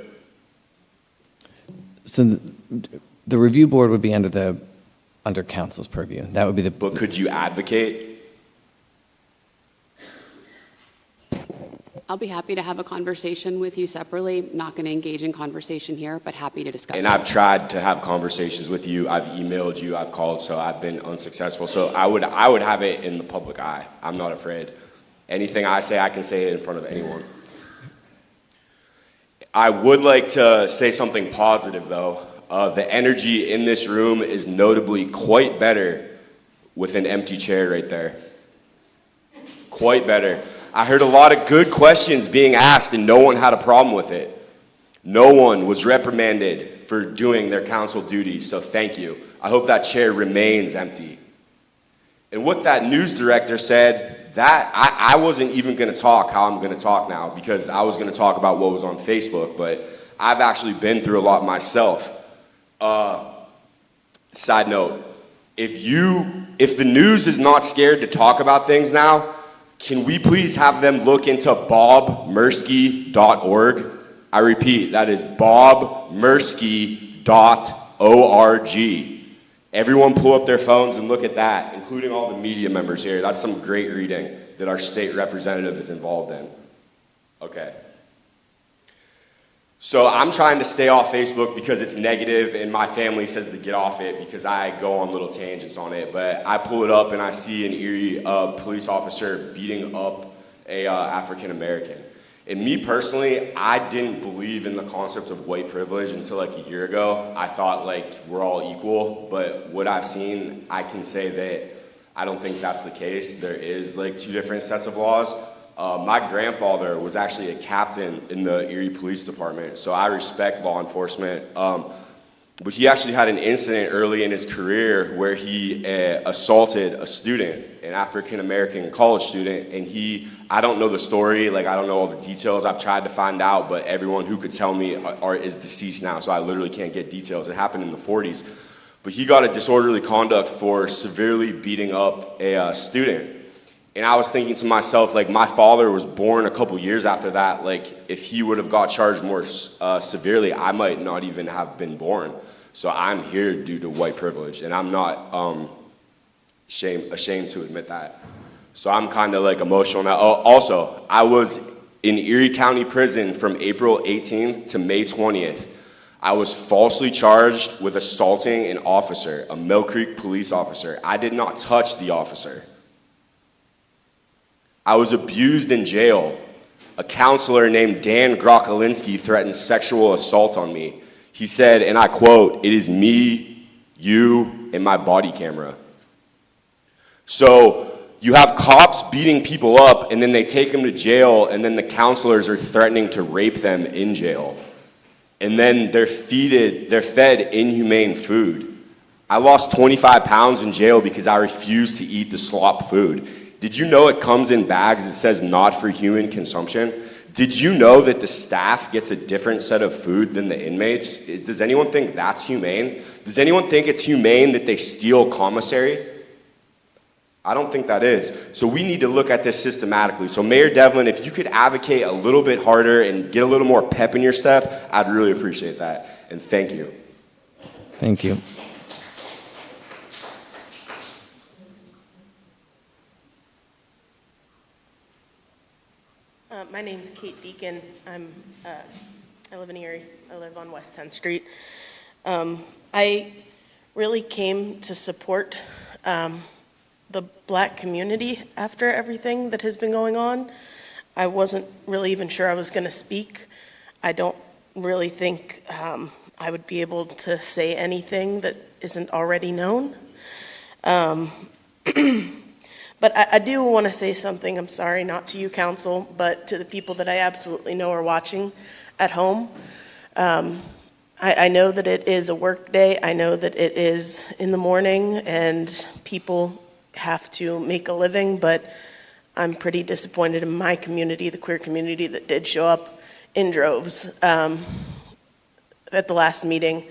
So the review board would be under council's purview. That would be the. But could you advocate? I'll be happy to have a conversation with you separately. Not going to engage in conversation here, but happy to discuss And it. I've tried to have conversations with you. I've emailed you. I've called, so I've been unsuccessful. So I would have it in the public eye. I'm not afraid. Anything I say, I can say it in front of anyone. I would like to say something positive, though. The energy in this room is notably quite better with an empty chair right there. Quite better. I heard a lot of good questions being asked, and no one had a problem with it. No one was reprimanded for doing their council duties, so thank you. I hope that chair remains empty. And what that news director said, that I wasn't even going to talk how I'm going to talk now, because I was going to talk about what was on Facebook, but I've actually been through a lot myself. Side note, if the news is not scared to talk about things now, can we please have them look into bobmersky.org? I repeat, that is bobmersky.org. Everyone pull up their phones and look at that, including all the media members here. That's some great reading that our state representative is involved in. Okay. So I'm trying to stay off Facebook because it's negative, and my family says to get off it because I go on little tangents on it. But I pull it up and I see an Erie police officer beating up a African American. And me personally, I didn't believe in the concept of white privilege until like a year ago. I thought like we're all equal, but what I've seen, I can say that I don't think that's the case. There is like two different sets of laws. My grandfather was actually a captain in the Erie Police Department, so I respect law enforcement. But he actually had an incident early in his career where he assaulted a student, an African-American college student, and I don't know the story, like I don't know all the details. I've tried to find out, but everyone who could tell me is deceased now, so I literally can't get details. It happened in the 40s. But he got a disorderly conduct for severely beating up a student. And I was thinking to myself, like, my father was born a couple years after that. Like, if he would have got charged more severely, I might not even have been born. So I'm here due to white privilege, and I'm not ashamed to admit that. So I'm kind of, like, emotional now. Oh, also, I was in Erie County Prison from April 18th to May 20th. I was falsely charged with assaulting an officer, a Mill Creek police officer. I did not touch the officer. I was abused in jail. A counselor named Dan Grokolinski threatened sexual assault on me. He said, and I quote, "It is me, you, and my body camera." So you have cops beating people up, and then they take them to jail, and then the counselors are threatening to rape them in jail. And then they're fed inhumane food. I lost 25 pounds in jail because I refused to eat the slop food. Did you know it comes in bags that says not for human consumption? Did you know that the staff gets a different set of food than the inmates? Does anyone think that's humane? Does anyone think it's humane that they steal commissary? I don't think that is. So we need to look at this systematically. So Mayor Devlin, if you could advocate a little bit harder and get a little more pep in your step, I'd really appreciate that. And thank you. Thank you. My name's Kate Deacon. I live in Erie. I live on West 10th Street. I really came to support the Black community after everything that has been going on. I wasn't really even sure I was going to speak. I don't really think I would be able to say anything that isn't already known. But I do want to say something. I'm sorry, not to you, council, but to the people that I absolutely know are watching at home. I know that it is a work day. I know that it is in the morning and people have to make a living, but I'm pretty disappointed in my community, the queer community that did show up in droves at the last meeting.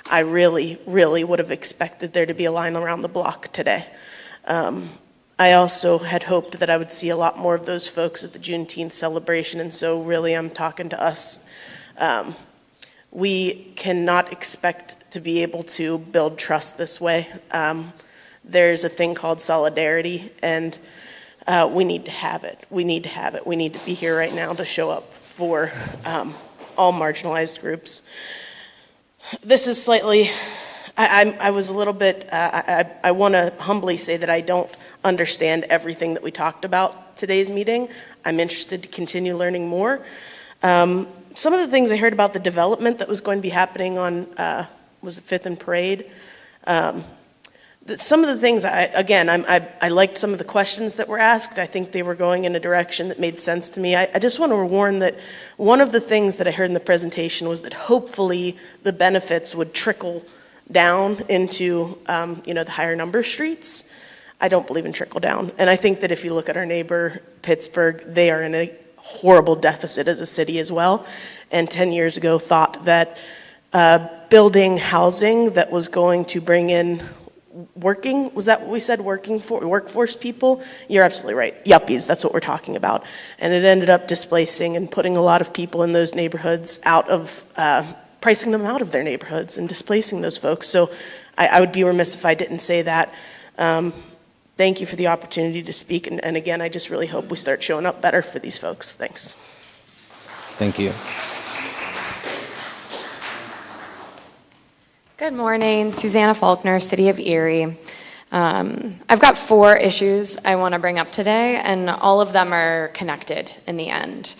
I really, really would have expected there to be a line around the block today. I also had hoped that I would see a lot more of those folks at the Juneteenth celebration, and so really I'm talking to us. We cannot expect to be able to build trust this way. There's a thing called solidarity, and We need to have it. We need to have it. We need to be here right now to show up for all marginalized groups. This is slightly, I was a little bit, I want to humbly say that I don't understand everything that we talked about today's meeting. I'm interested to continue learning more. Some of the things I heard about the development that was going to be happening on, was it 5th and Parade? Some of the things, I liked some of the questions that were asked. I think they were going in a direction that made sense to me. I just want to warn that one of the things that I heard in the presentation was that hopefully the benefits would trickle down into, the higher number streets. I don't believe in trickle down. And I think that if you look at our neighbor, Pittsburgh, they are in a horrible deficit as a city as well. And 10 years ago thought that building housing that was going to bring in was that what we said, workforce people? You're absolutely right. Yuppies, that's what we're talking about. And it ended up displacing and putting a lot of people in those neighborhoods out of, pricing them out of their neighborhoods and displacing those folks. So I would be remiss if I didn't say that. Thank you for the opportunity to speak. And again, I just really hope we start showing up better for these folks. Thanks. Thank you. Good morning, Susanna Faulkner, City of Erie. I've got 4 issues I want to bring up today, and all of them are connected in the end.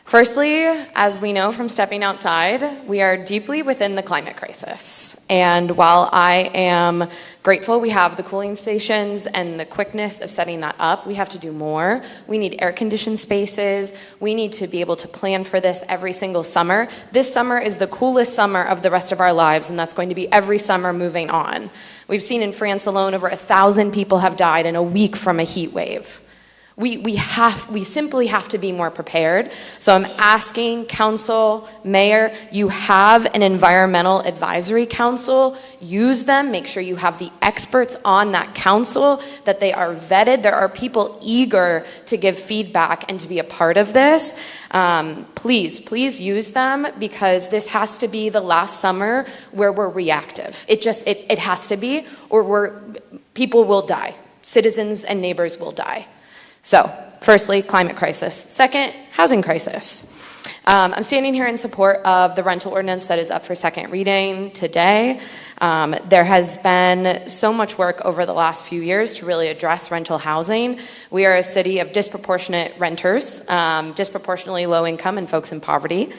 Firstly, as we know from stepping outside, we are deeply within the climate crisis. And while I am grateful we have the cooling stations and the quickness of setting that up, we have to do more. We need air-conditioned spaces. We need to be able to plan for this every single summer. This summer is the coolest summer of the rest of our lives, and that's going to be every summer moving on. We've seen in France alone over 1,000 people have died in a week from a heat wave. We simply have to be more prepared. So I'm asking council, mayor, you have an environmental advisory council, use them, make sure you have the experts on that council, that they are vetted. There are people eager to give feedback and to be a part of this. Please use them, because this has to be the last summer where we're reactive. It has to be, or people will die. Citizens and neighbors will die. So, firstly, climate crisis. Second, housing crisis. I'm standing here in support of the rental ordinance that is up for second reading today. There has been so much work over the last few years to really address rental housing. We are a city of disproportionate renters, disproportionately low income and folks in poverty.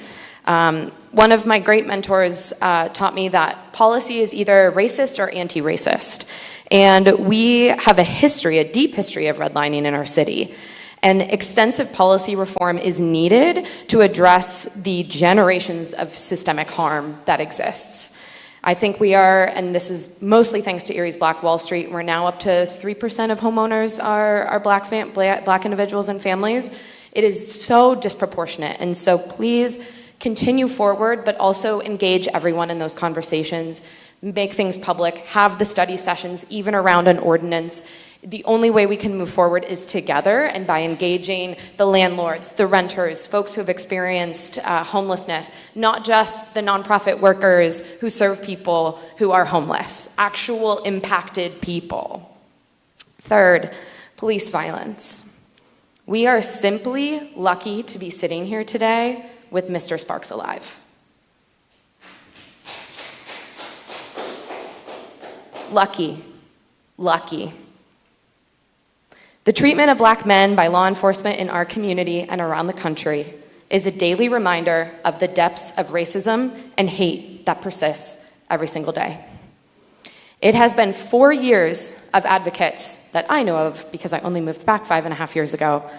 One of my great mentors taught me that policy is either racist or anti-racist. And we have a deep history of redlining in our city. And extensive policy reform is needed to address the generations of systemic harm that exists. I think we are, and this is mostly thanks to Erie's Black Wall Street, we're now up to 3% of homeowners are black individuals and families. It is so disproportionate. And so please continue forward, but also engage everyone in those conversations. Make things public, have the study sessions, even around an ordinance. The only way we can move forward is together, and by engaging the landlords, the renters, folks who have experienced homelessness, not just the nonprofit workers who serve people who are homeless, actual impacted people. Third, police violence. We are simply lucky to be sitting here today with Mr. Sparks alive. Lucky. The treatment of black men by law enforcement in our community and around the country is a daily reminder of the depths of racism and hate that persists every single day. It has been 4 years of advocates that I know of, because I only moved back 5.5 years ago,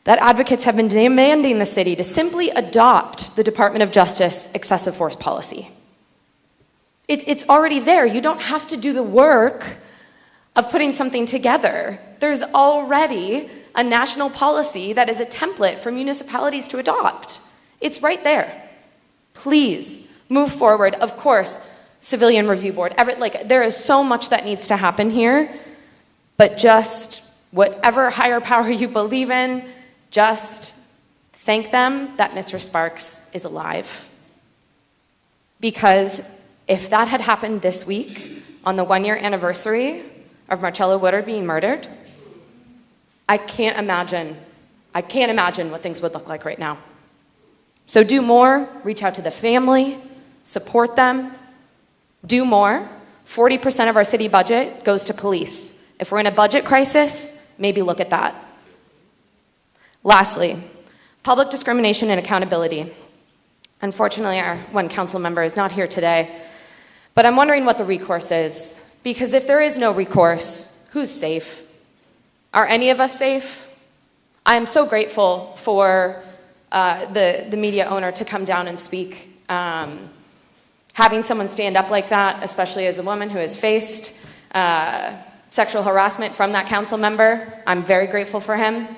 that advocates have been demanding the city to simply adopt the Department of Justice excessive force policy. It's already there. You don't have to do the work of putting something together. There's already a national policy that is a template for municipalities to adopt. It's right there. Please move forward. Of course, civilian review board. There is so much that needs to happen here, but just whatever higher power you believe in, just thank them that Mr. Sparks is alive. Because if that had happened this week, on the 1-year anniversary of Marcello Woodard being murdered, I can't imagine what things would look like right now. So do more, reach out to the family, support them, do more. 40% of our city budget goes to police. If we're in a budget crisis, maybe look at that. Lastly, public discrimination and accountability. Unfortunately, our one council member is not here today, but I'm wondering what the recourse is. Because if there is no recourse, who's safe? Are any of us safe? I am so grateful for the media owner to come down and speak. Having someone stand up like that, especially as a woman who has faced sexual harassment from that council member, I'm very grateful for him.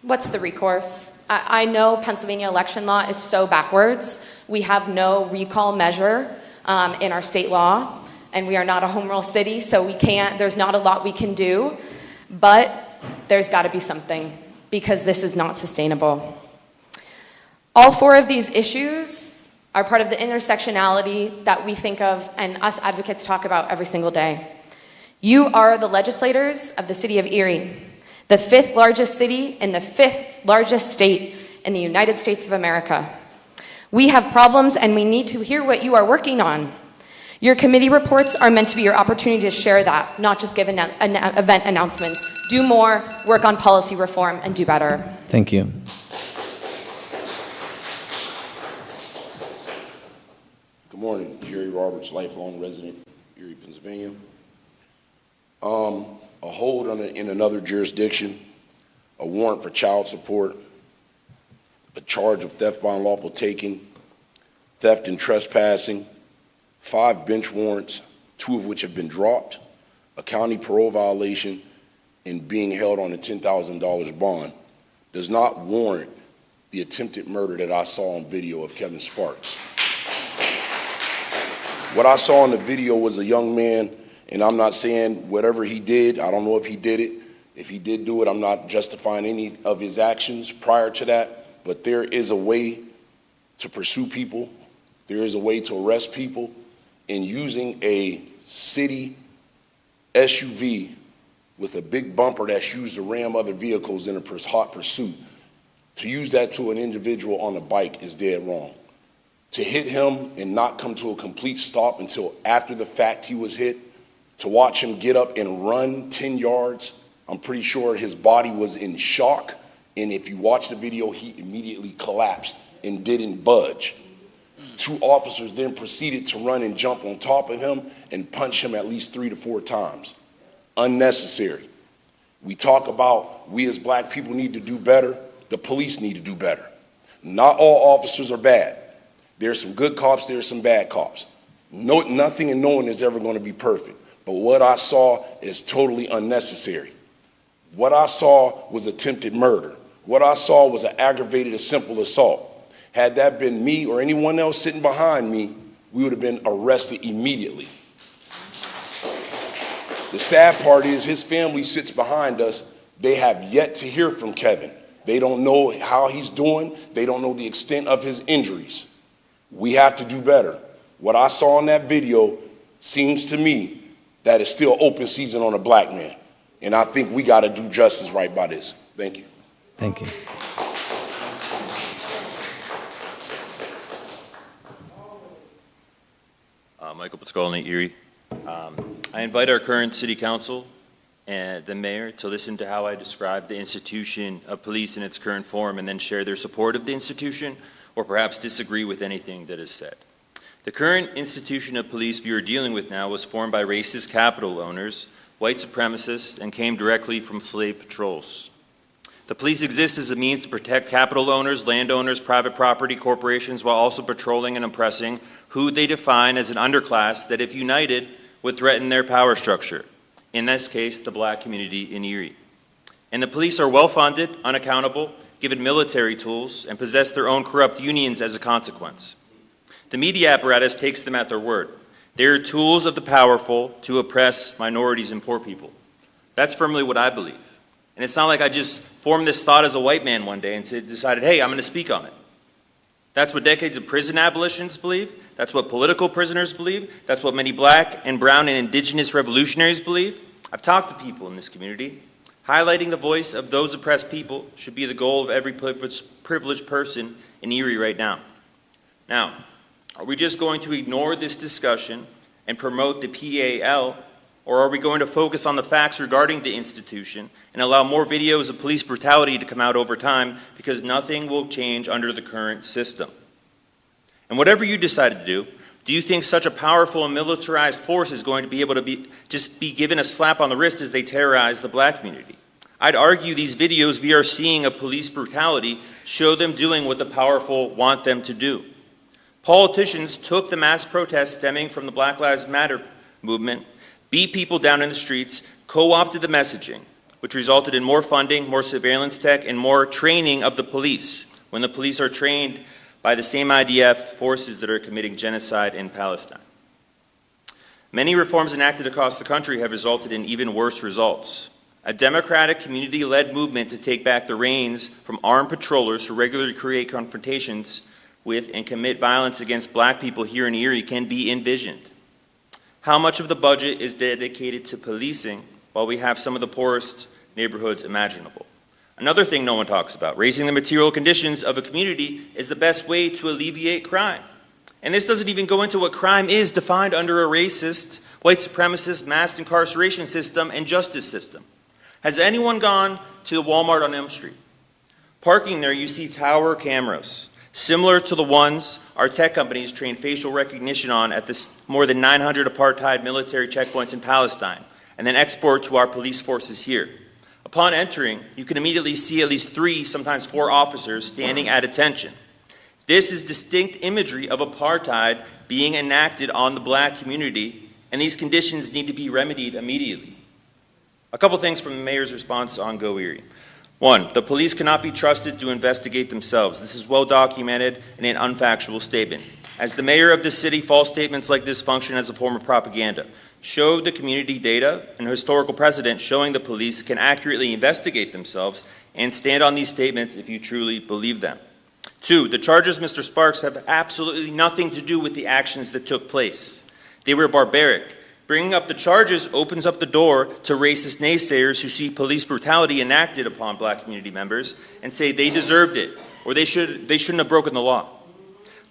What's the recourse? I know Pennsylvania election law is so backwards. We have no recall measure in our state law, and we are not a home rule city, so there's not a lot we can do, but there's got to be something, because this is not sustainable. All 4 of these issues are part of the intersectionality that we think of and us advocates talk about every single day. You are the legislators of the city of Erie, the 5th largest city and the 5th largest state in the United States of America. We have problems and we need to hear what you are working on. Your committee reports are meant to be your opportunity to share that, not just give event announcements. Do more, work on policy reform, and do better. Thank you. Good morning, Jerry Roberts, lifelong resident, Erie, Pennsylvania. A hold in another jurisdiction, a warrant for child support, a charge of theft by unlawful taking, theft and trespassing, 5 bench warrants, 2 of which have been dropped, a county parole violation, and being held on a $10,000 bond does not warrant the attempted murder that I saw on video of Kevin Sparks. What I saw in the video was a young man, and I'm not saying whatever he did, I don't know if he did it. If he did do it, I'm not justifying any of his actions prior to that, but there is a way to pursue people. There is a way to arrest people, and using a city SUV with a big bumper that's used to ram other vehicles in a hot pursuit, to use that to an individual on a bike is dead wrong. To hit him and not come to a complete stop until after the fact he was hit, to watch him get up and run 10 yards, I'm pretty sure his body was in shock, and if you watch the video, he immediately collapsed and didn't budge. 2 officers then proceeded to run and jump on top of him and punch him at least 3 to 4 times. Unnecessary. We talk about we as black people need to do better. The police need to do better. Not all officers are bad. There's some good cops, there's some bad cops. Nothing and no one is ever going to be perfect. But what I saw is totally unnecessary. What I saw was attempted murder. What I saw was an aggravated or simple assault. Had that been me or anyone else sitting behind me, we would have been arrested immediately. The sad part is his family sits behind us. They have yet to hear from Kevin. They don't know how he's doing. They don't know the extent of his injuries. We have to do better. What I saw in that video seems to me that it's still open season on a black man. And I think we got to do justice right by this. Thank you. Thank you. Michael Pasqualini, Erie. I invite our current city council and the mayor to listen to how I describe the institution of police in its current form and then share their support of the institution or perhaps disagree with anything that is said. The current institution of police we are dealing with now was formed by racist capital owners, white supremacists, and came directly from slave patrols. The police exist as a means to protect capital owners, landowners, private property, corporations, while also patrolling and oppressing who they define as an underclass that, if united, would threaten their power structure, in this case, the black community in Erie. And the police are well-funded, unaccountable, given military tools, and possess their own corrupt unions as a consequence. The media apparatus takes them at their word. They are tools of the powerful to oppress minorities and poor people. That's firmly what I believe. And it's not like I just formed this thought as a white man one day and decided, hey, I'm going to speak on it. That's what decades of prison abolitionists believe. That's what political prisoners believe. That's what many black and brown and indigenous revolutionaries believe. I've talked to people in this community. Highlighting the voice of those oppressed people should be the goal of every privileged person in Erie right now. Now, are we just going to ignore this discussion and promote the PAL, or are we going to focus on the facts regarding the institution and allow more videos of police brutality to come out over time, because nothing will change under the current system? And whatever you decide to do you think such a powerful and militarized force is going to be able to be given a slap on the wrist as they terrorize the black community? I'd argue these videos we are seeing of police brutality show them doing what the powerful want them to do. Politicians took the mass protests stemming from the Black Lives Matter movement, beat people down in the streets, co-opted the messaging, which resulted in more funding, more surveillance tech, and more training of the police, when the police are trained by the same IDF forces that are committing genocide in Palestine. Many reforms enacted across the country have resulted in even worse results. A democratic, community-led movement to take back the reins from armed patrollers who regularly create confrontations with and commit violence against black people here in Erie can be envisioned. How much of the budget is dedicated to policing while we have some of the poorest neighborhoods imaginable? Another thing no one talks about, raising the material conditions of a community is the best way to alleviate crime. And this doesn't even go into what crime is defined under a racist, white supremacist, mass incarceration system and justice system. Has anyone gone to the Walmart on Elm Street? Parking there, you see tower cameras, similar to the ones our tech companies train facial recognition on at this more than 900 apartheid military checkpoints in Palestine, and then export to our police forces here. Upon entering, you can immediately see at least 3, sometimes 4 officers standing at attention. This is distinct imagery of apartheid being enacted on the black community, and these conditions need to be remedied immediately. A couple things from the mayor's response on Go Erie. 1, the police cannot be trusted to investigate themselves. This is well documented in an unfactual statement. As the mayor of this city, false statements like this function as a form of propaganda. Show the community data and historical precedent showing the police can accurately investigate themselves, and stand on these statements if you truly believe them. 2, the charges, Mr. Sparks, have absolutely nothing to do with the actions that took place. They were barbaric. Bringing up the charges opens up the door to racist naysayers who see police brutality enacted upon black community members and say they deserved it, or they shouldn't have broken the law.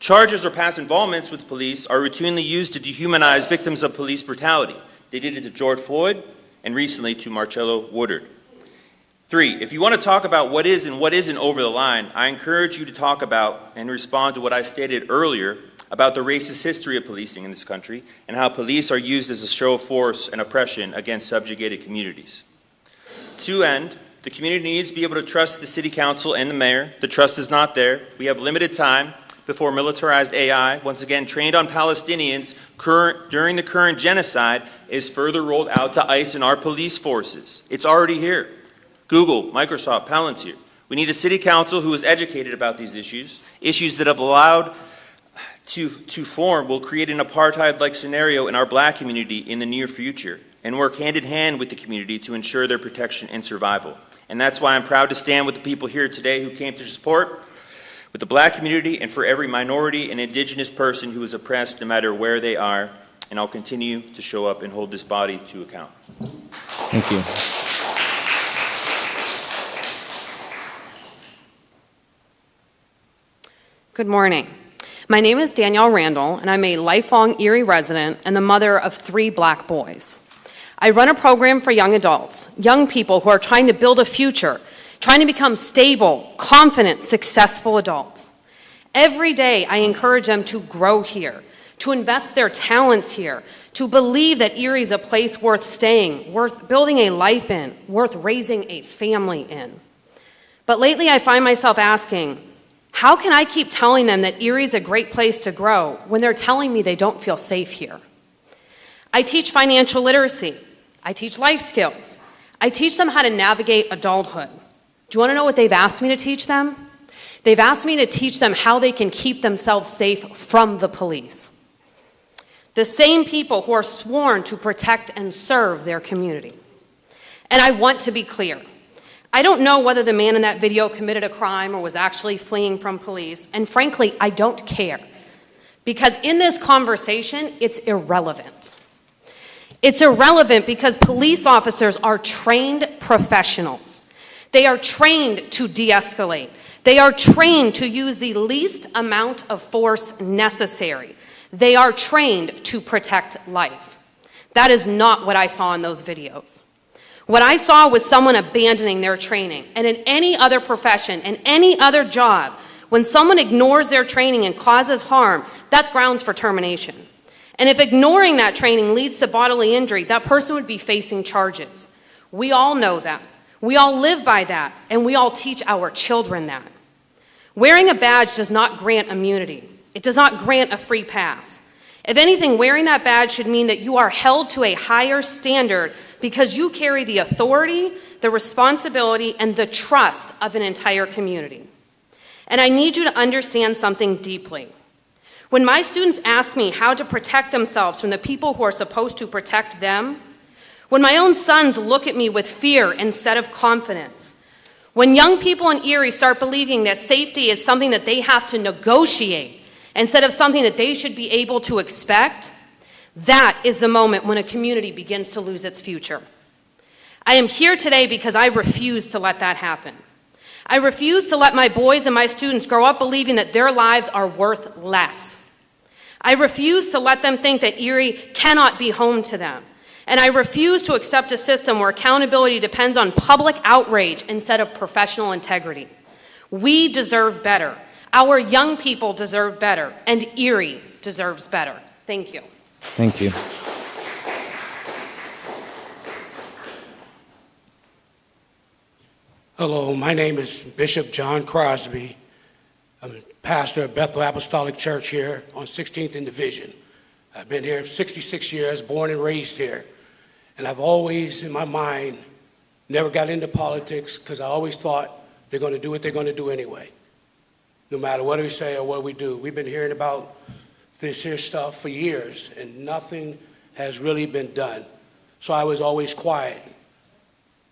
Charges or past involvements with police are routinely used to dehumanize victims of police brutality. They did it to George Floyd and recently to Marcello Woodard. 3, if you want to talk about what is and what isn't over the line, I encourage you to talk about and respond to what I stated earlier about the racist history of policing in this country and how police are used as a show of force and oppression against subjugated communities. To end, the community needs to be able to trust the city council and the mayor. The trust is not there. We have limited time before militarized AI, once again trained on Palestinians during the current genocide, is further rolled out to ICE and our police forces. It's already here. Google, Microsoft, Palantir. We need a city council who is educated about these issues that have allowed to form will create an apartheid-like scenario in our black community in the near future, and work hand in hand with the community to ensure their protection and survival. And that's why I'm proud to stand with the people here today who came to support with the black community and for every minority and indigenous person who is oppressed no matter where they are, and I'll continue to show up and hold this body to account. Thank you. Good morning. My name is Danielle Randall, and I'm a lifelong Erie resident and the mother of 3 black boys. I run a program for young adults, young people who are trying to build a future, trying to become stable, confident, successful adults. Every day, I encourage them to grow here, to invest their talents here, to believe that Erie is a place worth staying, worth building a life in, worth raising a family in. But lately, I find myself asking, how can I keep telling them that Erie is a great place to grow when they're telling me they don't feel safe here? I teach financial literacy. I teach life skills. I teach them how to navigate adulthood. Do you want to know what they've asked me to teach them? They've asked me to teach them how they can keep themselves safe from the police. The same people who are sworn to protect and serve their community. And I want to be clear. I don't know whether the man in that video committed a crime or was actually fleeing from police, and frankly, I don't care. Because in this conversation, it's irrelevant. It's irrelevant because police officers are trained professionals. They are trained to de-escalate. They are trained to use the least amount of force necessary. They are trained to protect life. That is not what I saw in those videos. What I saw was someone abandoning their training. And in any other profession, in any other job, when someone ignores their training and causes harm, that's grounds for termination. And if ignoring that training leads to bodily injury, that person would be facing charges. We all know that. We all live by that, and we all teach our children that. Wearing a badge does not grant immunity. It does not grant a free pass. If anything, wearing that badge should mean that you are held to a higher standard because you carry the authority, the responsibility, and the trust of an entire community. And I need you to understand something deeply. When my students ask me how to protect themselves from the people who are supposed to protect them, when my own sons look at me with fear instead of confidence, when young people in Erie start believing that safety is something that they have to negotiate instead of something that they should be able to expect, that is the moment when a community begins to lose its future. I am here today because I refuse to let that happen. I refuse to let my boys and my students grow up believing that their lives are worth less. I refuse to let them think that Erie cannot be home to them. And I refuse to accept a system where accountability depends on public outrage instead of professional integrity. We deserve better. Our young people deserve better. And Erie deserves better. Thank you. Thank you. Hello, my name is Bishop John Crosby. I'm a pastor of Bethel Apostolic Church here on 16th and Division. I've been here 66 years, born and raised here. And I've always, in my mind, never got into politics because I always thought they're going to do what they're going to do anyway, no matter what we say or what we do. We've been hearing about this here stuff for years, and nothing has really been done. So I was always quiet.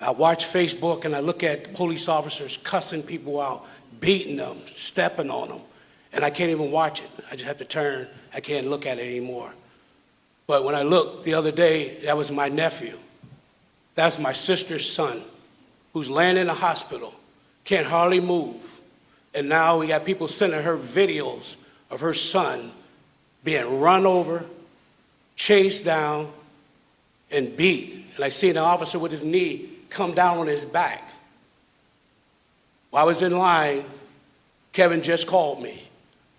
I watch Facebook and I look at police officers cussing people out, beating them, stepping on them, and I can't even watch it. I just have to turn. I can't look at it anymore. But when I looked the other day, that was my nephew. That's my sister's son, who's laying in a hospital, can't hardly move. And now we got people sending her videos of her son being run over, chased down, and beat. And I seen an officer with his knee come down on his back. While I was in line, Kevin just called me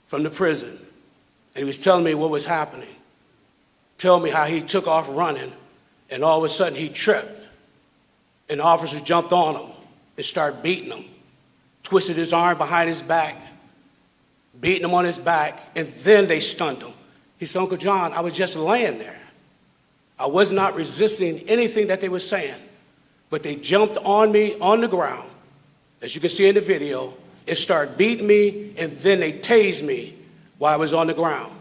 from the prison, and he was telling me what was happening. Telling me how he took off running, and all of a sudden he tripped, and the officers jumped on him and started beating him, twisted his arm behind his back, beating him on his back, and then they stunned him. He said, Uncle John, I was just laying there. I was not resisting anything that they were saying, but they jumped on me on the ground, as you can see in the video, and started beating me, and then they tased me while I was on the ground.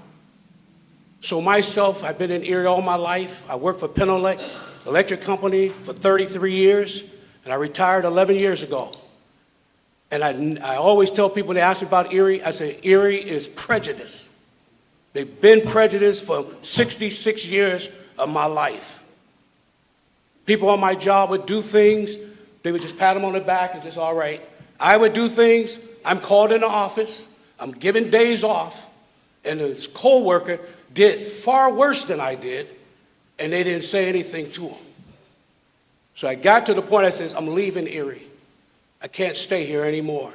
So myself, I've been in Erie all my life. I worked for Penelec Electric Company for 33 years, and I retired 11 years ago. And I always tell people, they ask me about Erie, I say, Erie is prejudice. They've been prejudiced for 66 years of my life. People on my job would do things, they would just pat them on the back and just, all right. I would do things, I'm called in the office, I'm given days off, and this co-worker did far worse than I did, and they didn't say anything to him. So I got to the point I says, I'm leaving Erie. I can't stay here anymore.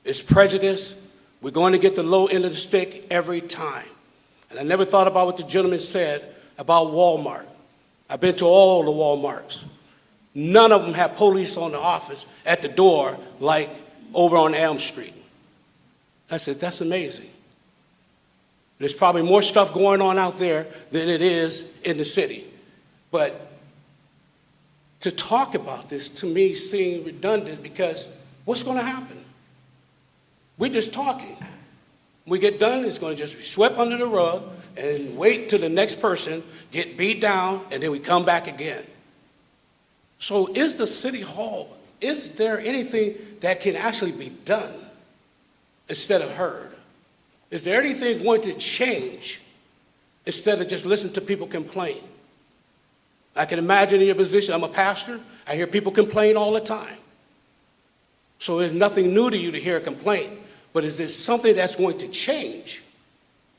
It's prejudice. We're going to get the low end of the stick every time. And I never thought about what the gentleman said about Walmart. I've been to all the Walmarts. None of them have police on the office at the door like over on Elm Street. I said, that's amazing. There's probably more stuff going on out there than it is in the city. But to talk about this, to me, seems redundant because what's going to happen? We're just talking. When we get done, it's going to just be swept under the rug and wait till the next person get beat down, and then we come back again. So is the city hall, is there anything that can actually be done instead of heard? Is there anything going to change instead of just listen to people complain? I can imagine in your position, I'm a pastor, I hear people complain all the time. So there's nothing new to you to hear a complaint, but is this something that's going to change?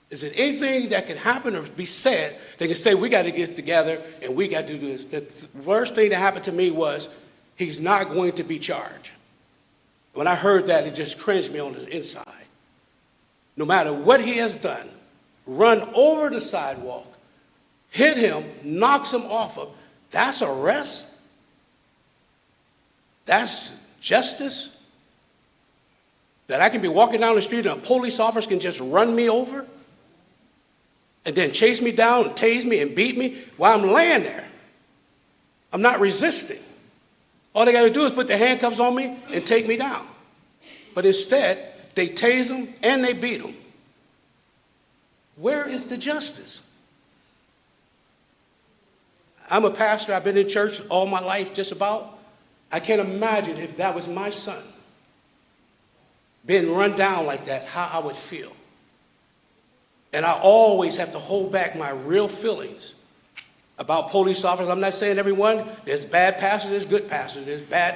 Is it anything that can happen or be said? They can say, we got to get together and we got to do this. The worst thing that happened to me was he's not going to be charged. When I heard that, it just cringed me on the inside. No matter what he has done, run over the sidewalk, hit him, knocks him off of, that's arrest? That's justice? That I can be walking down the street and a police officer can just run me over? And then chase me down and tase me and beat me while I'm laying there. I'm not resisting. All they got to do is put the handcuffs on me and take me down. But instead, they tase them and they beat them. Where is the justice? I'm a pastor. I've been in church all my life, just about. I can't imagine if that was my son being run down like that, how I would feel. And I always have to hold back my real feelings about police officers. I'm not saying everyone. There's bad pastors, there's good pastors, there's bad,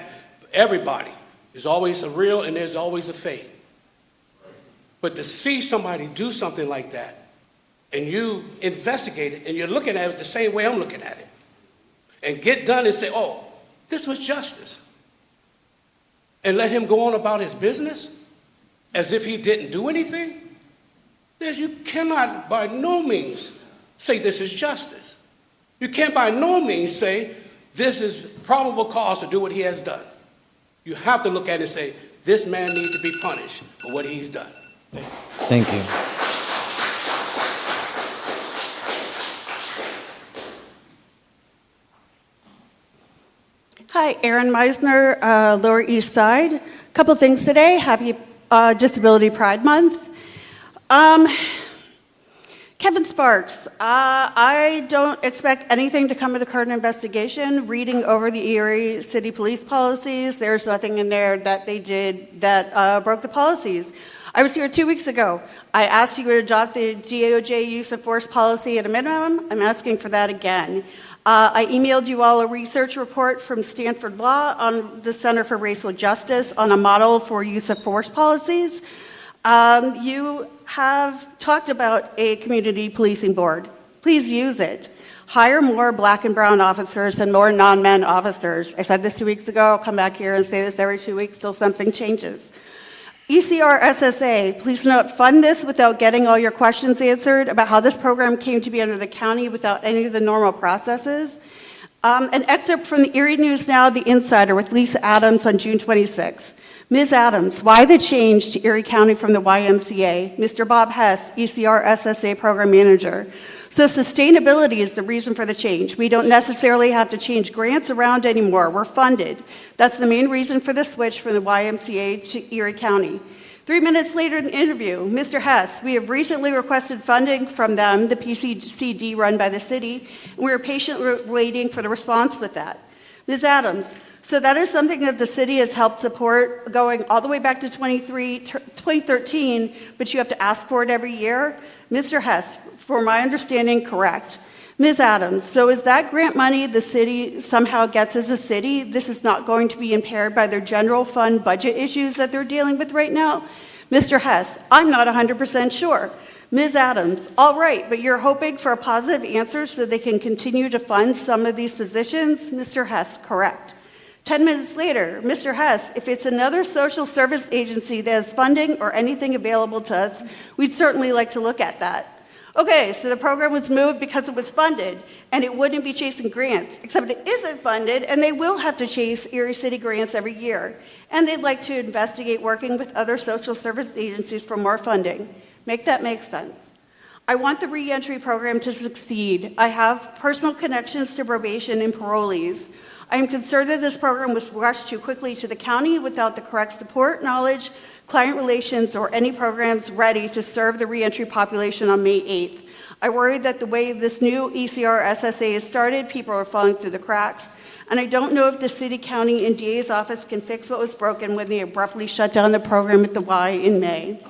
everybody. There's always a real and there's always a fake. But to see somebody do something like that, and you investigate it, and you're looking at it the same way I'm looking at it, and get done and say, oh, this was justice, and let him go on about his business as if he didn't do anything, you cannot by no means say this is justice. You can't by no means say this is probable cause to do what he has done. You have to look at it and say, this man needs to be punished for what he's done. Thank you. Hi, Erin Meisner, Lower East Side. Couple things today. Happy Disability Pride Month. Kevin Sparks, I don't expect anything to come of the current investigation. Reading over the Erie City Police policies, there's nothing in there that they did that broke the policies. I was here 2 weeks ago. I asked you to adopt the DOJ use of force policy at a minimum. I'm asking for that again. I emailed you all a research report from Stanford Law on the Center for Racial Justice on a model for use of force policies. You have talked about a community policing board. Please use it. Hire more black and brown officers and more non-men officers. I said this 2 weeks ago. I'll come back here and say this every 2 weeks till something changes. ECR SSA, please not fund this without getting all your questions answered about how this program came to be under the county without any of the normal processes. An excerpt from the Erie News Now, The Insider with Lisa Adams on June 26th. Ms. Adams, why the change to Erie County from the YMCA? Mr. Bob Hess, ECR SSA Program Manager. So sustainability is the reason for the change. We don't necessarily have to change grants around anymore. We're funded. That's the main reason for the switch from the YMCA to Erie County. 3 minutes later in the interview, Mr. Hess, we have recently requested funding from them, the PCCD run by the city, and we are patiently waiting for the response with that. Ms. Adams, so that is something that the city has helped support going all the way back to 2013, but you have to ask for it every year? Mr. Hess, for my understanding, correct. Ms. Adams, so is that grant money the city somehow gets as a city? This is not going to be impaired by their general fund budget issues that they're dealing with right now? Mr. Hess, I'm not 100% sure. Ms. Adams, all right, but you're hoping for a positive answer so they can continue to fund some of these positions? Mr. Hess, correct. 10 minutes later, Mr. Hess, if it's another social service agency that has funding or anything available to us, we'd certainly like to look at that. Okay, so the program was moved because it was funded, and it wouldn't be chasing grants, except it isn't funded, and they will have to chase Erie City grants every year. And they'd like to investigate working with other social service agencies for more funding. Make that make sense. I want the reentry program to succeed. I have personal connections to probation and parolees. I am concerned that this program was rushed too quickly to the county without the correct support, knowledge, client relations, or any programs ready to serve the reentry population on May 8th. I worry that the way this new ECR SSA is started, people are falling through the cracks. And I don't know if the city, county, and DA's office can fix what was broken when they abruptly shut down the program at the Y in May.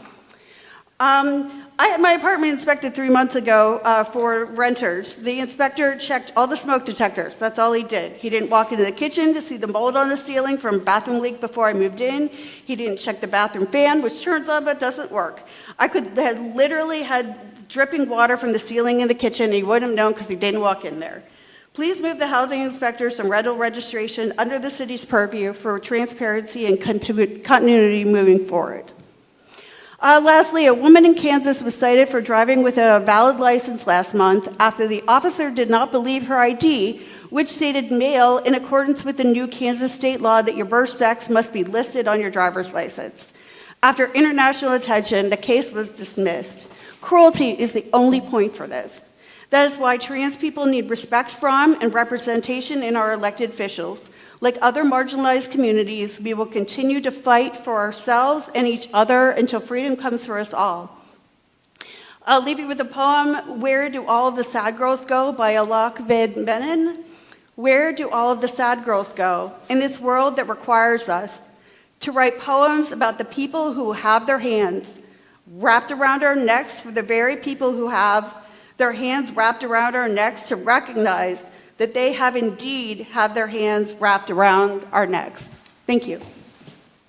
I had my apartment inspected 3 months ago for renters. The inspector checked all the smoke detectors. That's all he did. He didn't walk into the kitchen to see the mold on the ceiling from a bathroom leak before I moved in. He didn't check the bathroom fan, which turns on but doesn't work. I could have literally had dripping water from the ceiling in the kitchen, and he wouldn't have known because he didn't walk in there. Please move the housing inspectors and rental registration under the city's purview for transparency and continuity moving forward. Lastly, a woman in Kansas was cited for driving without a valid license last month after the officer did not believe her ID, which stated male in accordance with the new Kansas state law that your birth sex must be listed on your driver's license. After international attention, the case was dismissed. Cruelty is the only point for this. That is why trans people need respect from and representation in our elected officials. Like other marginalized communities, we will continue to fight for ourselves and each other until freedom comes for us all. I'll leave you with a poem, Where Do All of the Sad Girls Go, by Alok Ved-Menon. Where do all of the sad girls go in this world that requires us to write poems about the people who have their hands wrapped around our necks for the very people who have their hands wrapped around our necks to recognize that they have indeed have their hands wrapped around our necks. Thank you.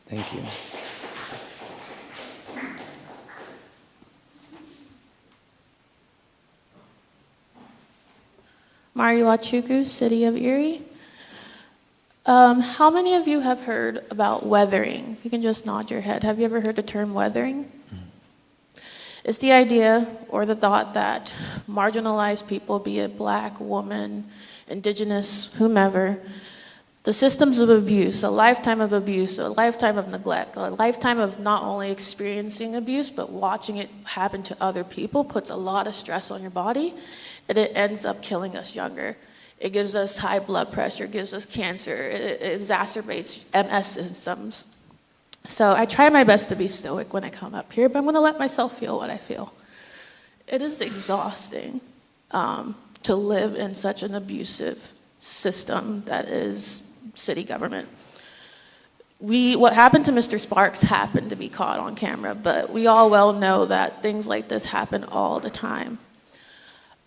Thank you. Mariwa Chuku, City of Erie. How many of you have heard about weathering? You can just nod your head. Have you ever heard the term weathering? It's the idea or the thought that marginalized people, be it black, woman, indigenous, whomever, the systems of abuse, a lifetime of abuse, a lifetime of neglect, a lifetime of not only experiencing abuse, but watching it happen to other people puts a lot of stress on your body, and it ends up killing us younger. It gives us high blood pressure, gives us cancer, it exacerbates MS symptoms. So I try my best to be stoic when I come up here, but I'm going to let myself feel what I feel. It is exhausting to live in such an abusive system that is city government. What happened to Mr. Sparks happened to be caught on camera, but we all well know that things like this happen all the time.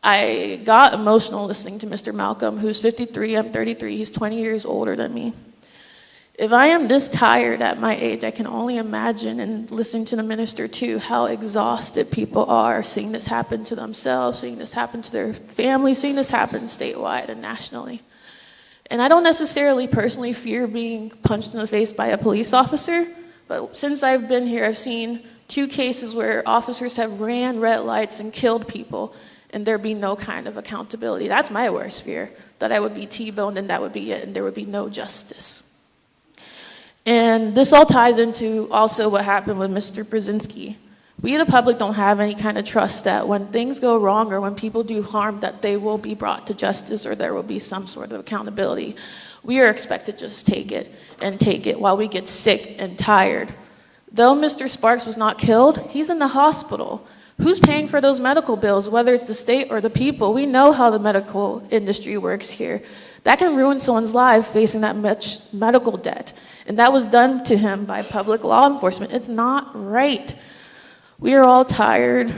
I got emotional listening to Mr. Malcolm, who's 53, I'm 33, he's 20 years older than me. If I am this tired at my age, I can only imagine, and listening to the minister too, how exhausted people are seeing this happen to themselves, seeing this happen to their family, seeing this happen statewide and nationally. And I don't necessarily personally fear being punched in the face by a police officer, but since I've been here, I've seen 2 cases where officers have ran red lights and killed people, and there be no kind of accountability. That's my worst fear, that I would be T-boned and that would be it, and there would be no justice. And this all ties into also what happened with Mr. Brzezinski. We, the public, don't have any kind of trust that when things go wrong or when people do harm, that they will be brought to justice or there will be some sort of accountability. We are expected to just take it while we get sick and tired. Though Mr. Sparks was not killed, he's in the hospital. Who's paying for those medical bills, whether it's the state or the people? We know how the medical industry works here. That can ruin someone's life facing that much medical debt. And that was done to him by public law enforcement. It's not right. We are all tired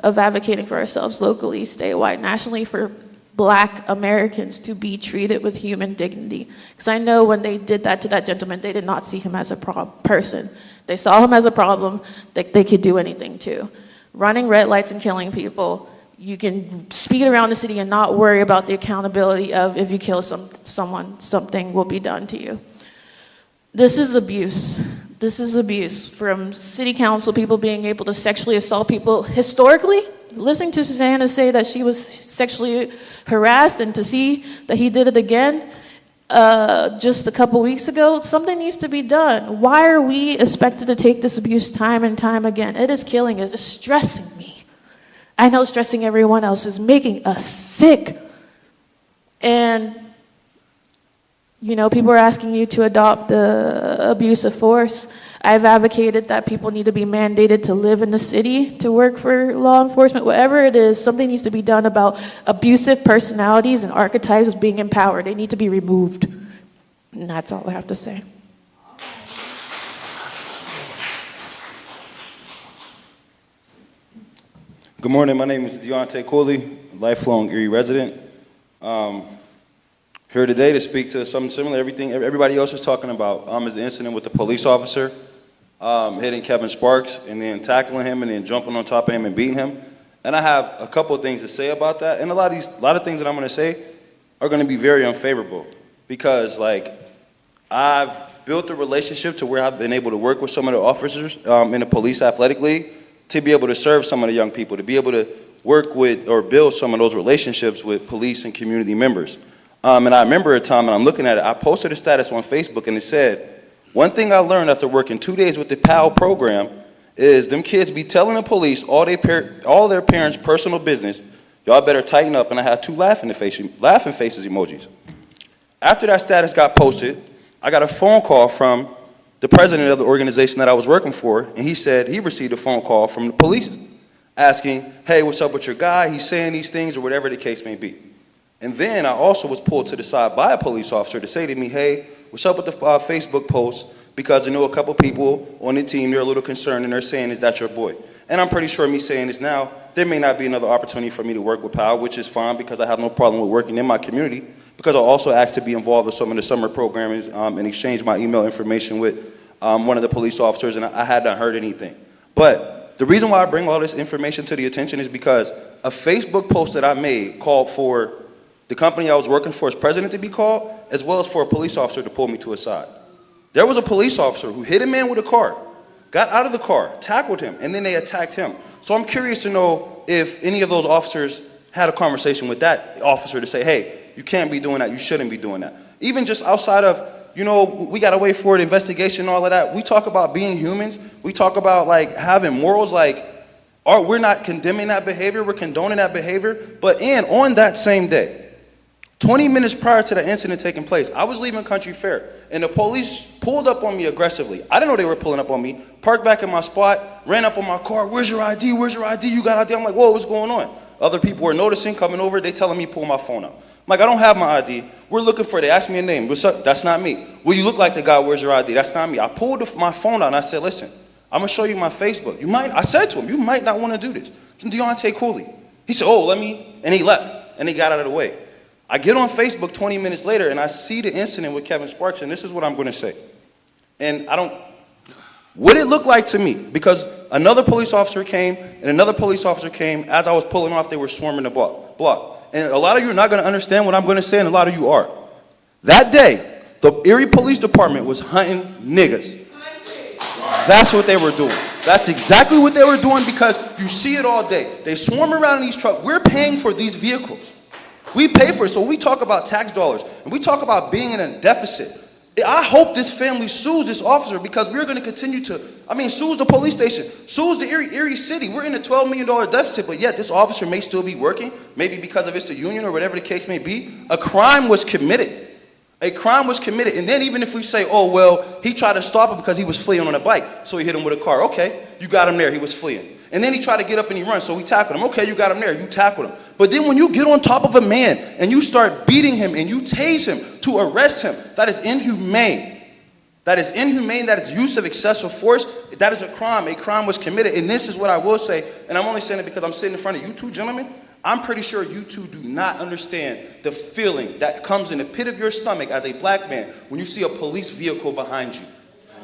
of advocating for ourselves locally, statewide, nationally, for Black Americans to be treated with human dignity. Because I know when they did that to that gentleman, they did not see him as a person. They saw him as a problem that they could do anything to. Running red lights and killing people, you can speed around the city and not worry about the accountability of if you kill someone, something will be done to you. This is abuse. This is abuse from city council people being able to sexually assault people. Historically, listening to Susanna say that she was sexually harassed and to see that he did it again just a couple weeks ago, something needs to be done. Why are we expected to take this abuse time and time again? It is killing us. It's stressing me. I know stressing everyone else is making us sick. And you know, people are asking you to adopt the abuse of force. I've advocated that people need to be mandated to live in the city to work for law enforcement. Whatever it is, something needs to be done about abusive personalities and archetypes being empowered. They need to be removed. And that's all I have to say. Good morning. My name is Deontay Cooley, lifelong Erie resident. Here today to speak to something similar. Everything everybody else is talking about is the incident with the police officer hitting Kevin Sparks and then tackling him and then jumping on top of him and beating him. And I have a couple of things to say about that. And a lot of things that I'm going to say are going to be very unfavorable because, like, I've built a relationship to where I've been able to work with some of the officers in the police athletic league to be able to serve some of the young people, to be able to work with or build some of those relationships with police and community members. And I remember a time, and I'm looking at it, I posted a status on Facebook, and it said, one thing I learned after working 2 days with the PAL program is them kids be telling the police all their parents' personal business, y'all better tighten up, and I had two laughing faces emojis. After that status got posted, I got a phone call from the president of the organization that I was working for, and he said he received a phone call from the police asking, hey, what's up with your guy? He's saying these things, or whatever the case may be. And then I also was pulled to the side by a police officer to say to me, hey, what's up with the Facebook post? Because I know a couple people on the team, they're a little concerned, and they're saying, is that your boy? And I'm pretty sure me saying this now, there may not be another opportunity for me to work with POW, which is fine because I have no problem with working in my community, because I also asked to be involved with some of the summer programs and exchange my email information with one of the police officers, and I had not heard anything. But the reason why I bring all this information to the attention is because a Facebook post that I made called for the company I was working for as president to be called, as well as for a police officer to pull me to a side. There was a police officer who hit a man with a car, got out of the car, tackled him, and then they attacked him. So I'm curious to know if any of those officers had a conversation with that officer to say, hey, you can't be doing that, you shouldn't be doing that. Even just outside of, you know, we got to wait for the investigation and all of that. We talk about being humans. We talk about, like, having morals, like, we're not condemning that behavior, we're condoning that behavior. But on that same day, 20 minutes prior to the incident taking place, I was leaving Country Fair, and the police pulled up on me aggressively. I didn't know they were pulling up on me. Parked back in my spot, ran up on my car. Where's your ID? Where's your ID? You got ID? I'm like, whoa, what's going on? Other people were noticing, coming over. They telling me pull my phone out. I'm like, I don't have my ID. We're looking for it. They asked me a name. What's up? That's not me. Well, you look like the guy. Where's your ID? That's not me. I pulled my phone out, and I said, listen, I'm going to show you my Facebook. I said to him, you might not want to do this. It's Deontay Cooley. He said, oh, let me, and he left, and he got out of the way. I get on Facebook 20 minutes later, and I see the incident with Kevin Sparks, and this is what I'm going to say. And what it looked like to me, because another police officer came, and another police officer came. As I was pulling off, they were swarming the block. And a lot of you are not going to understand what I'm going to say, and a lot of you are. That day, the Erie Police Department was hunting niggas. That's what they were doing. That's exactly what they were doing, because you see it all day. They swarm around in these trucks. We're paying for these vehicles. We pay for it. So we talk about tax dollars, and we talk about being in a deficit. I hope this family sues this officer, because we're going to continue to, sues the police station, sues the Erie City. We're in a $12 million deficit, but yet this officer may still be working, maybe because of it's the union or whatever the case may be. A crime was committed. A crime was committed. And then even if we say, oh, well, he tried to stop him because he was fleeing on a bike, so he hit him with a car. Okay, you got him there. He was fleeing. And then he tried to get up and he runs, so we tackled him. Okay, you got him there. You tackled him. But then when you get on top of a man and you start beating him and you tase him to arrest him, that is inhumane. That is inhumane. That is use of excessive force. That is a crime. A crime was committed. And this is what I will say, and I'm only saying it because I'm sitting in front of you two gentlemen. I'm pretty sure you two do not understand the feeling that comes in the pit of your stomach as a black man when you see a police vehicle behind you.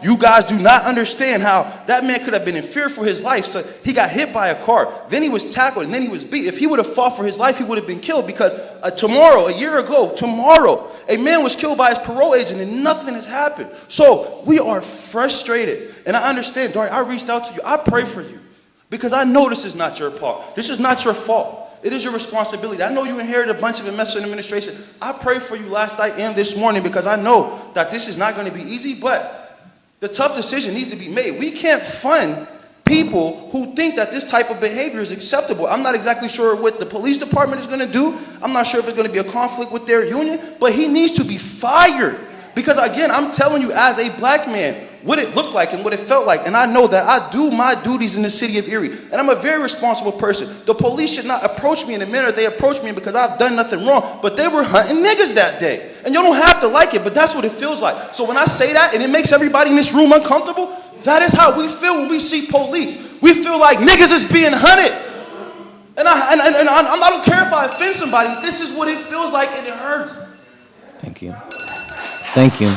You guys do not understand how that man could have been in fear for his life. So he got hit by a car, then he was tackled, and then he was beat. If he would have fought for his life, he would have been killed, because a year ago, a man was killed by his parole agent and nothing has happened. So we are frustrated. And I understand, Dari, I reached out to you. I pray for you, because I know this is not your fault. This is not your fault. It is your responsibility. I know you inherited a bunch of mess in administration. I prayed for you last night and this morning, because I know that this is not going to be easy, but the tough decision needs to be made. We can't fund people who think that this type of behavior is acceptable. I'm not exactly sure what the police department is going to do. I'm not sure if it's going to be a conflict with their union, but he needs to be fired. Because again, I'm telling you, as a black man, what it looked like and what it felt like. And I know that I do my duties in the city of Erie. And I'm a very responsible person. The police should not approach me in the manner they approach me, because I've done nothing wrong. But they were hunting niggas that day. And you don't have to like it, but that's what it feels like. So when I say that and it makes everybody in this room uncomfortable, that is how we feel when we see police. We feel like niggas is being hunted. And I don't care if I offend somebody. This is what it feels like, and it hurts. Thank you. Thank you.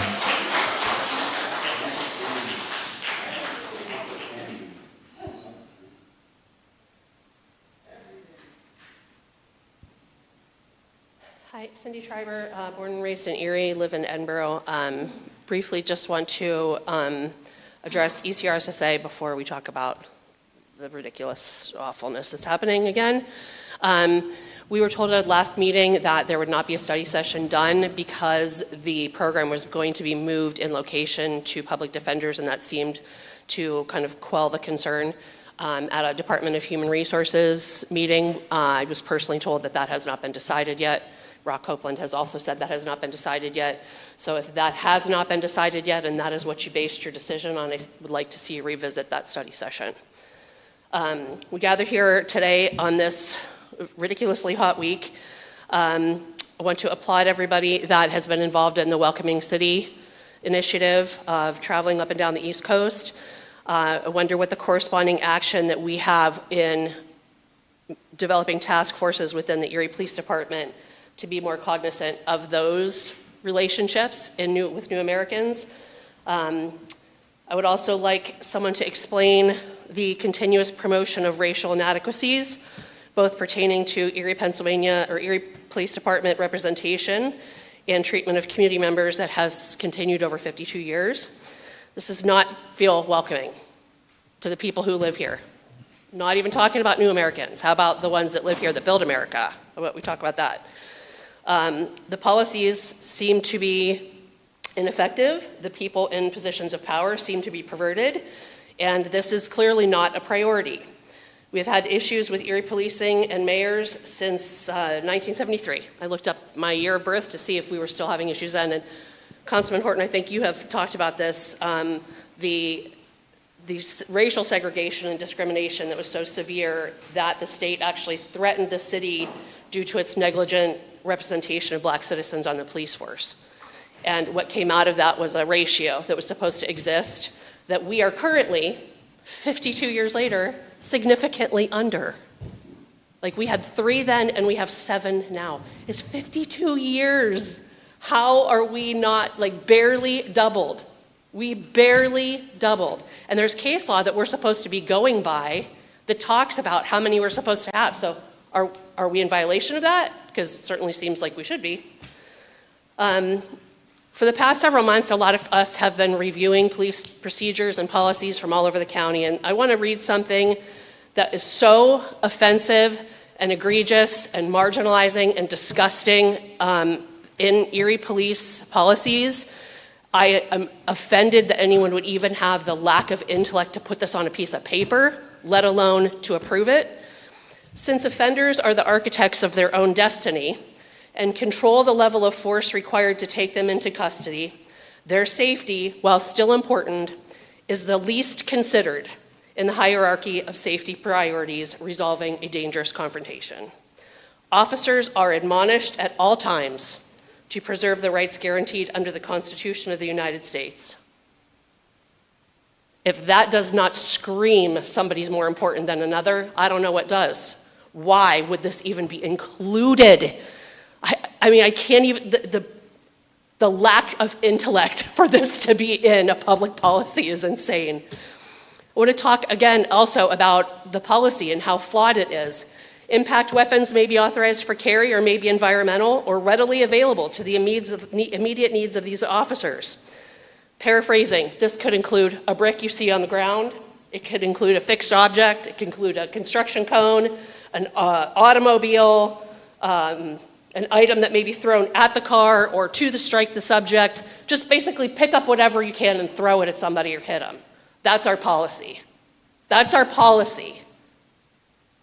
Hi, Cindy Schreiber, born and raised in Erie, live in Edinburgh. Briefly, just want to address ECRSSA before we talk about the ridiculous awfulness that's happening again. We were told at last meeting that there would not be a study session done because the program was going to be moved in location to public defenders, and that seemed to kind of quell the concern. At a Department of Human Resources meeting, I was personally told that that has not been decided yet. Rock Copeland has also said that has not been decided yet. So if that has not been decided yet, and that is what you based your decision on, I would like to see you revisit that study session. We gather here today on this ridiculously hot week. I want to applaud everybody that has been involved in the Welcoming City initiative of traveling up and down the East Coast. I wonder what the corresponding action that we have in developing task forces within the Erie Police Department to be more cognizant of those relationships with new Americans. I would also like someone to explain the continuous promotion of racial inadequacies, both pertaining to Erie, Pennsylvania, or Erie Police Department representation and treatment of community members that has continued over 52 years. This does not feel welcoming to the people who live here. Not even talking about new Americans. How about the ones that live here that build America? How about we talk about that? The policies seem to be ineffective. The people in positions of power seem to be perverted, and this is clearly not a priority. We've had issues with Erie policing and mayors since 1973. I looked up my year of birth to see if we were still having issues then, and Councilman Horton, I think you have talked about this, the racial segregation and discrimination that was so severe that the state actually threatened the city due to its negligent representation of black citizens on the police force. And what came out of that was a ratio that was supposed to exist that we are currently, 52 years later, significantly under. Like, we had 3 then and we have 7 now. It's 52 years. How are we not, like, barely doubled? We barely doubled. And there's case law that we're supposed to be going by that talks about how many we're supposed to have. So are we in violation of that? Because it certainly seems like we should be. For the past several months, a lot of us have been reviewing police procedures and policies from all over the county, and I want to read something that is so offensive and egregious and marginalizing and disgusting in Erie police policies. I am offended that anyone would even have the lack of intellect to put this on a piece of paper, let alone to approve it. Since offenders are the architects of their own destiny and control the level of force required to take them into custody, their safety, while still important, is the least considered in the hierarchy of safety priorities resolving a dangerous confrontation. Officers are admonished at all times to preserve the rights guaranteed under the Constitution of the United States. If that does not scream somebody's more important than another, I don't know what does. Why would this even be included? I mean, I can't even, the lack of intellect for this to be in a public policy is insane. I want to talk again also about the policy and how flawed it is. Impact weapons may be authorized for carry or may be environmental or readily available to the immediate needs of these officers. Paraphrasing, this could include a brick you see on the ground. It could include a fixed object. It could include a construction cone, an automobile, an item that may be thrown at the car or to strike the subject. Just basically pick up whatever you can and throw it at somebody or hit them. That's our policy. That's our policy.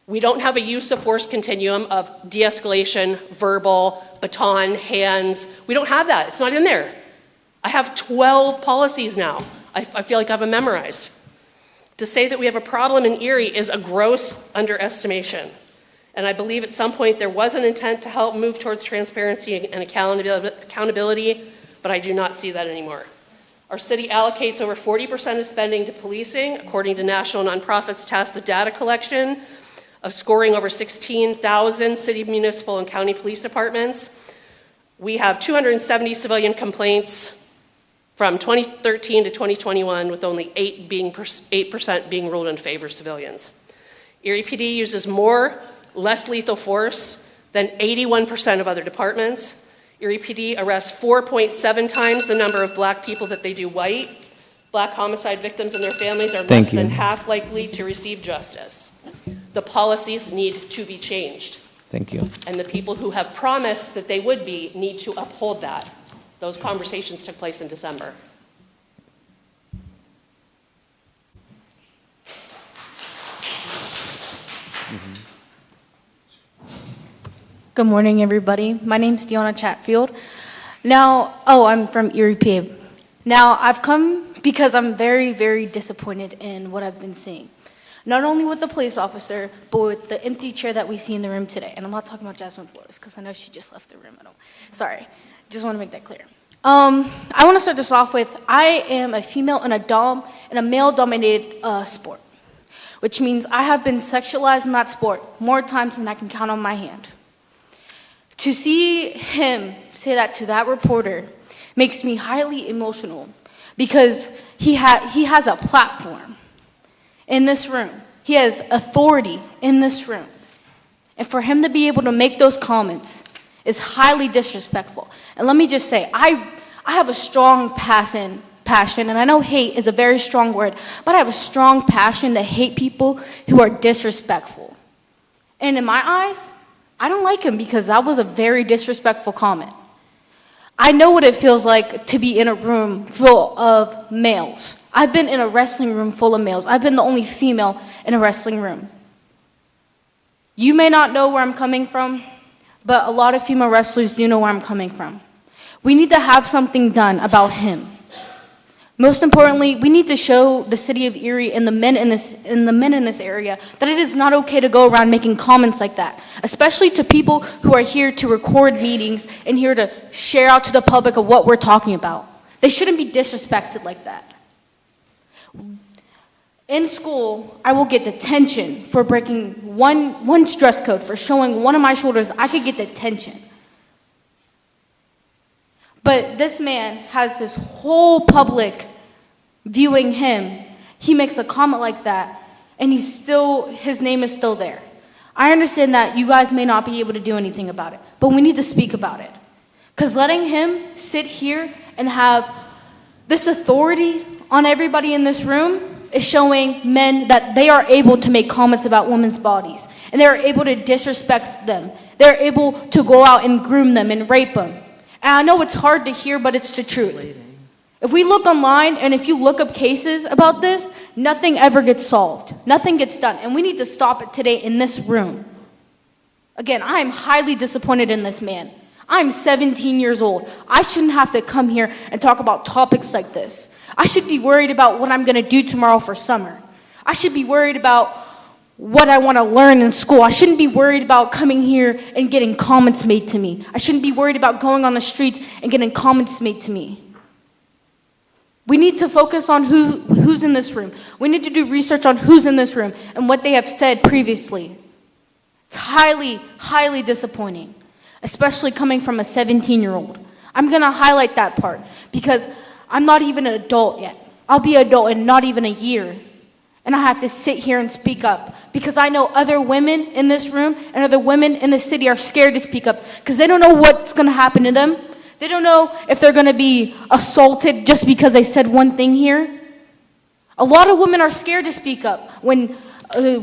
We don't have a use of force continuum of de-escalation, verbal, baton, hands. We don't have that. It's not in there. I have 12 policies now. I feel like I have them memorized. To say that we have a problem in Erie is a gross underestimation. And I believe at some point there was an intent to help move towards transparency and accountability, but I do not see that anymore. Our city allocates over 40% of spending to policing, according to national nonprofits tasked with data collection. of scoring over 16,000 city, municipal, and county police departments, we have 270 civilian complaints from 2013 to 2021, with only 8% being ruled in favor of civilians. Erie PD uses more less lethal force than 81% of other departments. Erie PD arrests 4.7 times the number of black people that they do white. Black homicide victims and their families are less than half likely to receive justice. The policies need to be changed. Thank you. And the people who have promised that they would be need to uphold that. Those conversations took place in December. Good morning, everybody. My name's Deanna Chatfield. I'm from Erie, PA. Now, I've come because I'm very, very disappointed in what I've been seeing. Not only with the police officer, but with the empty chair that we see in the room today. And I'm not talking about Jasmine Flores, because I know she just left the room. Sorry, just want to make that clear. I want to start this off with, I am a female in a male-dominated sport, which means I have been sexualized in that sport more times than I can count on my hand. To see him say that to that reporter makes me highly emotional, because he has a platform in this room. He has authority in this room. And for him to be able to make those comments is highly disrespectful. And let me just say, I have a strong passion, and I know hate is a very strong word, but I have a strong passion to hate people who are disrespectful. And in my eyes, I don't like him because that was a very disrespectful comment. I know what it feels like to be in a room full of males. I've been in a wrestling room full of males. I've been the only female in a wrestling room. You may not know where I'm coming from, but a lot of female wrestlers do know where I'm coming from. We need to have something done about him. Most importantly, we need to show the city of Erie and the men in this area that it is not okay to go around making comments like that, especially to people who are here to record meetings and here to share out to the public of what we're talking about. They shouldn't be disrespected like that. In school, I will get detention for breaking one dress code, for showing one of my shoulders. I could get detention. But this man has his whole public viewing him. He makes a comment like that, and his name is still there. I understand that you guys may not be able to do anything about it, but we need to speak about it. Because letting him sit here and have this authority on everybody in this room is showing men that they are able to make comments about women's bodies, and they're able to disrespect them. They're able to go out and groom them and rape them. And I know it's hard to hear, but it's the truth. If we look online and if you look up cases about this, nothing ever gets solved. Nothing gets done. And we need to stop it today in this room. Again, I am highly disappointed in this man. I'm 17 years old. I shouldn't have to come here and talk about topics like this. I should be worried about what I'm going to do tomorrow for summer. I should be worried about what I want to learn in school. I shouldn't be worried about coming here and getting comments made to me. I shouldn't be worried about going on the streets and getting comments made to me. We need to focus on who's in this room. We need to do research on who's in this room and what they have said previously. It's highly, highly disappointing, especially coming from a 17-year-old. I'm going to highlight that part because I'm not even an adult yet. I'll be an adult in not even a year. And I have to sit here and speak up because I know other women in this room and other women in the city are scared to speak up because they don't know what's going to happen to them. They don't know if they're going to be assaulted just because they said one thing here. A lot of women are scared to speak up when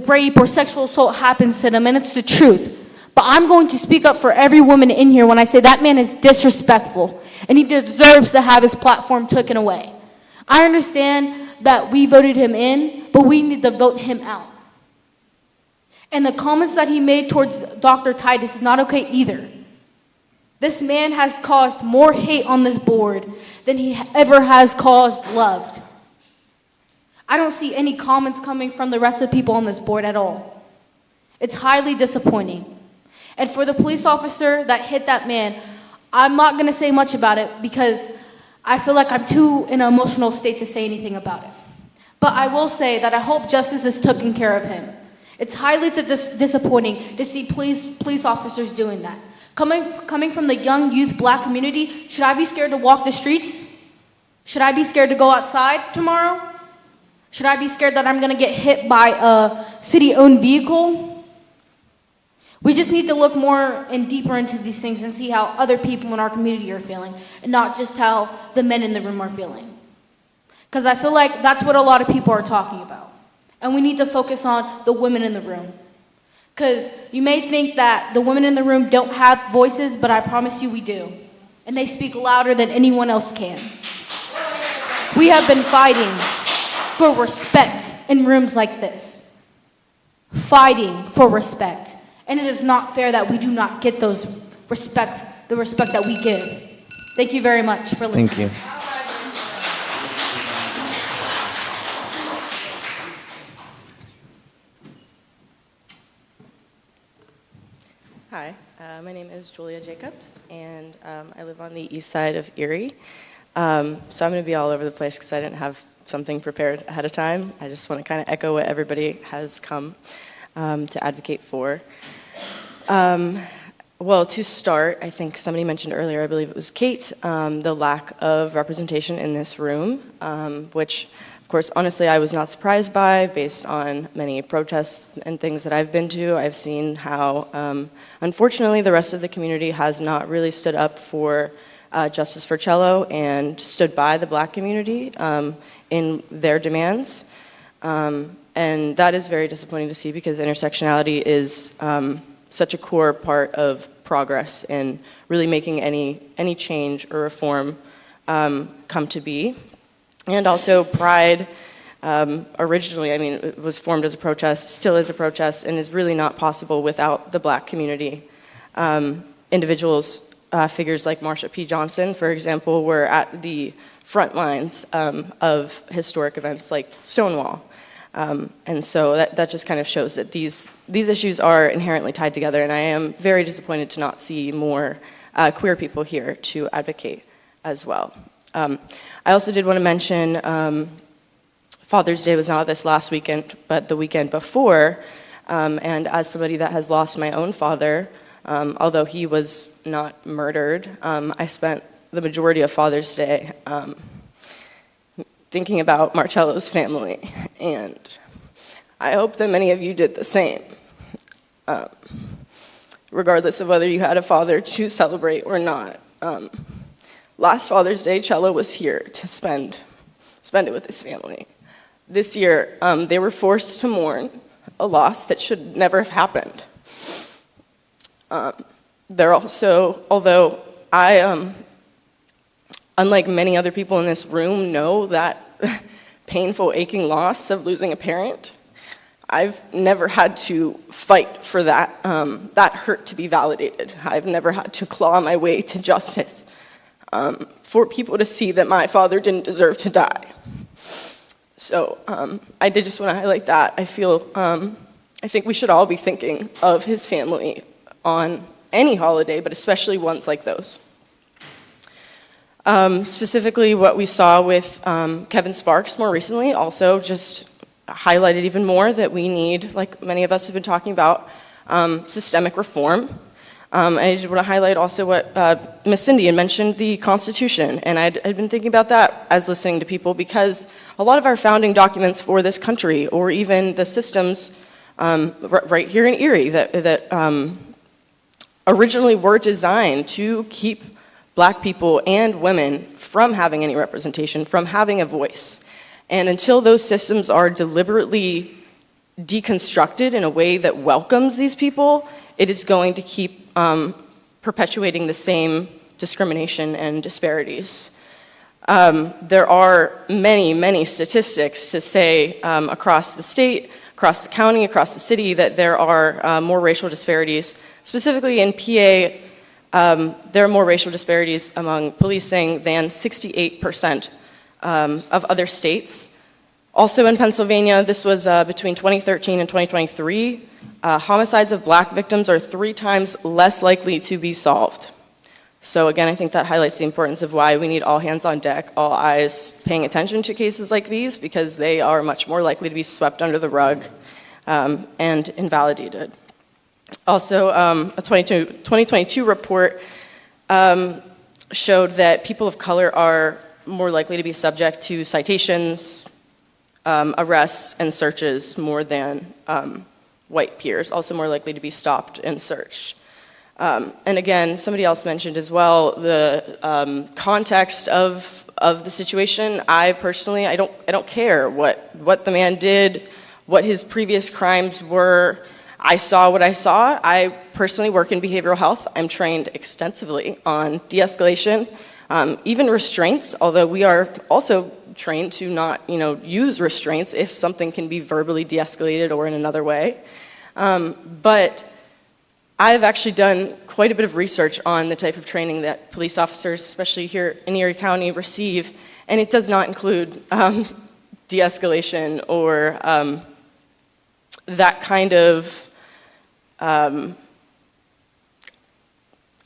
rape or sexual assault happens to them, and it's the truth. But I'm going to speak up for every woman in here when I say that man is disrespectful and he deserves to have his platform taken away. I understand that we voted him in, but we need to vote him out. And the comments that he made towards Dr. Titus is not okay either. This man has caused more hate on this board than he ever has caused loved. I don't see any comments coming from the rest of the people on this board at all. It's highly disappointing. And for the police officer that hit that man, I'm not going to say much about it because I feel like I'm too in an emotional state to say anything about it. But I will say that I hope justice is taken care of him. It's highly disappointing to see police officers doing that. Coming from the young youth black community, should I be scared to walk the streets? Should I be scared to go outside tomorrow? Should I be scared that I'm gonna get hit by a city-owned vehicle? We just need to look more and deeper into these things and see how other people in our community are feeling, and not just how the men in the room are feeling. Because I feel like that's what a lot of people are talking about. And we need to focus on the women in the room. Because you may think that the women in the room don't have voices, but I promise you we do. And they speak louder than anyone else can. We have been fighting for respect in rooms like this. Fighting for respect. And it is not fair that we do not get the respect that we give. Thank you very much for listening. Thank you. Hi, my name is Julia Jacobs, and I live on the east side of Erie. So I'm going to be all over the place because I didn't have something prepared ahead of time. I just want to kind of echo what everybody has come to advocate for. Well, to start, I think somebody mentioned earlier, I believe it was Kate, the lack of representation in this room, which, of course, honestly, I was not surprised by based on many protests and things that I've been to. I've seen how, unfortunately, the rest of the community has not really stood up for justice for Cello and stood by the black community in their demands. And that is very disappointing to see because intersectionality is such a core part of progress in really making any change or reform come to be. And also Pride, originally, I mean, it was formed as a protest, still is a protest, and is really not possible without the black community. Individuals, figures like Marsha P. Johnson, for example, were at the front lines of historic events like Stonewall. And so that just kind of shows that these issues are inherently tied together, and I am very disappointed to not see more queer people here to advocate as well. I also did want to mention Father's Day was not this last weekend, but the weekend before, and as somebody that has lost my own father, although he was not murdered, I spent the majority of Father's Day thinking about Marcello's family, and I hope that many of you did the same, regardless of whether you had a father to celebrate or not. Last Father's Day, Cello was here to spend it with his family. This year, they were forced to mourn a loss that should never have happened. They're also, although I, unlike many other people in this room, know that painful, aching loss of losing a parent, I've never had to fight for that hurt to be validated. I've never had to claw my way to justice for people to see that my father didn't deserve to die. So I did just want to highlight that. I think we should all be thinking of his family on any holiday, but especially ones like those. Specifically what we saw with Kevin Sparks more recently also just highlighted even more that we need, like many of us have been talking about, systemic reform. I just want to highlight also what Ms. Cindy had mentioned, the Constitution, and I'd been thinking about that as listening to people because a lot of our founding documents for this country, or even the systems right here in Erie that originally were designed to keep Black people and women from having any representation, from having a voice. And until those systems are deliberately deconstructed in a way that welcomes these people, it is going to keep perpetuating the same discrimination and disparities. There are many, many statistics to say across the state, across the county, across the city, that there are more racial disparities. Specifically in PA, there are more racial disparities among policing than 68% of other states. Also in Pennsylvania, this was between 2013 and 2023, homicides of Black victims are 3 times less likely to be solved. So again, I think that highlights the importance of why we need all hands on deck, all eyes paying attention to cases like these, because they are much more likely to be swept under the rug and invalidated. Also, a 2022 report showed that people of color are more likely to be subject to citations, arrests, and searches more than white peers, also more likely to be stopped and searched. And again, somebody else mentioned as well the context of the situation. I personally, I don't care what the man did, what his previous crimes were. I saw what I saw. I personally work in behavioral health. I'm trained extensively on de-escalation, even restraints, although we are also trained to not, use restraints if something can be verbally de-escalated or in another way. But I've actually done quite a bit of research on the type of training that police officers, especially here in Erie County, receive, and it does not include de-escalation or that kind of, I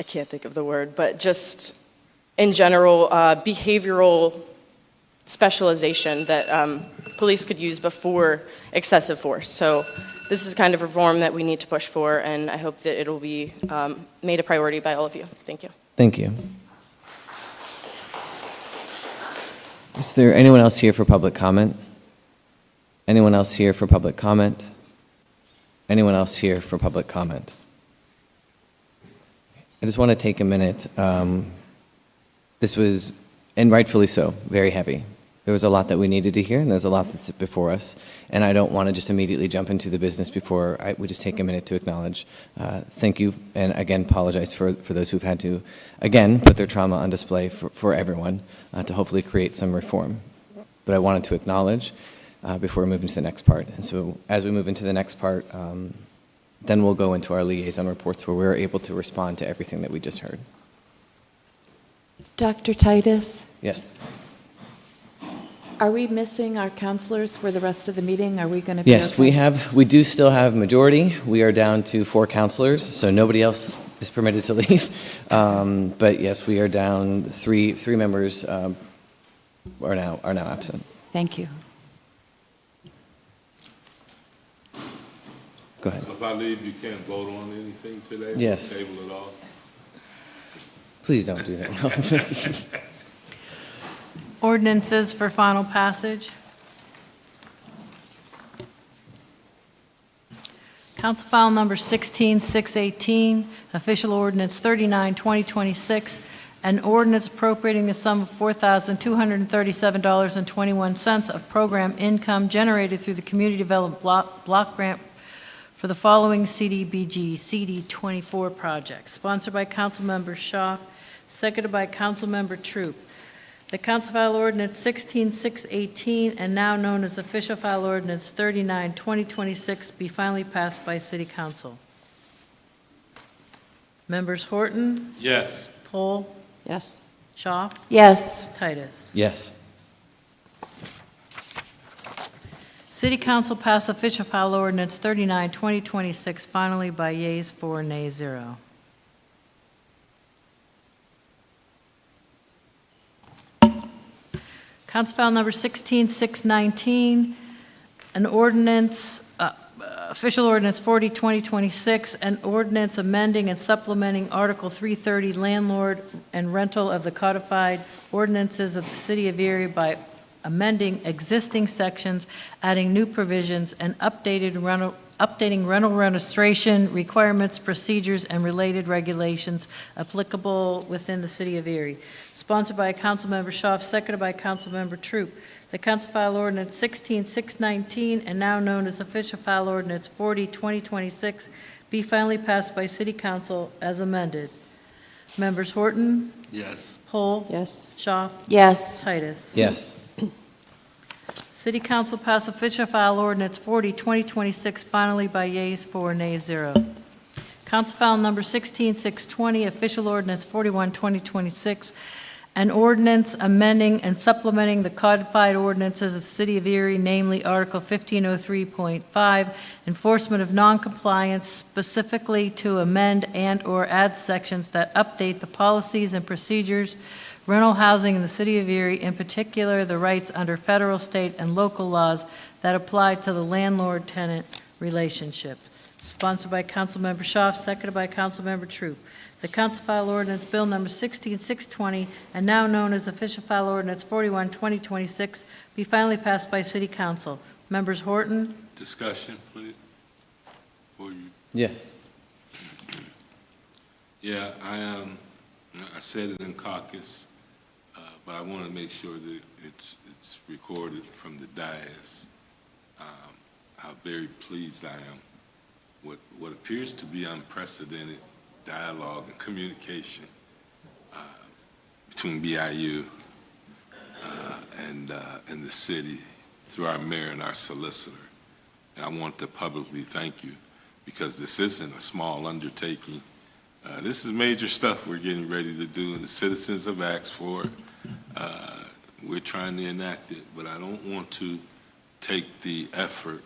can't think of the word, but just in general, behavioral specialization that police could use before excessive force. So this is kind of reform that we need to push for, and I hope that it'll be made a priority by all of you. Thank you. Thank you. Is there anyone else here for public comment? Anyone else here for public comment? Anyone else here for public comment? I just want to take a minute. This was, and rightfully so, very heavy. There was a lot that we needed to hear, and there's a lot that's before us. And I don't want to just immediately jump into the business before we just take a minute to acknowledge. Thank you, and again, apologize for those who've had to, again, put their trauma on display for everyone to hopefully create some reform. But I wanted to acknowledge before we move into the next part. And so as we move into the next part, then we'll go into our liaison reports where we're able to respond to everything that we just heard. Dr. Titus? Yes. Are we missing our counselors for the rest of the meeting? Are we going to be Yes, okay? we do still have majority. We are down to 4 counselors, so nobody else is permitted to leave. But yes, we are down, three members are now absent. Thank you. Go ahead. So if I leave, you can't vote on anything today? Yes. Table it off? Please don't do that. Ordinances for final passage. Council file number 16618, official ordinance 39-2026, an ordinance appropriating the sum of $4,237.21 of program income generated through the Community Development Block Grant for the following CDBG CD24 projects. Sponsored by Councilmember Schaaf, seconded by Councilmember Troop. The Council File Ordinance 16618, and now known as Official File Ordinance 39-2026, be finally passed by City Council. Members Horton? Yes. Pohl? Yes. Schaaf? Yes. Titus? Yes. City Council passed Official File Ordinance 39-2026 finally by yeas 4, nays 0. Council File number 16619, an ordinance, Official Ordinance 40-2026, an ordinance amending and supplementing Article 330 landlord and rental of the codified ordinances of the City of Erie by amending existing sections, adding new provisions, and updating rental registration requirements, procedures, and related regulations applicable within the City of Erie. Sponsored by Councilmember Schaaf, seconded by Councilmember Troop. The Council File Ordinance 16619, and now known as Official File Ordinance 40-2026, be finally passed by City Council as amended. Members Horton? Yes. Pohl? Yes. Schaaf? Yes. Titus? Yes. City Council passed Official File Ordinance 40-2026 finally by yeas 4, nays 0. Council File Number 16620, Official Ordinance 41-2026, an ordinance amending and supplementing the codified ordinances of the City of Erie, namely Article 1503.5, enforcement of noncompliance, specifically to amend and/or add sections that update the policies and procedures rental housing in the City of Erie, in particular the rights under federal, state, and local laws that apply to the landlord-tenant relationship. Sponsored by Councilmember Schaaf, seconded by Councilmember Troop. The Council File Ordinance Bill Number 16620, and now known as Official File Ordinance 41, 2026, be finally passed by City Council. Members Horton, Discussion, please. For you. Yes. Yeah, I said it in caucus, but I want to make sure that it's recorded from the dais. How very pleased I am with what appears to be unprecedented dialogue and communication between BIU and the city through our mayor and our solicitor. And I want to publicly thank you, because this isn't a small undertaking. This is major stuff we're getting ready to do, and the citizens have asked for it. We're trying to enact it, but I don't want to take the effort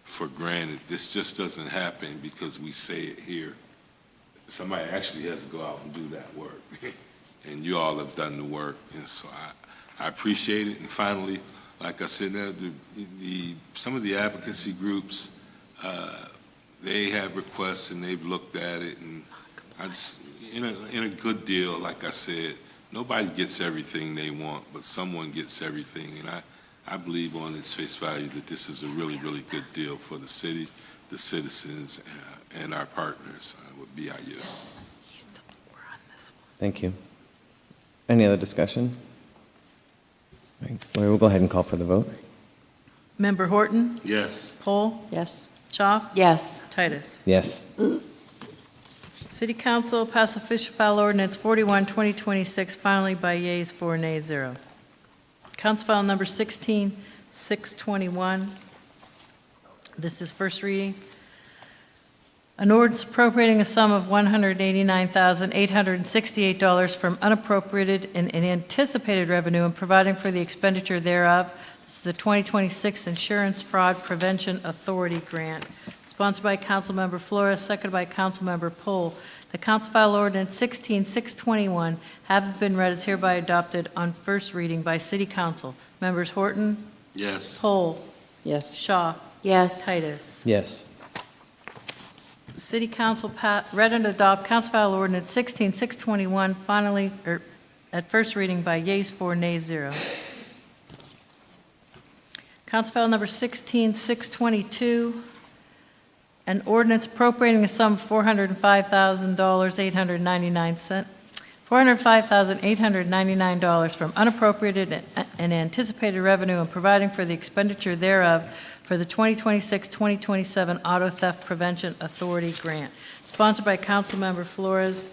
for granted. This just doesn't happen because we say it here. Somebody actually has to go out and do that work, and you all have done the work, and so I appreciate it. And finally, like I said, some of the advocacy groups, they have requests and they've looked at it, and I just, in a good deal, like I said, nobody gets everything they want, but someone gets everything, and I believe on its face value that this is a really, really good deal for the city, the citizens, and our partners with BIU. Thank you. Any other discussion? All right, we'll go ahead and call for the vote. Member Horton, Yes. Pohl, Yes. Schaaf, Yes. Titus. Yes. City Council pass Official File Ordinance 41, 2026, finally by yeas 4, nays 0. Council File Number 16621. This is first reading. An ordinance appropriating a sum of $189,868 from unappropriated and anticipated revenue and providing for the expenditure thereof. This is the 2026 Insurance Fraud Prevention Authority Grant, sponsored by Councilmember Flores, seconded by Councilmember Pohl. The Council File Ordinance 16621 have been read as hereby adopted on first reading by City Council. Members Horton, Yes. Pohl, Yes. Shaw, Yes. Titus. Yes. City Council read and adopt Council File Ordinance 16621 finally, at first reading by yeas 4, nays 0. Council File Number 16622, an ordinance appropriating a sum of $405,899 from unappropriated and anticipated revenue and providing for the expenditure thereof for the 2026-2027 Auto Theft Prevention Authority Grant, sponsored by Councilmember Flores,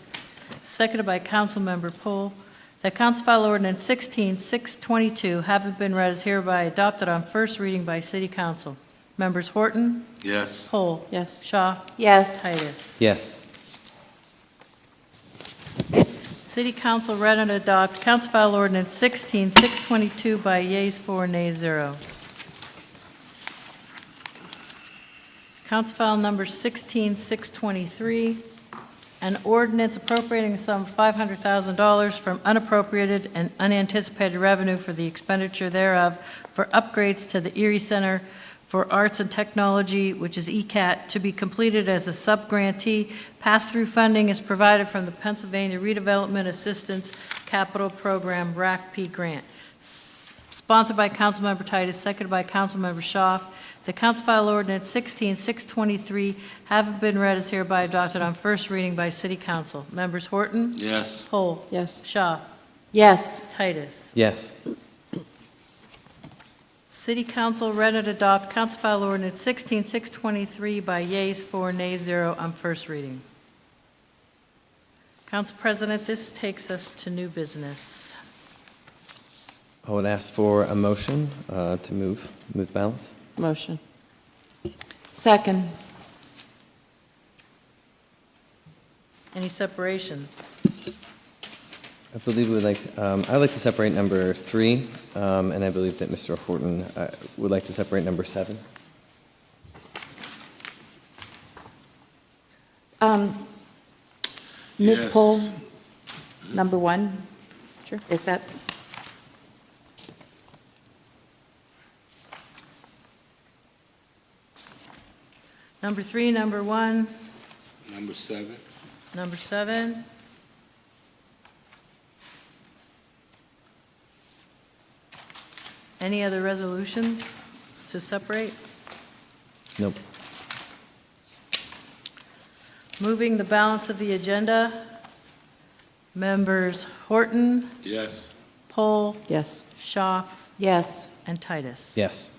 seconded by Councilmember Pohl. That Council File Ordinance 16622 having been read as hereby adopted on first reading by City Council. Members Horton, Yes. Pohl, Yes. Shaw, Yes. Titus. Yes. City Council read and adopt Council File Ordinance 16622 by yeas 4, nays 0. Council File Number 16623, an ordinance appropriating a sum of $500,000 from unappropriated and unanticipated revenue for the expenditure thereof for upgrades to the Erie Center for Arts and Technology, which is ECAT, to be completed as a sub-grantee. Pass-through funding is provided from the Pennsylvania Redevelopment Assistance Capital Program, RACP grant. Sponsored by Councilmember Titus, seconded by Councilmember Schaaf. The Council File Ordinance 16623 have been read as hereby adopted on first reading by City Council. Members Horton, Yes. Pohl, Yes. Schaaf, Yes. Titus. Yes. City Council read and adopt Council File Ordinance 16623 by yeas 4, nays 0 on first reading. Council President, this takes us to new business. I would ask for a motion to move the balance. Motion. Second. Any separations? I believe we would like to, I'd like to separate number 3, and I believe that Mr. Horton would like to separate number 7. Ms. Yes. Pohl, number 1. Sure. Is that? Number 3, number 1, Number 7. number 7. Any other resolutions to separate? Nope. Moving the balance of the agenda, members Horton, Yes. Pohl, Yes. Schaaf, Yes. and Titus. Yes.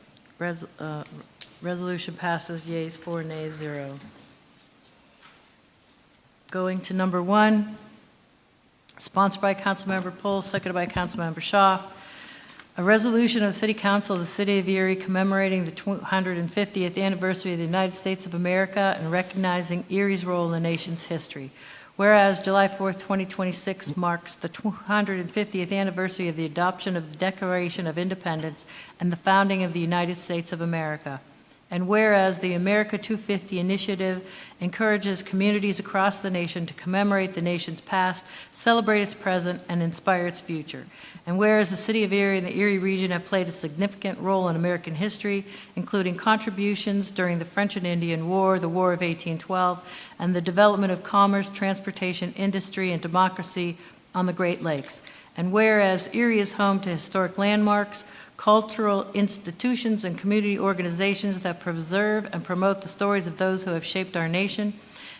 Resolution passes, yeas 4, nays 0. Going to number 1, sponsored by Councilmember Pohl, seconded by Councilmember Schaaf. A resolution of the City Council of the City of Erie commemorating the 250th anniversary of the United States of America and recognizing Erie's role in the nation's history. Whereas July 4th, 2026 marks the 250th anniversary of the adoption of the Declaration of Independence and the founding of the United States of America. And whereas the America 250 initiative encourages communities across the nation to commemorate the nation's past, celebrate its present, and inspire its future. And whereas the City of Erie and the Erie region have played a significant role in American history, including contributions during the French and Indian War, the War of 1812, and the development of commerce, transportation, industry, and democracy on the Great Lakes. And whereas Erie is home to historic landmarks, cultural institutions, and community organizations that preserve and promote the stories of those who have shaped our nation.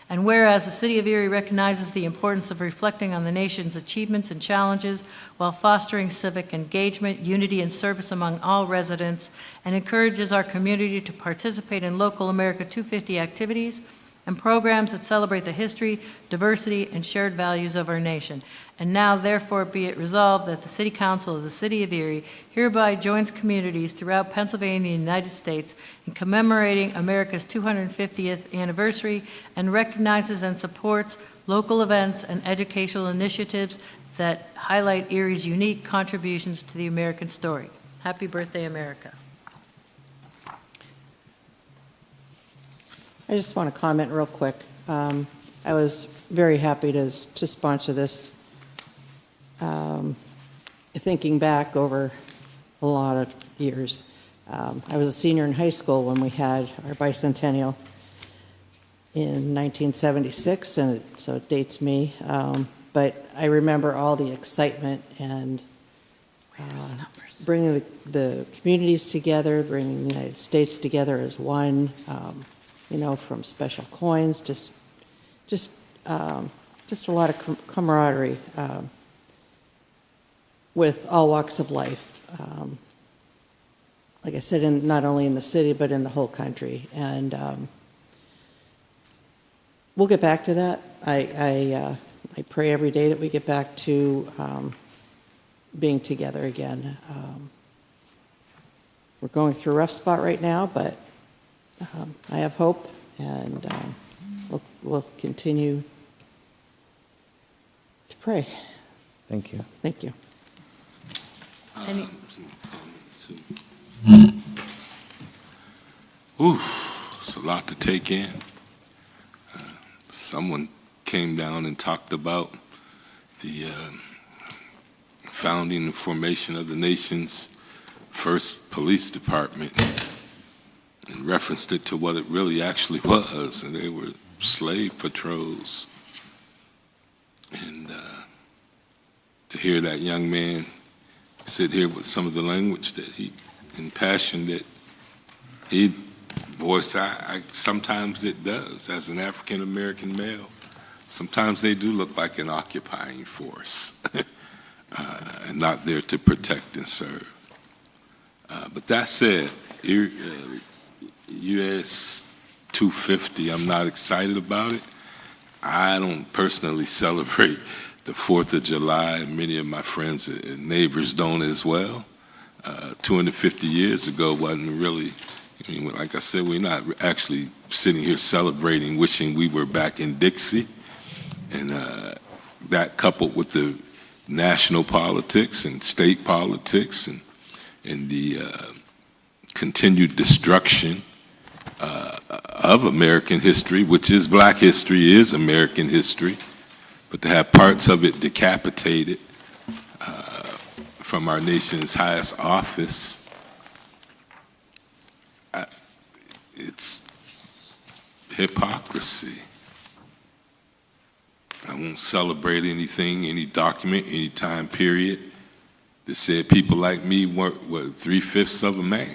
And whereas the City of Erie recognizes the importance of reflecting on the nation's achievements and challenges while fostering civic engagement, unity, and service among all residents, and encourages our community to participate in local America 250 activities and programs that celebrate the history, diversity, and shared values of our nation. And now, therefore, be it resolved that the City Council of the City of Erie hereby joins communities throughout Pennsylvania and the United States in commemorating America's 250th anniversary and recognizes and supports local events and educational initiatives that highlight Erie's unique contributions to the American story. Happy birthday, America. I just want to comment real quick. I was very happy to sponsor this, thinking back over a lot of years. I was a senior in high school when we had our bicentennial in 1976, and so it dates me. But I remember all the excitement and bringing the communities together, bringing the United States together as one. You know, from special coins, just a lot of camaraderie with all walks of life. Like I said, not only in the city, but in the whole country. And we'll get back to that. I pray every day that we get back to being together again. We're going through a rough spot right now, but I have hope, and we'll continue to pray. Thank you. Thank you. Any- Ooh, it's a lot to take in. Someone came down and talked about the founding and formation of the nation's first police department, and referenced it to what it really actually was, and they were slave patrols. And to hear that young man sit here with some of the language that and passion that he voiced, sometimes it does, as an African-American male, sometimes they do look like an occupying force, and not there to protect and serve. But that said, US 250, I'm not excited about it. I don't personally celebrate the 4th of July, and many of my friends and neighbors don't as well. 250 years ago wasn't really, I mean, like I said, we're not actually sitting here celebrating, wishing we were back in Dixie. And that coupled with the national politics and state politics and the continued destruction of American history, which is Black history, is American history, but to have parts of it decapitated from our nation's highest office, hypocrisy. I won't celebrate anything, any document, any time period that said people like me weren't 3/5 of a man.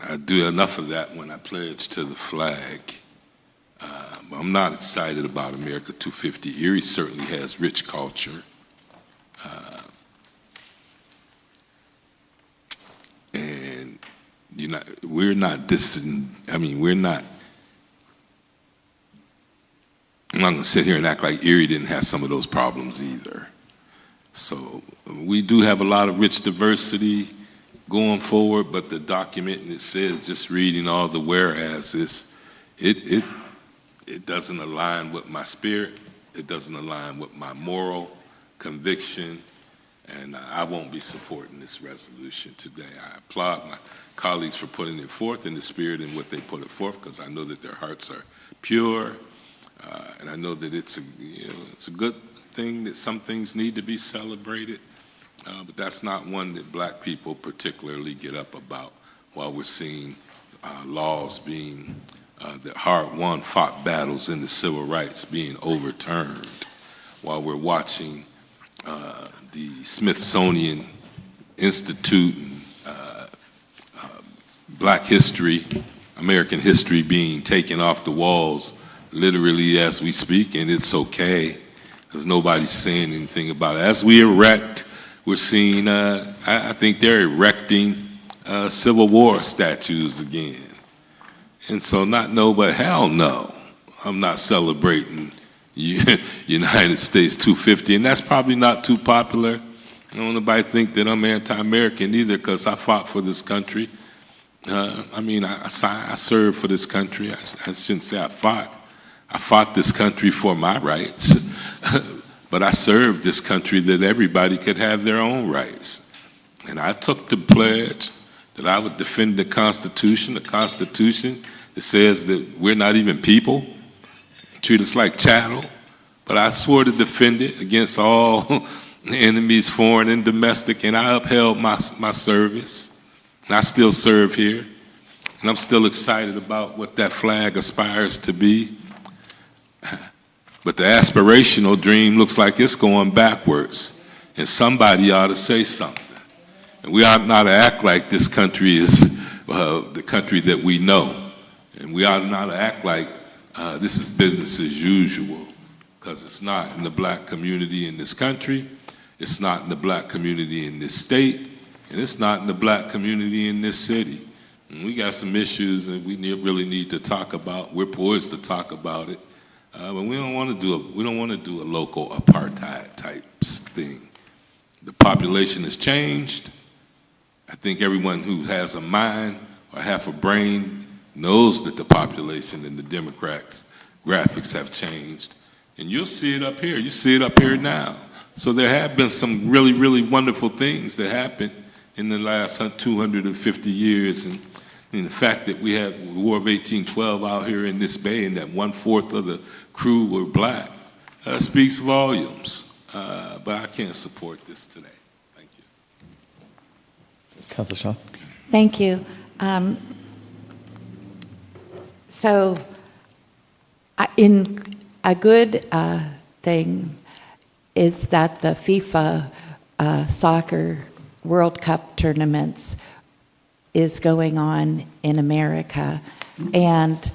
I do enough of that when I pledge to the flag. But I'm not excited about America 250. Erie certainly has rich culture. And we're not, I'm not going to sit here and act like Erie didn't have some of those problems either. So we do have a lot of rich diversity going forward, but the document that says, just reading all the whereases, it doesn't align with my spirit. It doesn't align with my moral conviction, and I won't be supporting this resolution today. I applaud my colleagues for putting it forth in the spirit in what they put it forth, because I know that their hearts are pure, and I know that it's a good thing that some things need to be celebrated, but that's not one that black people particularly get up about while we're seeing laws being, that hard-won fought battles in the civil rights being overturned, while we're watching the Smithsonian Institute and Black history, American history being taken off the walls literally as we speak, and it's okay because nobody's saying anything about it. As we erect, we're seeing, I think they're erecting Civil War statues again. And so but hell no, I'm not celebrating United States 250, and that's probably not too popular. I don't want nobody to think that I'm anti-American either, because I fought for this country. I served for this country. I shouldn't say I fought. I fought this country for my rights, but I served this country that everybody could have their own rights. And I took the pledge that I would defend the Constitution that says that we're not even people, treat us like chattel, but I swore to defend it against all enemies, foreign and domestic, and I upheld my service. And I still serve here, and I'm still excited about what that flag aspires to be. But the aspirational dream looks like it's going backwards, and somebody ought to say something. And we ought not to act like this country is the country that we know, and we ought not to act like this is business as usual, because it's not in the black community in this country, it's not in the black community in this state, and it's not in the black community in this city. And we got some issues that we really need to talk about. We're poised to talk about it, but we don't want to do a local apartheid type thing. The population has changed. I think everyone who has a mind or half a brain knows that the population and the Democrats' graphics have changed. And you'll see it up here. You see it up here now. So there have been some really, really wonderful things that happened in the last 250 years. And the fact that we have the War of 1812 out here in this bay and that 1/4 of the crew were black speaks volumes. But I can't support this today. Thank you. Councilor Shaw. Thank you. So, in a good thing is that the FIFA soccer World Cup tournaments is going on in America. And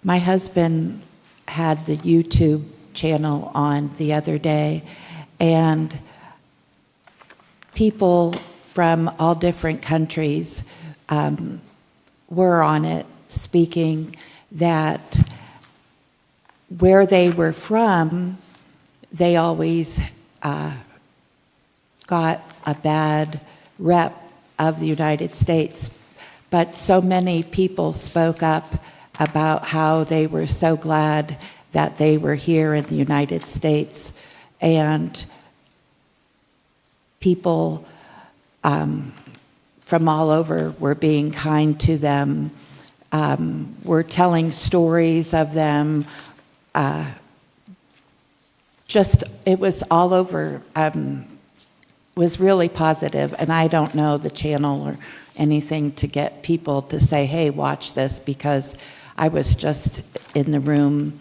my husband had the YouTube channel on the other day, and people from all different countries were on it, speaking that where they were from, they always got a bad rep of the United States. But so many people spoke up about how they were so glad that they were here in the United States. And people from all over were being kind to them, were telling stories of them. It was all over, was really positive, and I don't know the channel or anything to get people to say, hey, watch this, because I was just in the room.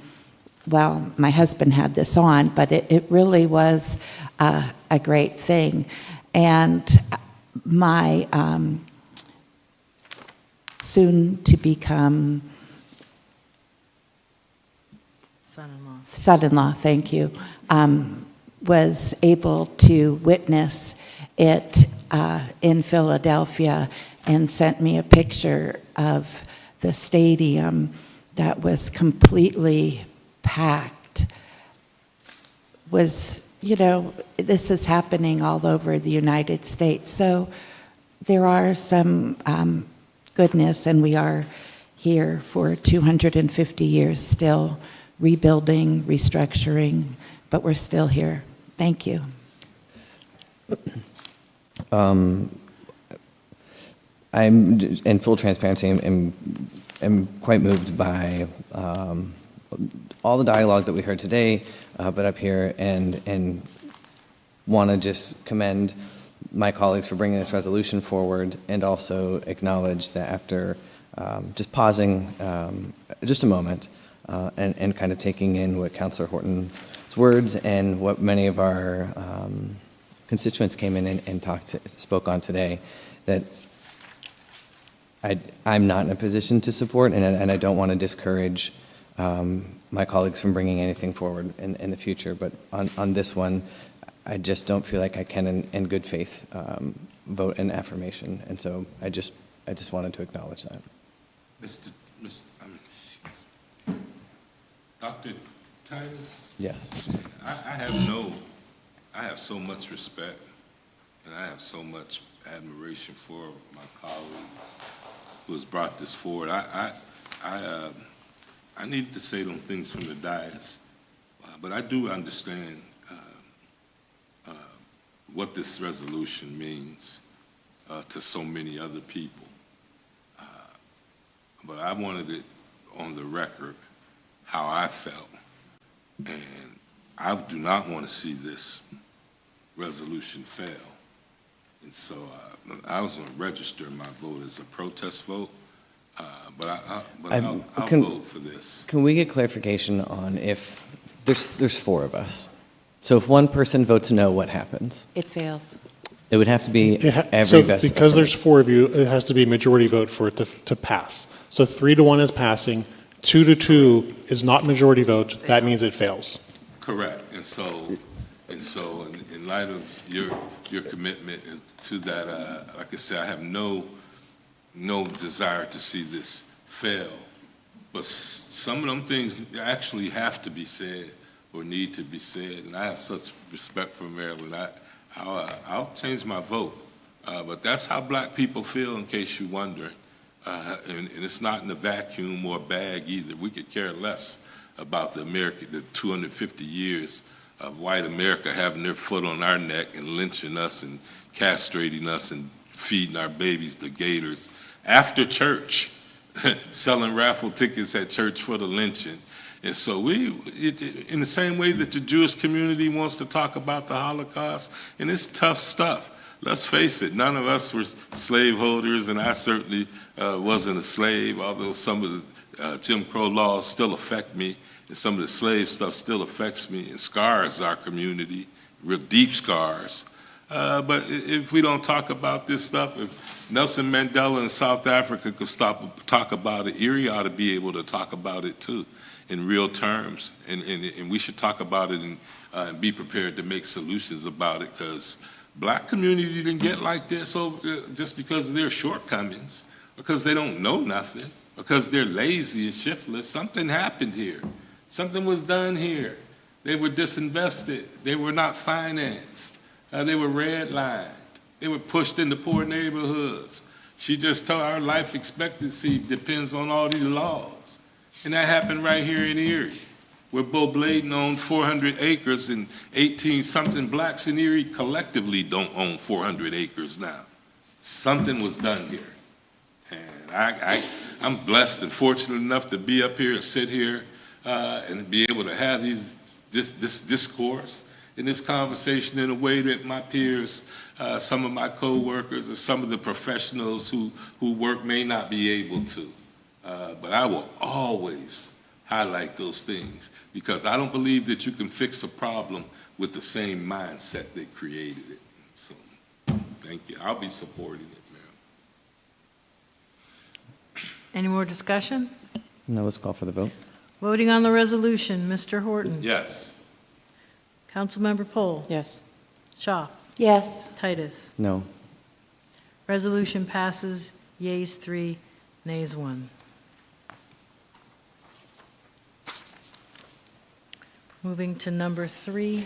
Well, my husband had this on, but it really was a great thing. And my soon-to-become son-in-law, thank you, was able to witness it in Philadelphia and sent me a picture of the stadium that was completely packed. Was, you know, this is happening all over the United States. So there are some goodness, and we are here for 250 years still, rebuilding, restructuring, but we're still here. Thank you. I'm, in full transparency, am quite moved by all the dialogue that we heard today, but up here, and want to just commend my colleagues for bringing this resolution forward, and also acknowledge that after just pausing just a moment and kind of taking in what Councillor Horton's words and what many of our constituents came in and spoke on today, that I'm not in a position to support, and I don't want to discourage my colleagues from bringing anything forward in the future. But on this one, I just don't feel like I can, in good faith, vote in affirmation. And so I just wanted to acknowledge that. Dr. Titus? Yes. I have so much respect, and I have so much admiration for my colleagues who has brought this forward. I need to say them things from the dais, but I do understand what this resolution means to so many other people. But I wanted it on the record how I felt, and I do not want to see this resolution fail. And so I was going to register my vote as a protest vote, but I'll vote for this. Can we get clarification on if there's four of us? So if one person votes no, what happens? It fails. It would have to be every so vested because there's four of you, it has to be a majority vote for it to pass. So 3-1 is passing, 2-2 is not majority vote. That means it fails. Correct. And so in light of your commitment to that, like I said, I have no desire to see this fail. But some of them things actually have to be said or need to be said. And I have such respect for Maryland. I'll change my vote. But that's how black people feel, in case you're wondering. And it's not in a vacuum or a bag either. We could care less about the 250 years of white America having their foot on our neck and lynching us and castrating us and feeding our babies to gators after church, selling raffle tickets at church for the lynching. And so in the same way that the Jewish community wants to talk about the Holocaust, and it's tough stuff. Let's face it, none of us were slaveholders, and I certainly wasn't a slave, although some of the Jim Crow laws still affect me, and some of the slave stuff still affects me and scars our community, real deep scars. But if we don't talk about this stuff, if Nelson Mandela in South Africa could talk about it, Erie ought to be able to talk about it too, in real terms. And we should talk about it and be prepared to make solutions about it, because black community didn't get like this just because of their shortcomings, because they don't know nothing, because they're lazy and shiftless. Something happened here. Something was done here. They were disinvested. They were not financed. They were redlined. They were pushed into poor neighborhoods. She just told our life expectancy depends on all these laws. And that happened right here in Erie, where Bo Bladen owned 400 acres and 18-something blacks in Erie collectively don't own 400 acres now. Something was done here. And I'm blessed and fortunate enough to be up here and sit here and be able to have this discourse and this conversation in a way that my peers, some of my co-workers, and some of the professionals who work may not be able to. But I will always highlight those things because I don't believe that you can fix a problem with the same mindset that created it. So, thank you. I'll be supporting it, ma'am. Any more discussion? No, let's call for the vote. Voting on the resolution, Mr. Horton. Yes. Councilmember Pohl. Yes. Shaw. Yes. Titus. No. Resolution passes, yeas 3, nays 1. Moving to number 3.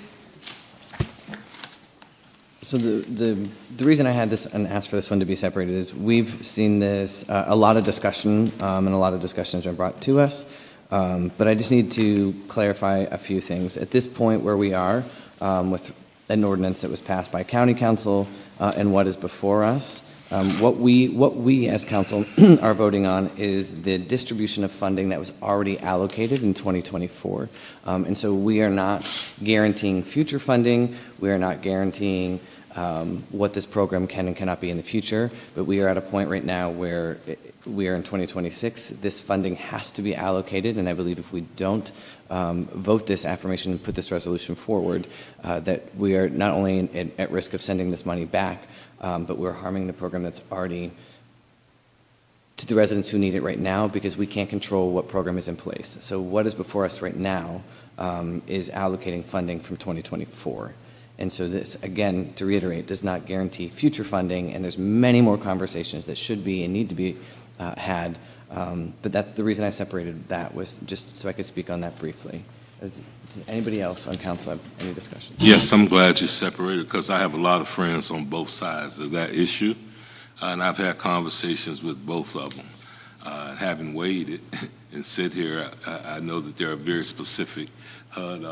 So the reason I had this and asked for this one to be separated is we've seen this, a lot of discussion, and a lot of discussion has been brought to us, but I just need to clarify a few things. At this point where we are with an ordinance that was passed by county council and what is before us, what we as council are voting on is the distribution of funding that was already allocated in 2024. And so we are not guaranteeing future funding. We are not guaranteeing what this program can and cannot be in the future. But we are at a point right now where we are in 2026. This funding has to be allocated. And I believe if we don't vote this affirmation and put this resolution forward, that we are not only at risk of sending this money back, but we're harming the program that's already to the residents who need it right now because we can't control what program is in place. So what is before us right now is allocating funding from 2024. And so this, again, to reiterate, does not guarantee future funding, and there's many more conversations that should be and need to be had. But that's the reason I separated that, was just so I could speak on that briefly. Does anybody else on council have any discussion? Yes, I'm glad you separated because I have a lot of friends on both sides of that issue, and I've had conversations with both of them. Having weighed it and sit here, I know that there are very specific HUD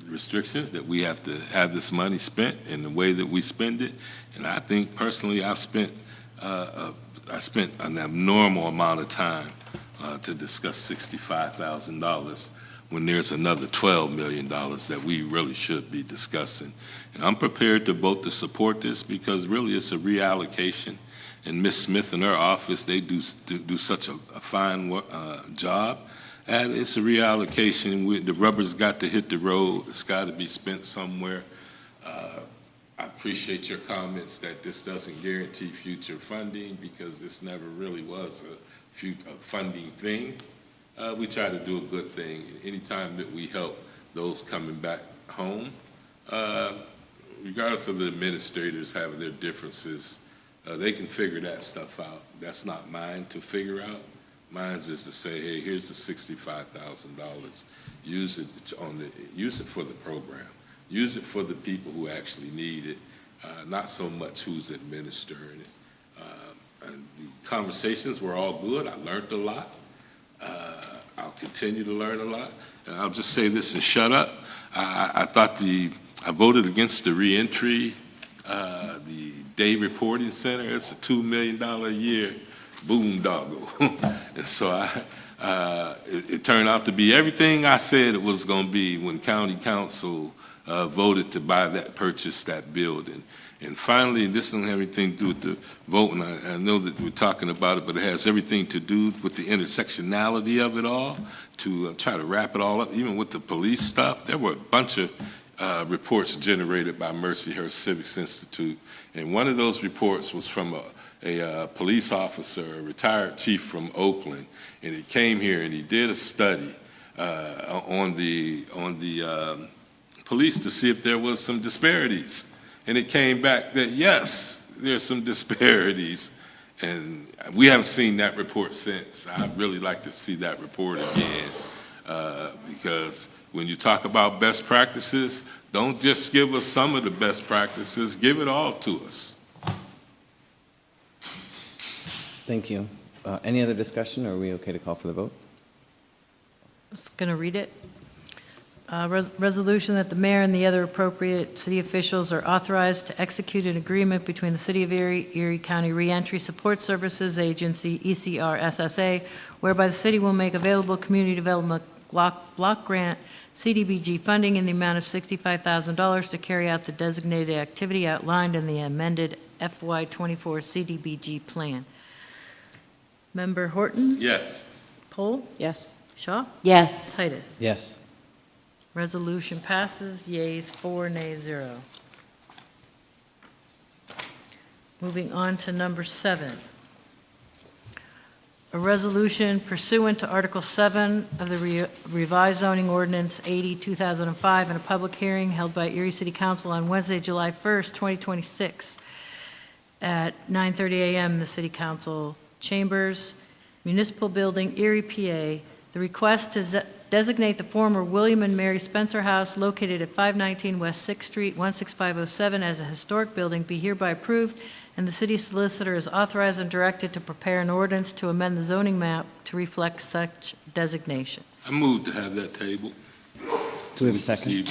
restrictions that we have to have this money spent in the way that we spend it, and I think personally I spent an abnormal amount of time to discuss $65,000 when there's another $12 million that we really should be discussing. And I'm prepared to vote to support this because really it's a reallocation. And Ms. Smith and her office, they do such a fine job. And it's a reallocation. The rubber's got to hit the road. It's got to be spent somewhere. I appreciate your comments that this doesn't guarantee future funding because this never really was a funding thing. We try to do a good thing. Anytime that we help those coming back home, regardless of the administrators having their differences, they can figure that stuff out. That's not mine to figure out. Mine is to say, hey, here's the $65,000. Use it for the program. Use it for the people who actually need it, not so much who's administering it. And the conversations were all good. I learned a lot. I'll continue to learn a lot. And I'll just say this and shut up. I voted against the reentry, the day reporting center. It's a $2 million a year boondoggle. And so it turned out to be everything I said it was going to be when county council voted to purchase that building. And finally, this doesn't have anything to do with the vote, and I know that we're talking about it, but it has everything to do with the intersectionality of it all, to try to wrap it all up, even with the police stuff. There were a bunch of reports generated by Mercyhurst Civics Institute, and one of those reports was from a police officer, a retired chief from Oakland, and he came here and he did a study on the police to see if there was some disparities. And it came back that, yes, there's some disparities. And we haven't seen that report since. I'd really like to see that report again. Because when you talk about best practices, don't just give us some of the best practices, give it all to us. Thank you. Any other discussion, or are we okay to call for the vote? I'm just going to read it. Resolution that the mayor and the other appropriate city officials are authorized to execute an agreement between the City of Erie, Erie County Reentry Support Services Agency, ECR SSA, whereby the city will make available community development block grant CDBG funding in the amount of $65,000 to carry out the designated activity outlined in the amended FY24 CDBG plan. Member Horton? Yes. Poll? Yes. Shaw? Yes. Titus? Yes. Resolution passes, yeas 4, nays 0. Moving on to number 7. A resolution pursuant to Article 7 of the revised zoning ordinance 80, 2005, in a public hearing held by Erie City Council on Wednesday, July 1st, 2026, at 9:30 a.m. in the City Council Chambers, Municipal Building, Erie, PA. The request to designate the former William and Mary Spencer House located at 519 West 6th Street, 16507 as a historic building be hereby approved, and the city solicitor is authorized and directed to prepare an ordinance to amend the zoning map to reflect such designation. I move to have that table. Do we have a second?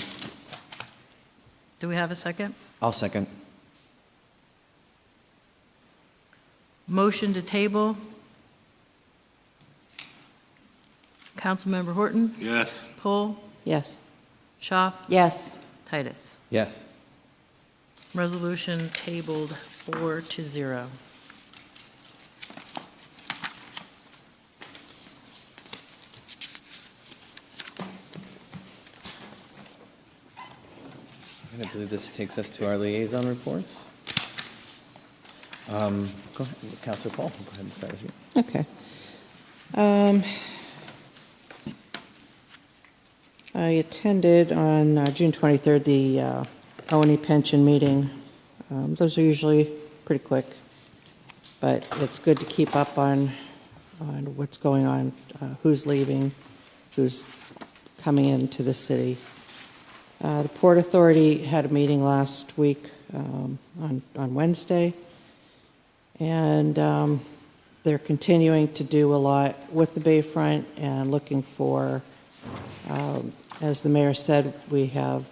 Do we have a second? I'll second. Motion to table. Councilmember Horton? Yes. Pohl? Yes. Schaaf? Yes. Titus? Yes. Resolution tabled 4-0. And I believe this takes us to our liaison reports. Go ahead, Councilor Paul, go ahead and start with you. Okay. I attended on June 23rd the O&E pension meeting. Those are usually pretty quick, but it's good to keep up on what's going on, who's leaving, who's coming into the city. The Port Authority had a meeting last week on Wednesday, and they're continuing to do a lot with the Bayfront and looking for, as the mayor said, we have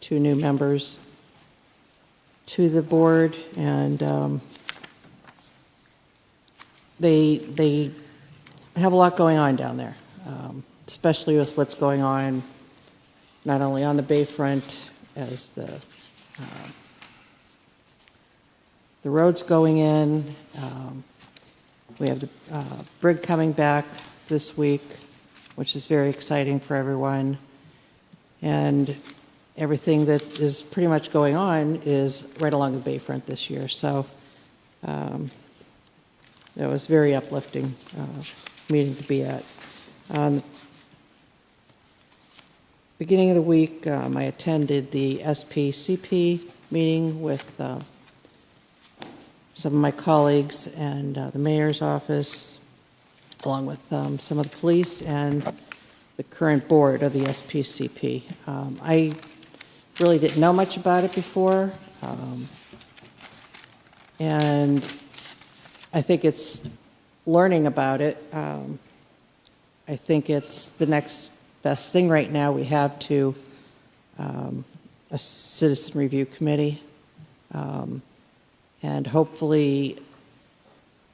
2 new members to the board, and they have a lot going on down there, especially with what's going on not only on the Bayfront as the roads going in. We have the brig coming back this week, which is very exciting for everyone. And everything that is pretty much going on is right along the Bayfront this year. So it was very uplifting meeting to be at. Beginning of the week, I attended the SPCP meeting with some of my colleagues and the mayor's office, along with some of the police and the current board of the SPCP. I really didn't know much about it before, and I think it's learning about it. I think it's the next best thing right now. We have to a citizen review committee, and hopefully,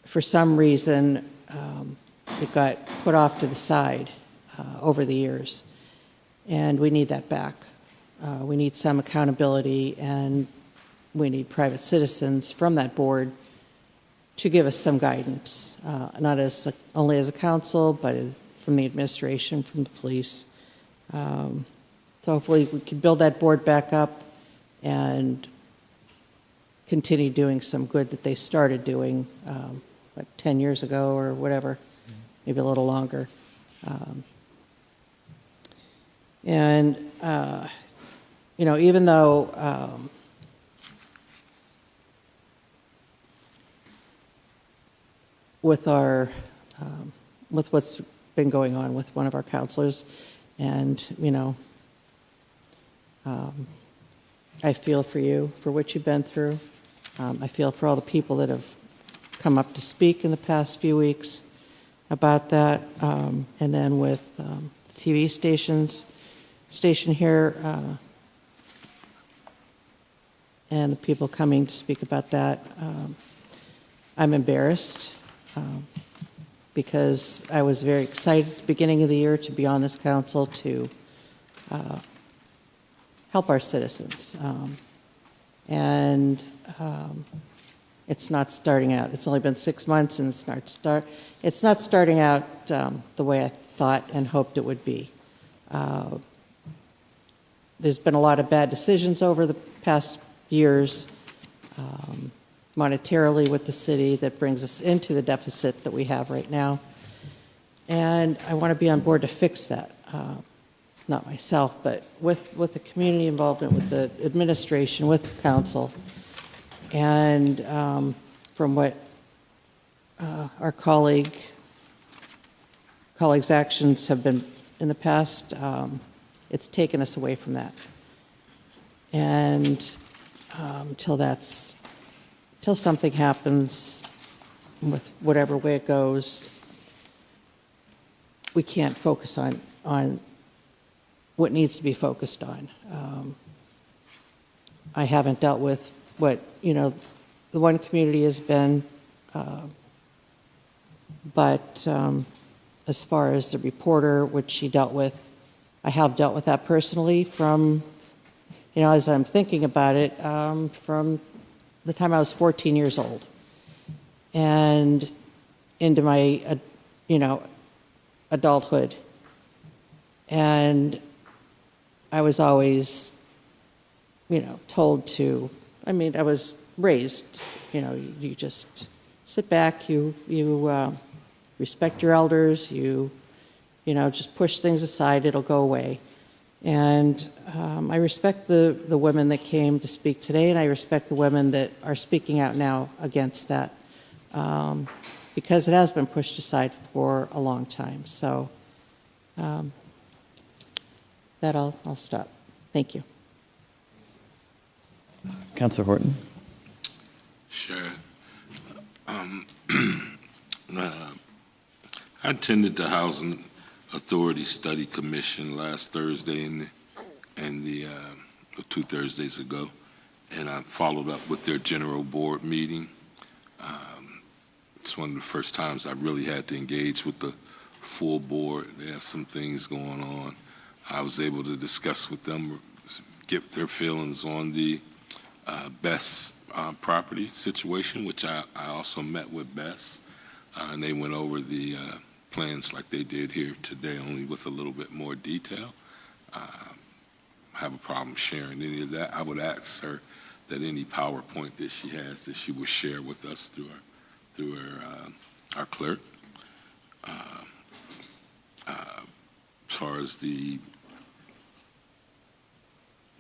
for some reason, it got put off to the side over the years, and we need that back. We need some accountability, and we need private citizens from that board to give us some guidance, not only as a council, but from the administration, from the police. So hopefully we can build that board back up and continue doing some good that they started doing 10 years ago or whatever, maybe a little longer. And, even though with what's been going on with one of our counselors, and, I feel for you, for what you've been through. I feel for all the people that have come up to speak in the past few weeks about that. And then with TV station here, and the people coming to speak about that, I'm embarrassed because I was very excited at the beginning of the year to be on this council to help our citizens. It's not starting out. It's only been 6 months, and it's not starting out the way I thought and hoped it would be. There's been a lot of bad decisions over the past years, monetarily with the city, that brings us into the deficit that we have right now. And I want to be on board to fix that. Not myself, but with the community involvement, with the administration, with the council. And from what our colleagues' actions have been in the past, it's taken us away from that. And till something happens with whatever way it goes, we can't focus on what needs to be focused on. I haven't dealt with what, the one community has been, but as far as the reporter, which she dealt with, I have dealt with that personally from, as I'm thinking about it, from the time I was 14 years old and into my, adulthood. And I was always, told to, I was raised, you just sit back, you respect your elders, you just push things aside, it'll go away. And I respect the women that came to speak today, and I respect the women that are speaking out now against that, because it has been pushed aside for a long time. So that I'll stop. Thank you. Councilor Horton. Sure. I attended the Housing Authority Study Commission last Thursday and the 2 Thursdays ago, and I followed up with their general board meeting. It's one of the first times I really had to engage with the full board. They have some things going on. I was able to discuss with them, get their feelings on the Best property situation, which I also met with Best, and they went over the plans like they did here today, only with a little bit more detail. I have a problem sharing any of that. I would ask her that any PowerPoint that she has that she would share with us through our clerk. As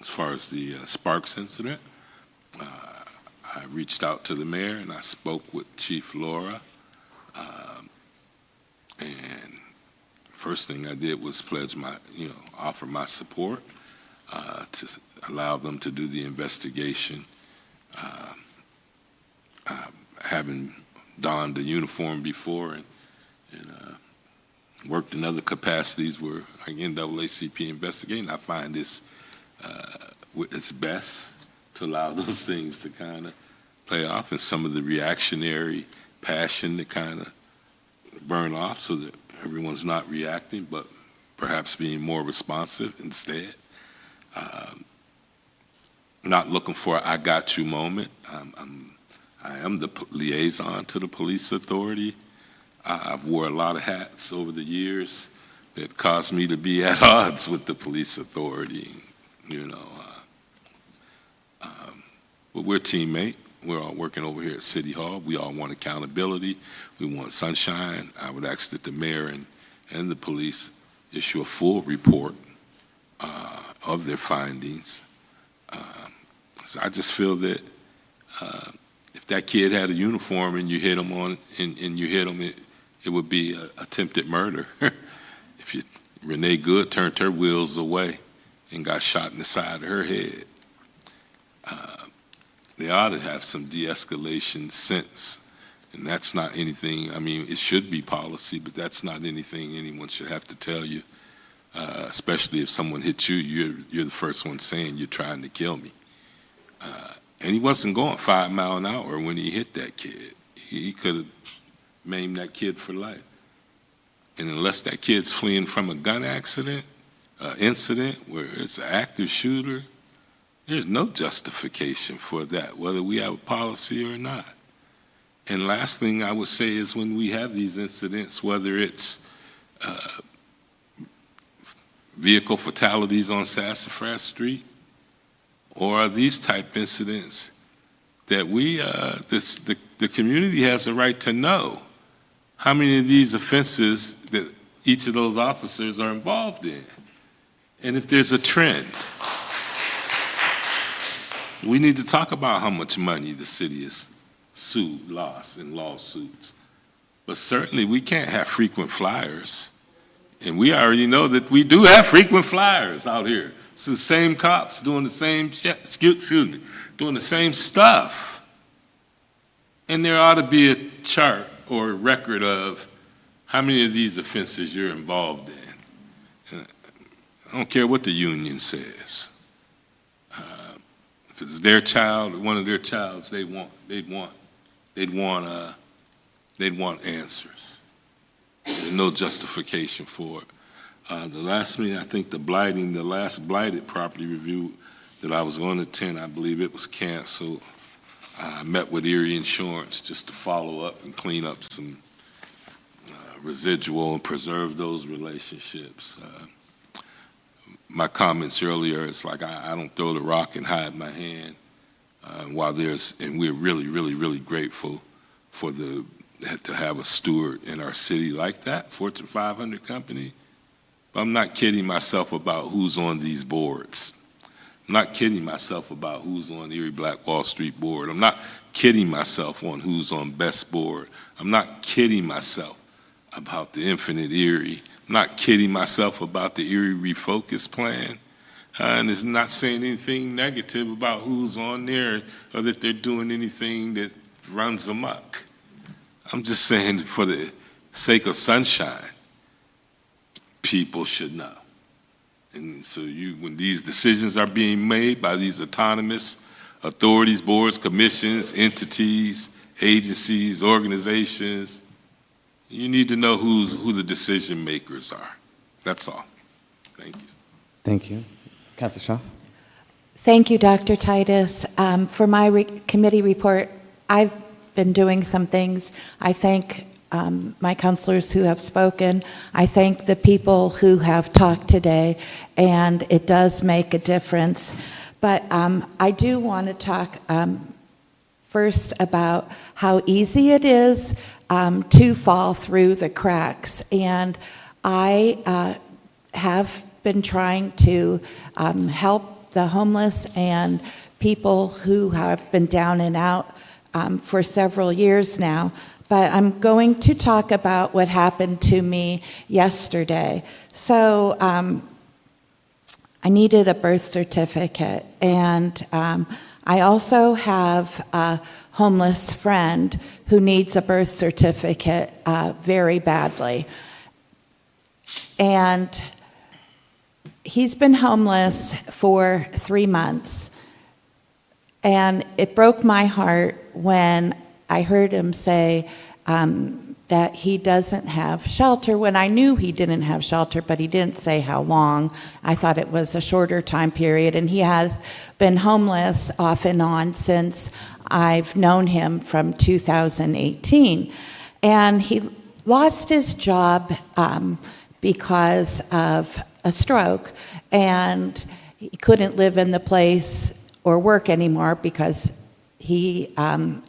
far as the Sparks incident, I reached out to the mayor and I spoke with Chief Laura. And first thing I did was pledge offer my support to allow them to do the investigation. Having donned the uniform before and worked in other capacities where like NAACP investigating, I find this it's best to allow those things to kind of play off and some of the reactionary passion to kind of burn off so that everyone's not reacting, but perhaps being more responsive instead. Not looking for an I got you moment. I am the liaison to the police authority. I've wore a lot of hats over the years that caused me to be at odds with the police authority, but we're a teammate. We're all working over here at City Hall. We all want accountability. We want sunshine. I would ask that the mayor and the police issue a full report of their findings. So I just feel that if that kid had a uniform and you hit him it would be attempted murder. If Renee Good turned her wheels away and got shot in the side of her head, they ought to have some de-escalation sense. And that's not anything, it should be policy, but that's not anything anyone should have to tell you, especially if someone hits you, you're the first one saying you're trying to kill me. And he wasn't going 5 miles an hour when he hit that kid. He could have maimed that kid for life. And unless that kid's fleeing from a gun incident where it's an active shooter, there's no justification for that, whether we have a policy or not. And last thing I would say is when we have these incidents, whether it's vehicle fatalities on Sassafras Street or these type incidents, that the community has a right to know how many of these offenses that each of those officers are involved in. And if there's a trend, we need to talk about how much money the city has lost in lawsuits. But certainly we can't have frequent flyers. And we already know that we do have frequent flyers out here. It's the same cops doing the same doing the same stuff. And there ought to be a chart or a record of how many of these offenses you're involved in. And I don't care what the union says. If it's their child or one of their childs, they'd want answers. There's no justification for it. The last meeting, I think the last blighted property review that I was going to attend, I believe it was canceled. I met with Erie Insurance just to follow up and clean up some residual and preserve those relationships. My comments earlier, it's like I don't throw the rock and hide my hand. And we're really, really, really grateful for to have a steward in our city like that, Fortune 500 company. But I'm not kidding myself about who's on these boards. I'm not kidding myself about who's on the Erie Black Wall Street board. I'm not kidding myself on who's on Best board. I'm not kidding myself about the Infinite Erie. I'm not kidding myself about the Erie Refocus plan. And it's not saying anything negative about who's on there or that they're doing anything that runs amok. I'm just saying for the sake of sunshine, people should know. And so when these decisions are being made by these autonomous authorities, boards, commissions, entities, agencies, organizations, you need to know who the decision makers are. That's all. Thank you. Thank you. Councilor Schaaf? Thank you, Dr. Titus. For my committee report, I've been doing some things. I thank my counselors who have spoken. I thank the people who have talked today, and it does make a difference. But I do want to talk first about how easy it is to fall through the cracks. And I have been trying to help the homeless and people who have been down and out for several years now. But I'm going to talk about what happened to me yesterday. So I needed a birth certificate, and I also have a homeless friend who needs a birth certificate very badly. And he's been homeless for 3 months. And it broke my heart when I heard him say that he doesn't have shelter, when I knew he didn't have shelter, but he didn't say how long. I thought it was a shorter time period, and he has been homeless off and on since I've known him from 2018. And he lost his job because of a stroke, and he couldn't live in the place or work anymore because he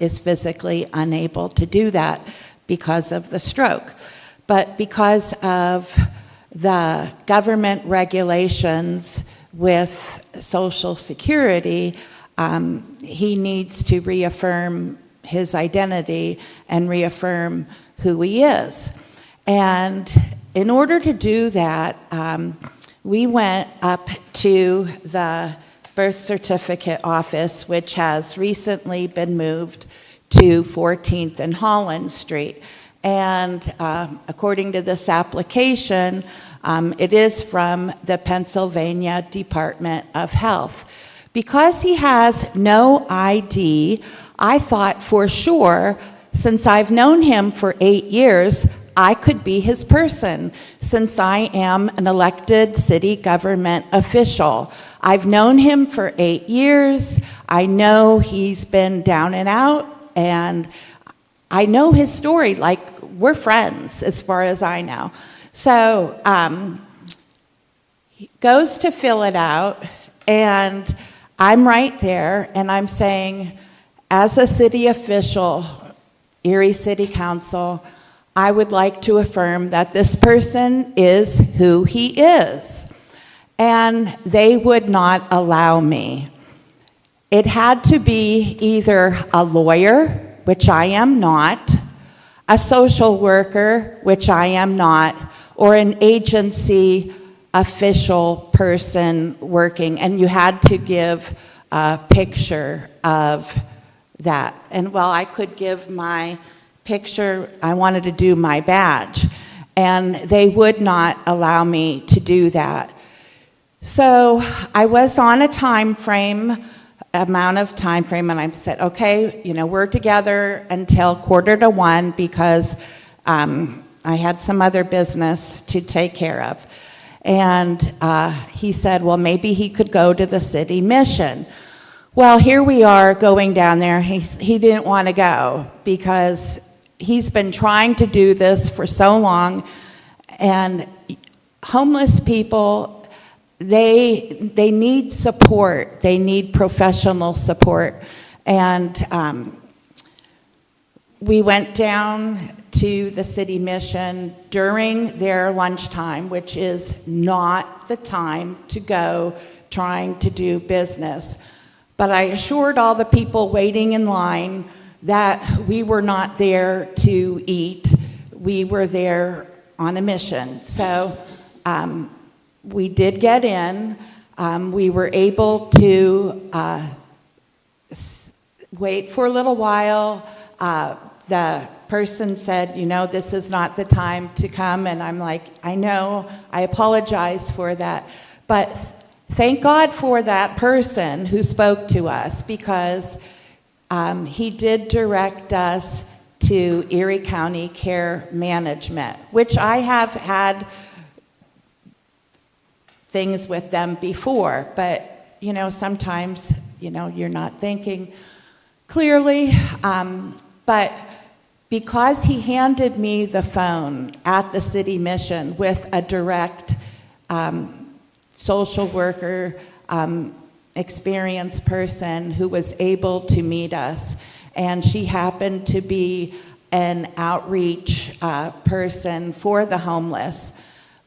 is physically unable to do that because of the stroke. But because of the government regulations with Social Security, he needs to reaffirm his identity and reaffirm who he is. And in order to do that, we went up to the birth certificate office, which has recently been moved to 14th and Holland Street. And according to this application, it is from the Pennsylvania Department of Health. Because he has no ID, I thought for sure, since I've known him for 8 years, I could be his person, since I am an elected city government official. I've known him for 8 years. I know he's been down and out, and I know his story, like we're friends as far as I know. So he goes to fill it out, and I'm right there, and I'm saying, as a city official, Erie City Council, I would like to affirm that this person is who he is. And they would not allow me. It had to be either a lawyer, which I am not, a social worker, which I am not, or an agency official person working. And you had to give a picture of that. And well, I could give my picture, I wanted to do my badge, and they would not allow me to do that. So I was on a amount of time frame, and I said, okay, we're together until 1:45 because I had some other business to take care of. And he said, well, maybe he could go to the city mission. Well, here we are going down there. He didn't want to go because he's been trying to do this for so long, and homeless people, they need support. They need professional support. And we went down to the city mission during their lunchtime, which is not the time to go trying to do business. But I assured all the people waiting in line that we were not there to eat. We were there on a mission. So we did get in. We were able to wait for a little while. The person said, this is not the time to come. And I'm like, I know, I apologize for that. But thank God for that person who spoke to us, because he did direct us to Erie County Care Management, which I have had things with them before, but sometimes you're not thinking clearly. But because he handed me the phone at the city mission with a direct social worker, experienced person who was able to meet us, and she happened to be an outreach person for the homeless,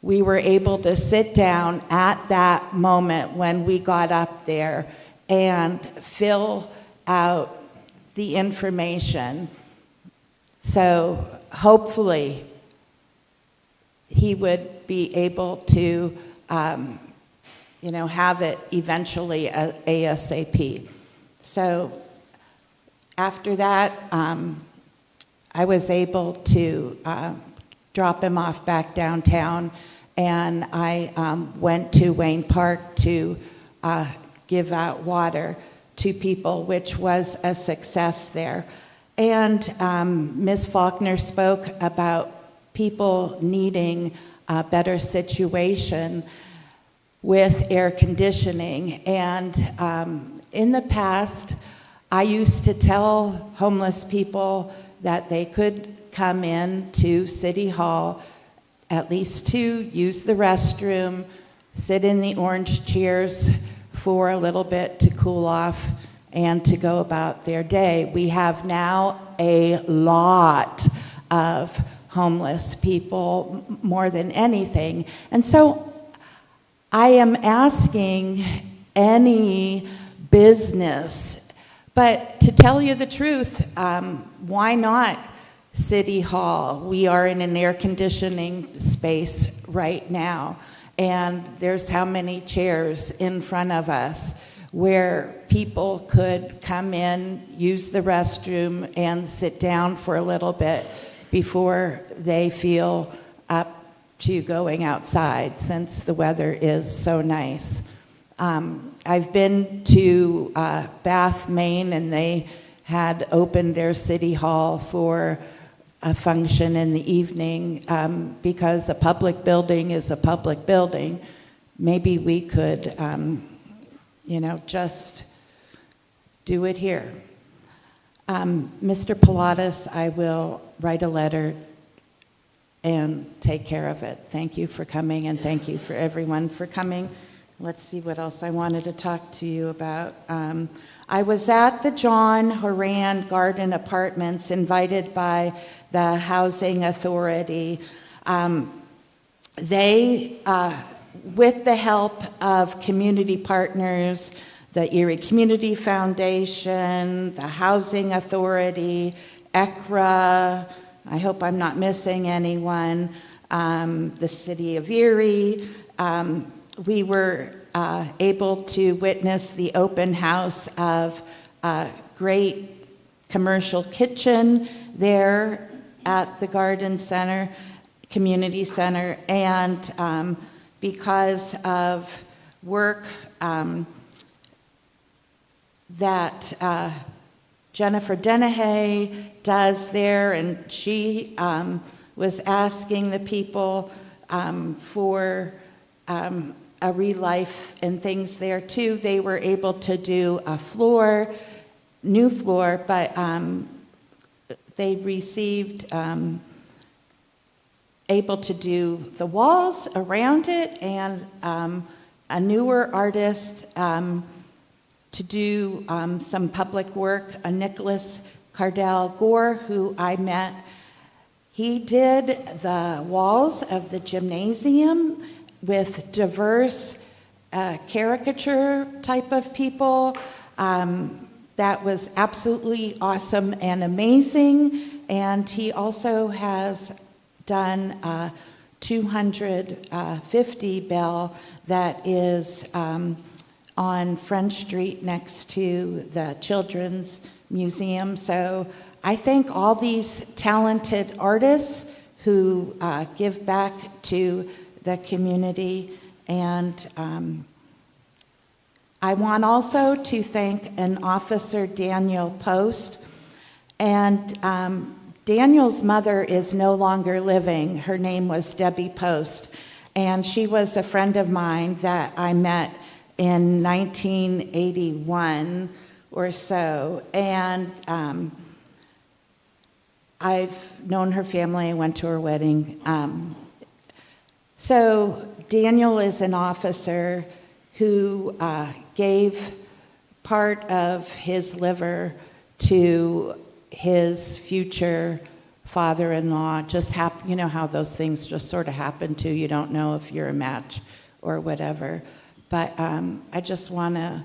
we were able to sit down at that moment when we got up there and fill out the information. So hopefully he would be able to have it eventually ASAP. So after that, I was able to drop him off back downtown, and I went to Wayne Park to give out water to people, which was a success there. And Ms. Faulkner spoke about people needing a better situation with air conditioning. And in the past, I used to tell homeless people that they could come in to City Hall at least to use the restroom, sit in the orange chairs for a little bit to cool off, and to go about their day. We have now a lot of homeless people, more than anything. And so I am asking any business, but to tell you the truth, why not City Hall? We are in an air conditioning space right now, and there's how many chairs in front of us where people could come in, use the restroom, and sit down for a little bit before they feel up to going outside, since the weather is so nice. I've been to Bath, Maine, and they had opened their City Hall for a function in the evening. Because a public building is a public building, maybe we could just do it here. Mr. Pilatus, I will write a letter and take care of it. Thank you for coming, and thank you for everyone for coming. Let's see what else I wanted to talk to you about. I was at the John Horan Garden Apartments, invited by the Housing Authority. They, with the help of community partners, the Erie Community Foundation, the Housing Authority, ECRA, I hope I'm not missing anyone, the City of Erie, we were able to witness the open house of a great commercial kitchen there at the Garden Center, Community Center, and because of work that Jennifer Dennehy does there, and she was asking the people for a re-life and things there too. They were able to do a floor, new floor, but they received able to do the walls around it, and a newer artist to do some public work, a Nicholas Cardell Gore, who I met. He did the walls of the gymnasium with diverse caricature type of people. That was absolutely awesome and amazing. And he also has done 250 Bell that is on French Street next to the Children's Museum. So I thank all these talented artists who give back to the community. And I want also to thank an officer, Daniel Post. And Daniel's mother is no longer living. Her name was Debbie Post. And she was a friend of mine that I met in 1981 or so. And I've known her family. I went to her wedding. So Daniel is an officer who gave part of his liver to his future father-in-law. You know how those things just sort of happen to you. You don't know if you're a match or whatever. But I just want to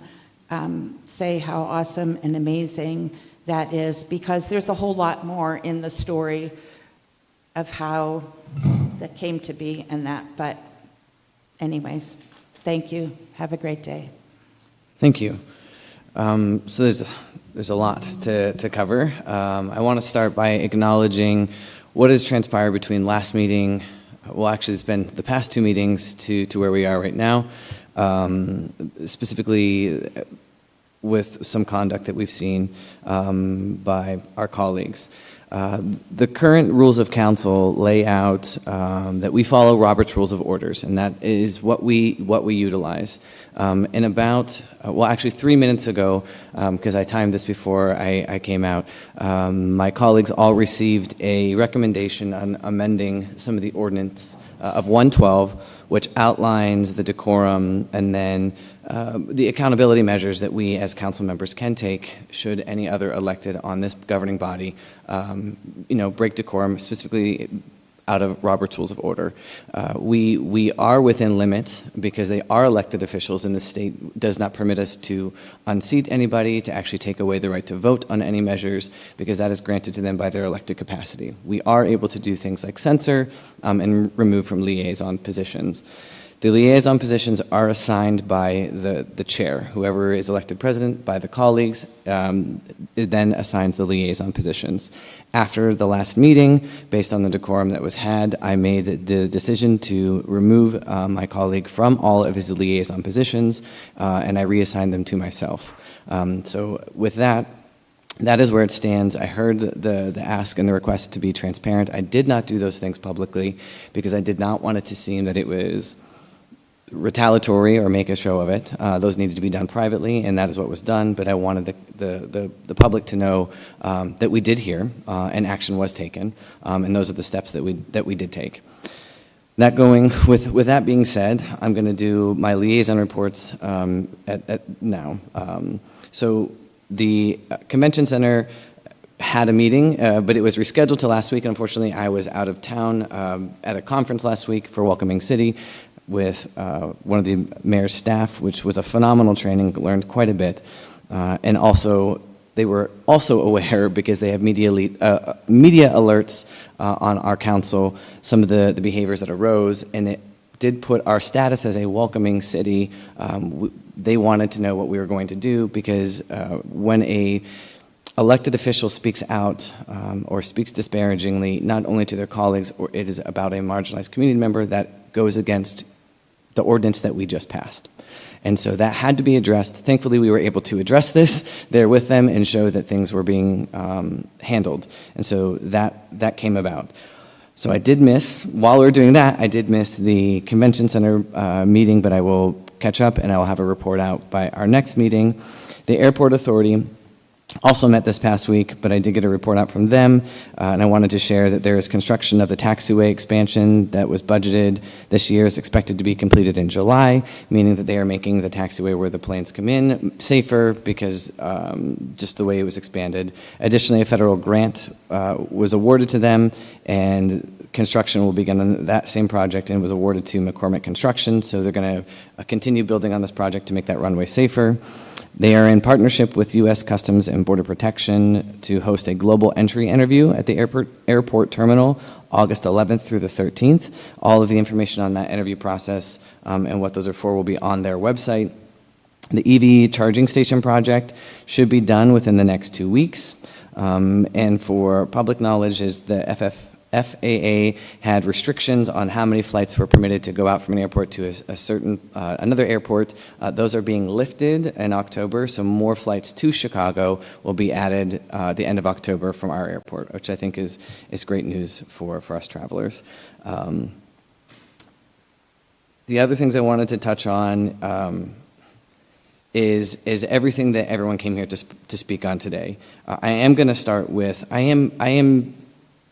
say how awesome and amazing that is, because there's a whole lot more in the story of how that came to be and that. But anyways, thank you. Have a great day. Thank you. So there's a lot to cover. I want to start by acknowledging what has transpired between last meeting, well, actually it's been the past two meetings to where we are right now, specifically with some conduct that we've seen by our colleagues. The current rules of council lay out that we follow Robert's Rules of Orders, and that is what we utilize. In about, well, actually 3 minutes ago, because I timed this before I came out, my colleagues all received a recommendation on amending some of the ordinance of 112, which outlines the decorum and then the accountability measures that we as council members can take should any other elected on this governing body, break decorum, specifically out of Robert's Rules of Order. We are within limit because they are elected officials, and the state does not permit us to unseat anybody, to actually take away the right to vote on any measures, because that is granted to them by their elected capacity. We are able to do things like censor and remove from liaison positions. The liaison positions are assigned by the chair. Whoever is elected president, by the colleagues, it then assigns the liaison positions. After the last meeting, based on the decorum that was had, I made the decision to remove my colleague from all of his liaison positions, and I reassigned them to myself. So with that is where it stands. I heard the ask and the request to be transparent. I did not do those things publicly because I did not want it to seem that it was retaliatory or make a show of it. Those needed to be done privately, and that is what was done. But I wanted the public to know that we did hear and action was taken, and those are the steps that we did take. With that being said, I'm going to do my liaison reports now. So the convention center had a meeting, but it was rescheduled to last week. And unfortunately, I was out of town at a conference last week for Welcoming City with one of the mayor's staff, which was a phenomenal training, learned quite a bit. And also, they were also aware, because they have media alerts on our council, some of the behaviors that arose, and it did put our status as a welcoming city. They wanted to know what we were going to do, because when a elected official speaks out or speaks disparagingly, not only to their colleagues, or it is about a marginalized community member, that goes against the ordinance that we just passed. And so that had to be addressed. Thankfully, we were able to address this there with them and show that things were being handled. And so that came about. So I did miss, while we were doing that, I did miss the convention center meeting, but I will catch up and I will have a report out by our next meeting. The airport authority also met this past week, but I did get a report out from them, and I wanted to share that there is construction of the taxiway expansion that was budgeted this year is expected to be completed in July, meaning that they are making the taxiway where the planes come in safer, because just the way it was expanded. Additionally, a federal grant was awarded to them, and construction will begin on that same project, and was awarded to McCormick Construction, so they're going to continue building on this project to make that runway safer. They are in partnership with U.S. Customs and Border Protection to host a global entry interview at the airport terminal, August 11th through the 13th. All of the information on that interview process and what those are for will be on their website. The EV charging station project should be done within the next 2 weeks. And for public knowledge, is the FAA had restrictions on how many flights were permitted to go out from an airport to a certain another airport. Those are being lifted in October, so more flights to Chicago will be added the end of October from our airport, which I think is great news for us travelers. The other things I wanted to touch on is everything that everyone came here to speak on today. I am going to start with, I am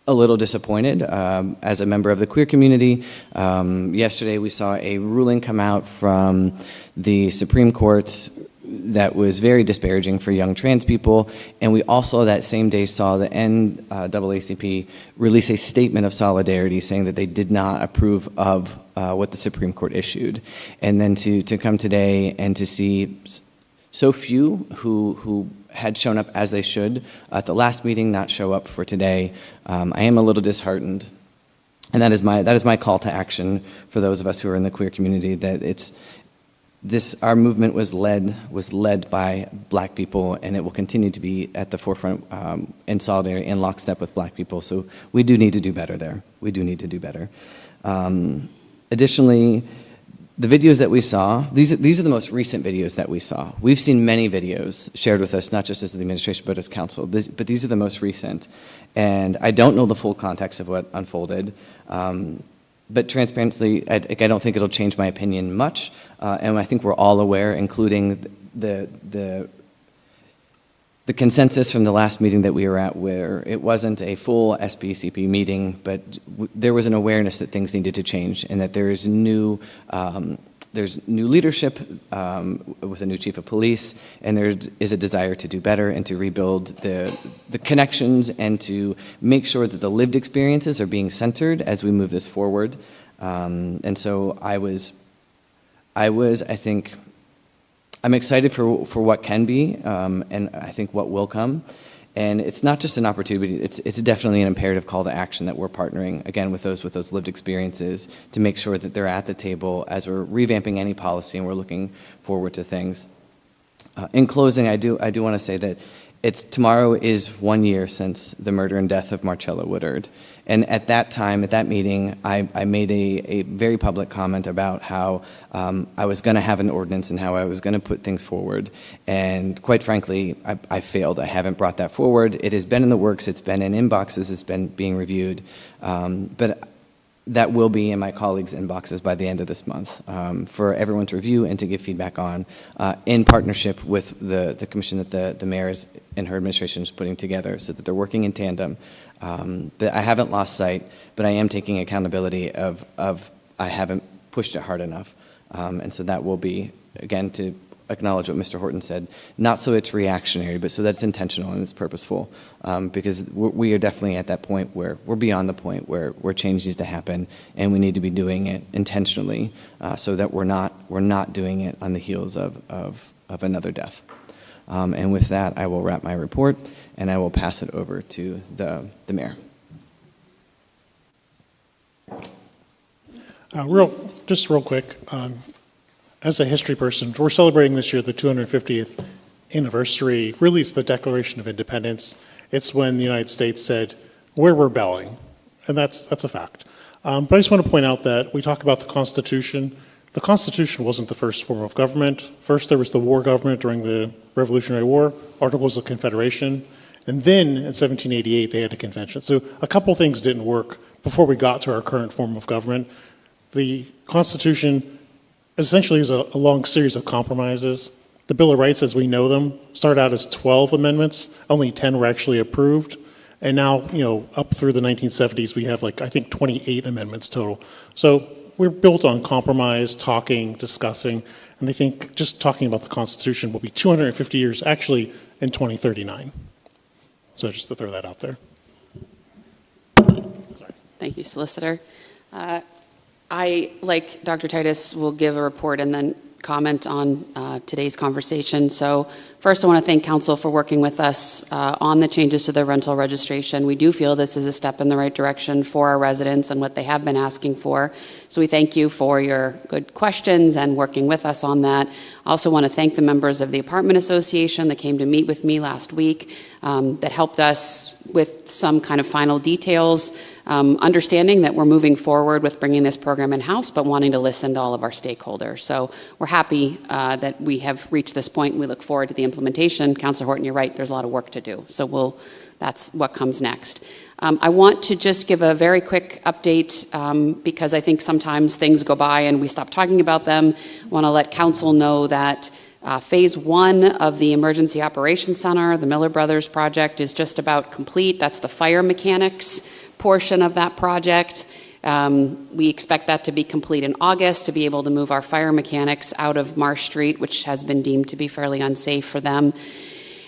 a little disappointed as a member of the queer community. Yesterday we saw a ruling come out from the Supreme Court that was very disparaging for young trans people, and we also that same day saw the NAACP release a statement of solidarity saying that they did not approve of what the Supreme Court issued. And then to come today and to see so few who had shown up as they should at the last meeting not show up for today, I am a little disheartened. And that is my call to action for those of us who are in the queer community, that our movement was led by Black people, and it will continue to be at the forefront in solidarity and lockstep with Black people. So we do need to do better there. We do need to do better. Additionally, the videos that we saw, these are the most recent videos that we saw. We've seen many videos shared with us, not just as the administration, but as council, but these are the most recent. And I don't know the full context of what unfolded, but transparently, I don't think it'll change my opinion much. And I think we're all aware, including the consensus from the last meeting that we were at, where it wasn't a full SBCP meeting, but there was an awareness that things needed to change, and that there's new leadership with a new chief of police, and there is a desire to do better and to rebuild the connections and to make sure that the lived experiences are being centered as we move this forward. And so I think, I'm excited for what can be, and I think what will come. And it's not just an opportunity, it's definitely an imperative call to action that we're partnering, again, with those lived experiences to make sure that they're at the table as we're revamping any policy and we're looking forward to things. In closing, I do want to say that tomorrow is 1 year since the murder and death of Marcella Woodard. And at that time, at that meeting, I made a very public comment about how I was going to have an ordinance and how I was going to put things forward. And quite frankly, I failed. I haven't brought that forward. It has been in the works. It's been in inboxes. It's been being reviewed. But that will be in my colleagues' inboxes by the end of this month for everyone to review and to give feedback on in partnership with the commission that the mayor and her administration is putting together so that they're working in tandem. But I haven't lost sight, but I am taking accountability of I haven't pushed it hard enough. And so that will be, again, to acknowledge what Mr. Horton said, not so it's reactionary, but so that it's intentional and it's purposeful. Because we are definitely at that point where we're beyond the point where change needs to happen, and we need to be doing it intentionally so that we're not doing it on the heels of another death. And with that, I will wrap my report, and I will pass it over to the mayor. Real quick, as a history person, we're celebrating this year the 250th anniversary. Really, it's the Declaration of Independence. It's when the United States said, we're rebelling, and that's a fact. But I just want to point out that we talk about the Constitution. The Constitution wasn't the first form of government. First, there was the war government during the Revolutionary War, Articles of Confederation, and then in 1788, they had a convention. So a couple things didn't work before we got to our current form of government. The Constitution essentially is a long series of compromises. The Bill of Rights, as we know them, started out as 12 amendments. Only 10 were actually approved. And now, up through the 1970s, we have I think 28 amendments total. So we're built on compromise, talking, discussing, and I think just talking about the Constitution will be 250 years, actually, in 2039. So just to throw that out there. Thank you, Solicitor. I, like Dr. Titus, will give a report and then comment on today's conversation. So first, I want to thank Council for working with us on the changes to the rental registration. We do feel this is a step in the right direction for our residents and what they have been asking for. So we thank you for your good questions and working with us on that. I also want to thank the members of the Apartment Association that came to meet with me last week that helped us with some kind of final details, understanding that we're moving forward with bringing this program in-house, but wanting to listen to all of our stakeholders. So we're happy that we have reached this point, and we look forward to the implementation. Councilor Horton, you're right, there's a lot of work to do. So that's what comes next. I want to just give a very quick update because I think sometimes things go by and we stop talking about them. I want to let Council know that Phase 1 of the Emergency Operations Center, the Miller Brothers project, is just about complete. That's the fire mechanics portion of that project. We expect that to be complete in August to be able to move our fire mechanics out of Marsh Street, which has been deemed to be fairly unsafe for them.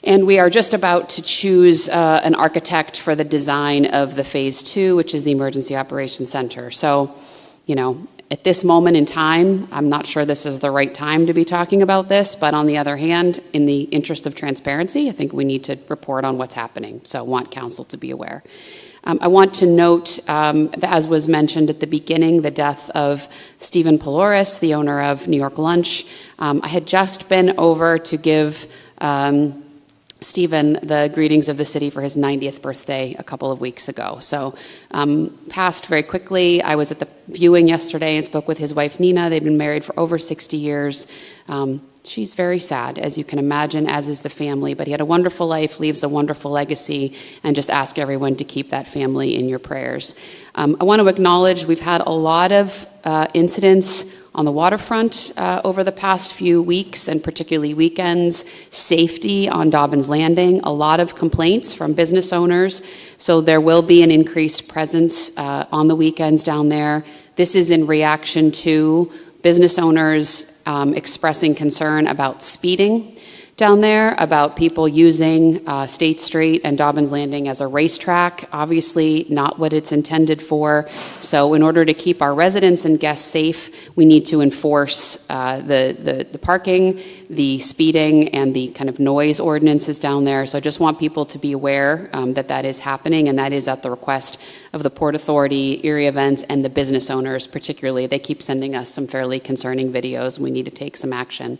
And we are just about to choose an architect for the design of the Phase 2, which is the Emergency Operations Center. So, at this moment in time, I'm not sure this is the right time to be talking about this, but on the other hand, in the interest of transparency, I think we need to report on what's happening. So I want Council to be aware. I want to note, as was mentioned at the beginning, the death of Stephen Poloris, the owner of New York Lunch. I had just been over to give Stephen the greetings of the city for his 90th birthday a couple of weeks ago. So passed very quickly. I was at the viewing yesterday and spoke with his wife, Nina. They've been married for over 60 years. She's very sad, as you can imagine, as is the family, but he had a wonderful life, leaves a wonderful legacy, and just ask everyone to keep that family in your prayers. I want to acknowledge we've had a lot of incidents on the waterfront over the past few weeks, and particularly weekends. Safety on Dobbins Landing, a lot of complaints from business owners, so there will be an increased presence on the weekends down there. This is in reaction to business owners expressing concern about speeding down there, about people using State Street and Dobbins Landing as a racetrack. Obviously not what it's intended for. So in order to keep our residents and guests safe, we need to enforce the parking, the speeding, and the kind of noise ordinances down there. So I just want people to be aware that that is happening, and that is at the request of the Port Authority, Erie Events, and the business owners particularly. They keep sending us some fairly concerning videos, and we need to take some action.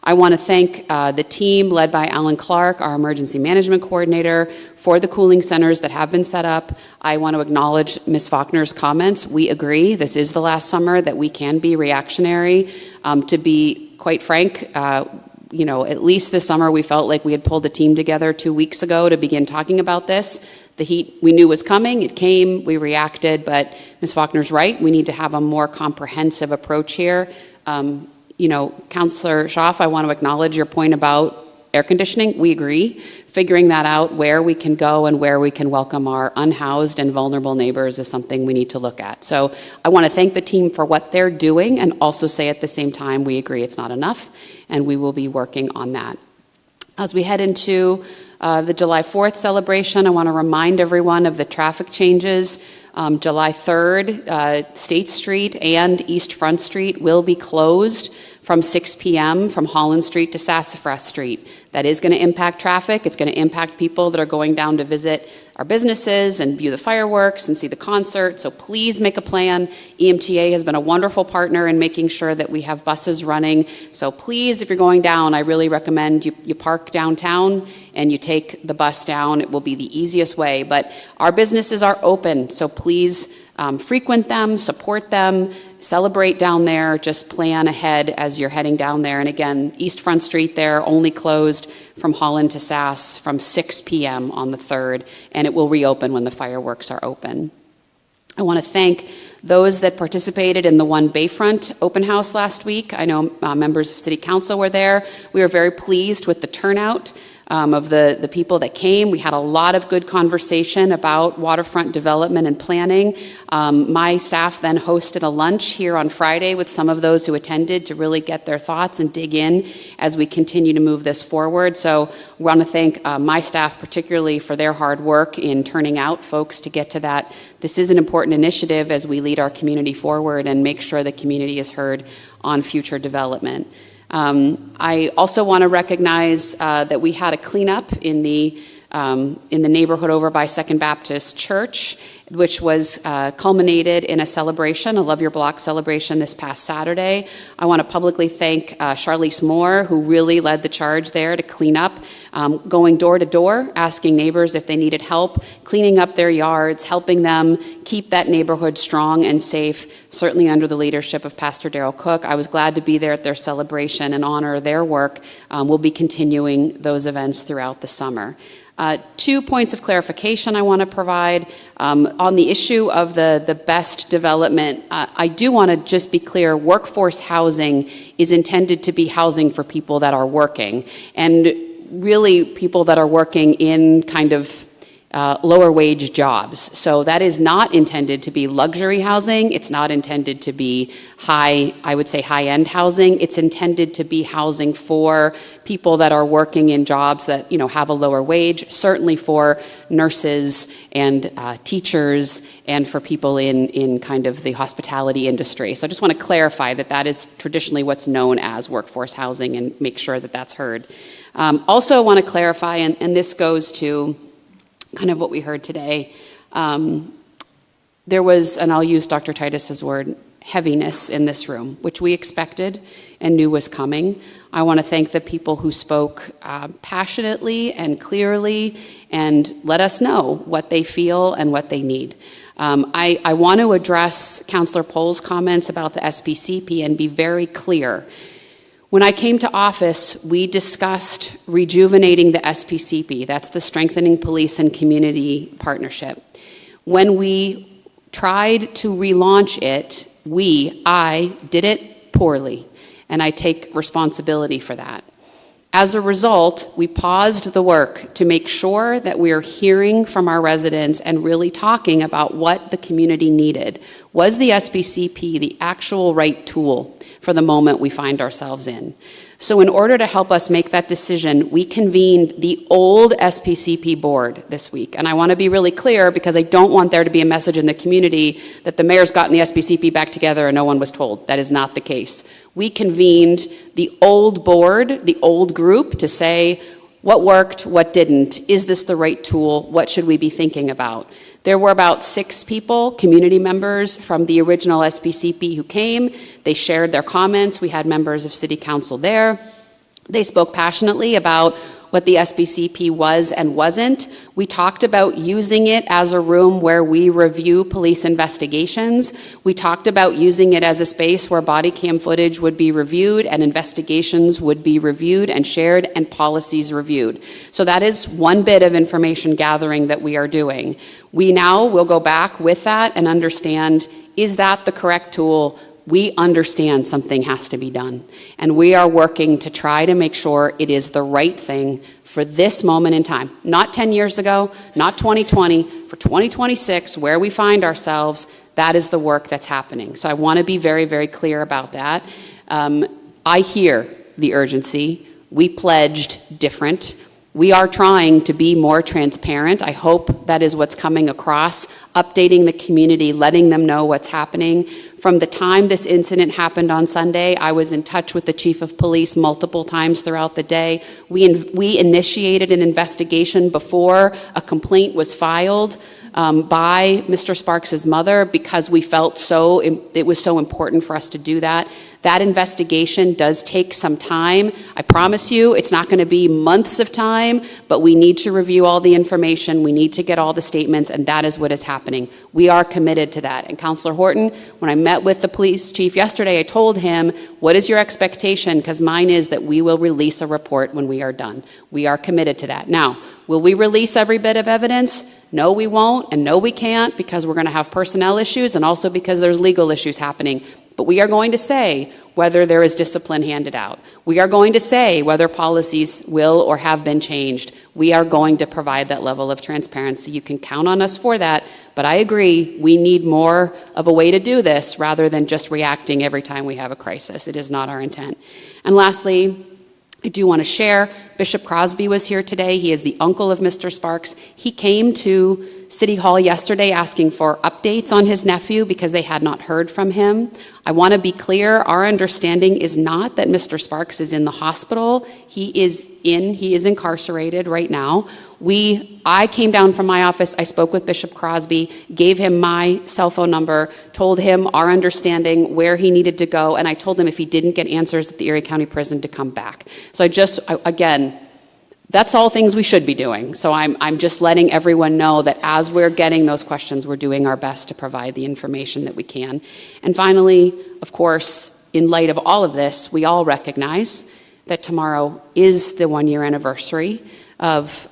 I want to thank the team led by Alan Clark, our emergency management coordinator, for the cooling centers that have been set up. I want to acknowledge Ms. Faulkner's comments. We agree this is the last summer that we can be reactionary. To be quite frank, at least this summer we felt like we had pulled a team together 2 weeks ago to begin talking about this. The heat we knew was coming, it came, we reacted, but Ms. Faulkner's right, we need to have a more comprehensive approach here. Councilor Schaaf, I want to acknowledge your point about air conditioning. We agree. Figuring that out, where we can go and where we can welcome our unhoused and vulnerable neighbors is something we need to look at. So I want to thank the team for what they're doing and also say at the same time, we agree it's not enough, and we will be working on that. As we head into the July 4th celebration, I want to remind everyone of the traffic changes. July 3rd, State Street and East Front Street will be closed from 6 p.m. from Holland Street to Sassafras Street. That is going to impact traffic. It's going to impact people that are going down to visit our businesses and view the fireworks and see the concert. So please make a plan. EMTA has been a wonderful partner in making sure that we have buses running. So please, if you're going down, I really recommend you park downtown and you take the bus down. It will be the easiest way. But our businesses are open, so please frequent them, support them, celebrate down there, just plan ahead as you're heading down there. And again, East Front Street there only closed from Holland to Sass from 6 p.m. on the 3rd, and it will reopen when the fireworks are open. I want to thank those that participated in the One Bayfront open house last week. I know members of City Council were there. We were very pleased with the turnout of the people that came. We had a lot of good conversation about waterfront development and planning. My staff then hosted a lunch here on Friday with some of those who attended to really get their thoughts and dig in as we continue to move this forward. So we want to thank my staff particularly for their hard work in turning out folks to get to that. This is an important initiative as we lead our community forward and make sure the community is heard on future development. I also want to recognize that we had a cleanup in the neighborhood over by Second Baptist Church, which was culminated in a celebration, a Love Your Block celebration this past Saturday. I want to publicly thank Charlize Moore, who really led the charge there to clean up, going door to door, asking neighbors if they needed help, cleaning up their yards, helping them keep that neighborhood strong and safe, certainly under the leadership of Pastor Darrell Cook. I was glad to be there at their celebration and honor their work. We'll be continuing those events throughout the summer. 2 points of clarification I want to provide. On the issue of the best development, I do want to just be clear, workforce housing is intended to be housing for people that are working, and really people that are working in kind of lower wage jobs. So that is not intended to be luxury housing. It's not intended to be high-end housing. It's intended to be housing for people that are working in jobs that, have a lower wage, certainly for nurses and teachers and for people in kind of the hospitality industry. So I just want to clarify that is traditionally what's known as workforce housing and make sure that that's heard. Also I want to clarify, and this goes to kind of what we heard today. There was, and I'll use Dr. Titus's word, heaviness in this room, which we expected and knew was coming. I want to thank the people who spoke passionately and clearly and let us know what they feel and what they need. I want to address Councillor Pohl's comments about the SPCP and be very clear. When I came to office, we discussed rejuvenating the SPCP. That's the Strengthening Police and Community Partnership. When we tried to relaunch it, I did it poorly, and I take responsibility for that. As a result, we paused the work to make sure that we are hearing from our residents and really talking about what the community needed. Was the SPCP the actual right tool for the moment we find ourselves in? So in order to help us make that decision, we convened the old SPCP board this week. And I want to be really clear because I don't want there to be a message in the community that the mayor's gotten the SPCP back together and no one was told. That is not the case. We convened the old board, the old group, to say what worked, what didn't. Is this the right tool? What should we be thinking about? There were about 6 people, community members from the original SPCP who came. They shared their comments. We had members of City Council there. They spoke passionately about what the SBCP was and wasn't. We talked about using it as a room where we review police investigations. We talked about using it as a space where body cam footage would be reviewed and investigations would be reviewed and shared and policies reviewed. So that is one bit of information gathering that we are doing. We now will go back with that and understand, is that the correct tool? We understand something has to be done, and we are working to try to make sure it is the right thing for this moment in time. Not 10 years ago, not 2020, for 2026, where we find ourselves, that is the work that's happening. So I want to be very, very clear about that. I hear the urgency. We pledged different. We are trying to be more transparent. I hope that is what's coming across, updating the community, letting them know what's happening. From the time this incident happened on Sunday, I was in touch with the chief of police multiple times throughout the day. We initiated an investigation before a complaint was filed by Mr. Sparks' mother because we felt it was so important for us to do that. That investigation does take some time. I promise you it's not going to be months of time, but we need to review all the information. We need to get all the statements, and that is what is happening. We are committed to that. And Councilor Horton, when I met with the police chief yesterday, I told him, what is your expectation? Because mine is that we will release a report when we are done. We are committed to that. Now, will we release every bit of evidence? No, we won't, and no, we can't, because we're going to have personnel issues and also because there's legal issues happening. But we are going to say whether there is discipline handed out. We are going to say whether policies will or have been changed. We are going to provide that level of transparency. You can count on us for that. But I agree, we need more of a way to do this rather than just reacting every time we have a crisis. It is not our intent. And lastly, I do want to share, Bishop Crosby was here today. He is the uncle of Mr. Sparks. He came to City Hall yesterday asking for updates on his nephew because they had not heard from him. I want to be clear, our understanding is not that Mr. Sparks is in the hospital. He is incarcerated right now. I came down from my office, I spoke with Bishop Crosby, gave him my cell phone number, told him our understanding, where he needed to go, and I told him if he didn't get answers at the Erie County Prison to come back. So again, that's all things we should be doing. So I'm just letting everyone know that as we're getting those questions, we're doing our best to provide the information that we can. And finally, of course, in light of all of this, we all recognize that tomorrow is the 1-year anniversary of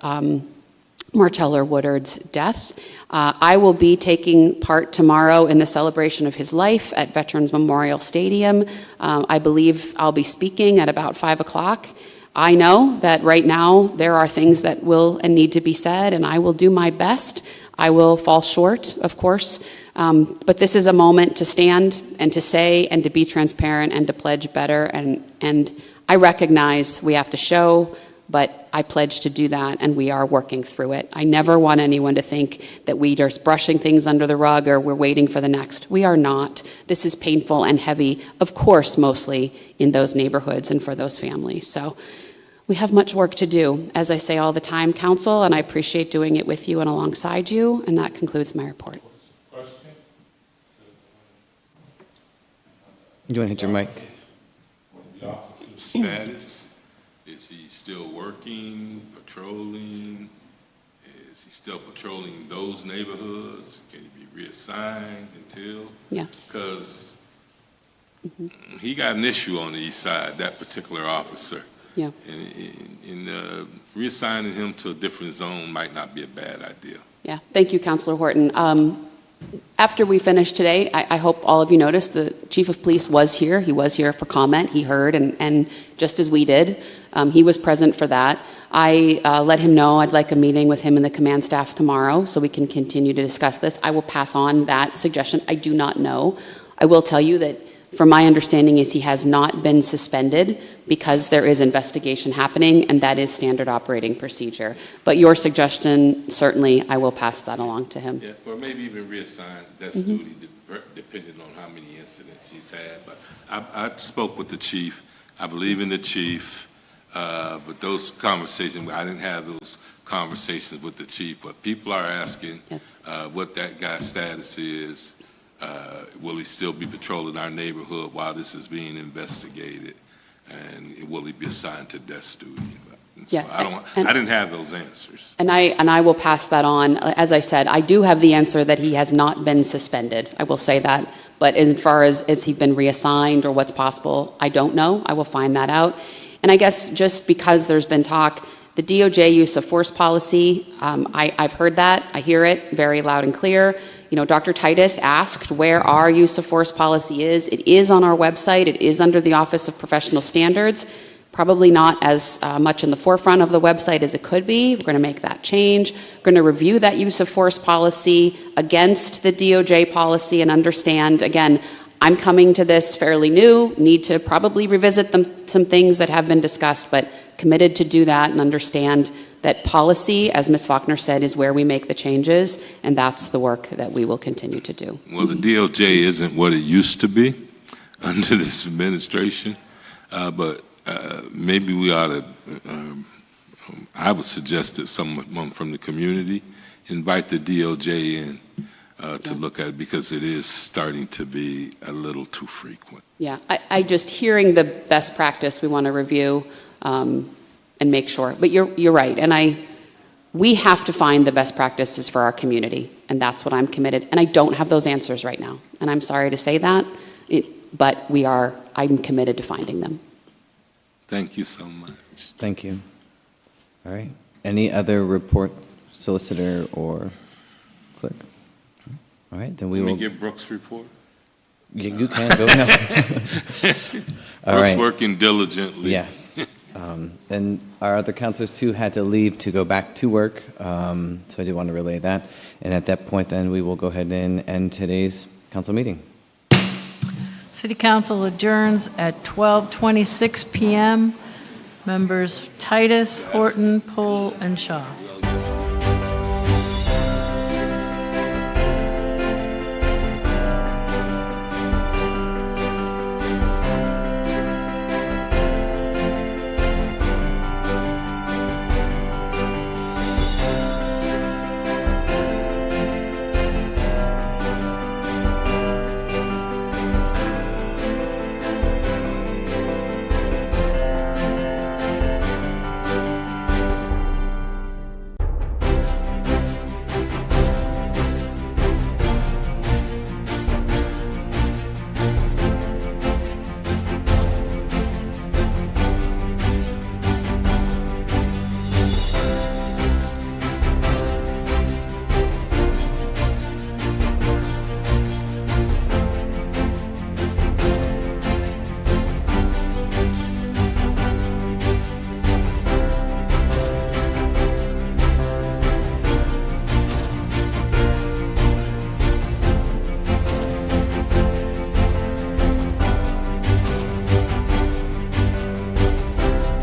Martella Woodard's death. I will be taking part tomorrow in the celebration of his life at Veterans Memorial Stadium. I believe I'll be speaking at about 5 o'clock. I know that right now there are things that will and need to be said, and I will do my best. I will fall short, of course, but this is a moment to stand and to say and to be transparent and to pledge better, and I recognize we have to show, but I pledge to do that, and we are working through it. I never want anyone to think that we are just brushing things under the rug or we're waiting for the next. We are not. This is painful and heavy, of course, mostly in those neighborhoods and for those families. So we have much work to do, as I say all the time, Council, and I appreciate doing it with you and alongside you, and that concludes my report. You want to hit your mic? The officer's status, is he still working, patrolling? Is he still patrolling those neighborhoods? Can he be reassigned until? Yeah. Because he got an issue on the east side, that particular officer. Yeah. And reassigning him to a different zone might not be a bad idea. Yeah, thank you, Councilor Horton. After we finish today, I hope all of you noticed the Chief of Police was here. He was here for comment. He heard, and just as we did, he was present for that. I let him know I'd like a meeting with him and the command staff tomorrow so we can continue to discuss this. I will pass on that suggestion. I do not know. I will tell you that from my understanding is he has not been suspended because there is investigation happening, and that is standard operating procedure. But your suggestion, certainly, I will pass that along to him. Yeah, or maybe even reassign. That's duty depending on how many incidents he's had. But I spoke with the chief. I believe in the chief. But those conversations, I didn't have those conversations with the chief. But people are asking what that guy's status is. Will he still be patrolling our neighborhood while this is being investigated? And will he be assigned to desk duty? But So Yeah, I didn't have those answers. And I will pass that on. As I said, I do have the answer that he has not been suspended. I will say that. But as far as has he been reassigned or what's possible, I don't know. I will find that out. And I guess just because there's been talk, the DOJ use of force policy, I've heard that. I hear it very loud and clear. You know, Dr. Titus asked where our use of force policy is. It is on our website. It is under the Office of Professional Standards. Probably not as much in the forefront of the website as it could be. We're going to make that change. We're going to review that use of force policy against the DOJ policy and understand, again, I'm coming to this fairly new, need to probably revisit some things that have been discussed, but committed to do that and understand that policy, as Ms. Faulkner said, is where we make the changes, and that's the work that we will continue to do. Well, the DOJ isn't what it used to be under this administration, but maybe we ought to, I would suggest that someone from the community invite the DOJ in to look at it, because it is starting to be a little too frequent. Yeah, I just hearing the best practice we want to review and make sure. But you're right, and we have to find the best practices for our community, and that's what I'm committed. And I don't have those answers right now, and I'm sorry to say that, but I'm committed to finding them. Thank you so much. Thank you. All right. Any other report, solicitor or clerk? All right, then we will. Let me get Brooks' report. You can go now. All Brooks right. working diligently. Yes. And our other councilors too had to leave to go back to work, so I did want to relay that. And at that point, then we will go ahead and end today's council meeting. City Council adjourns at 12:26 p.m. Members Titus, Horton, Pohl, and Shaw.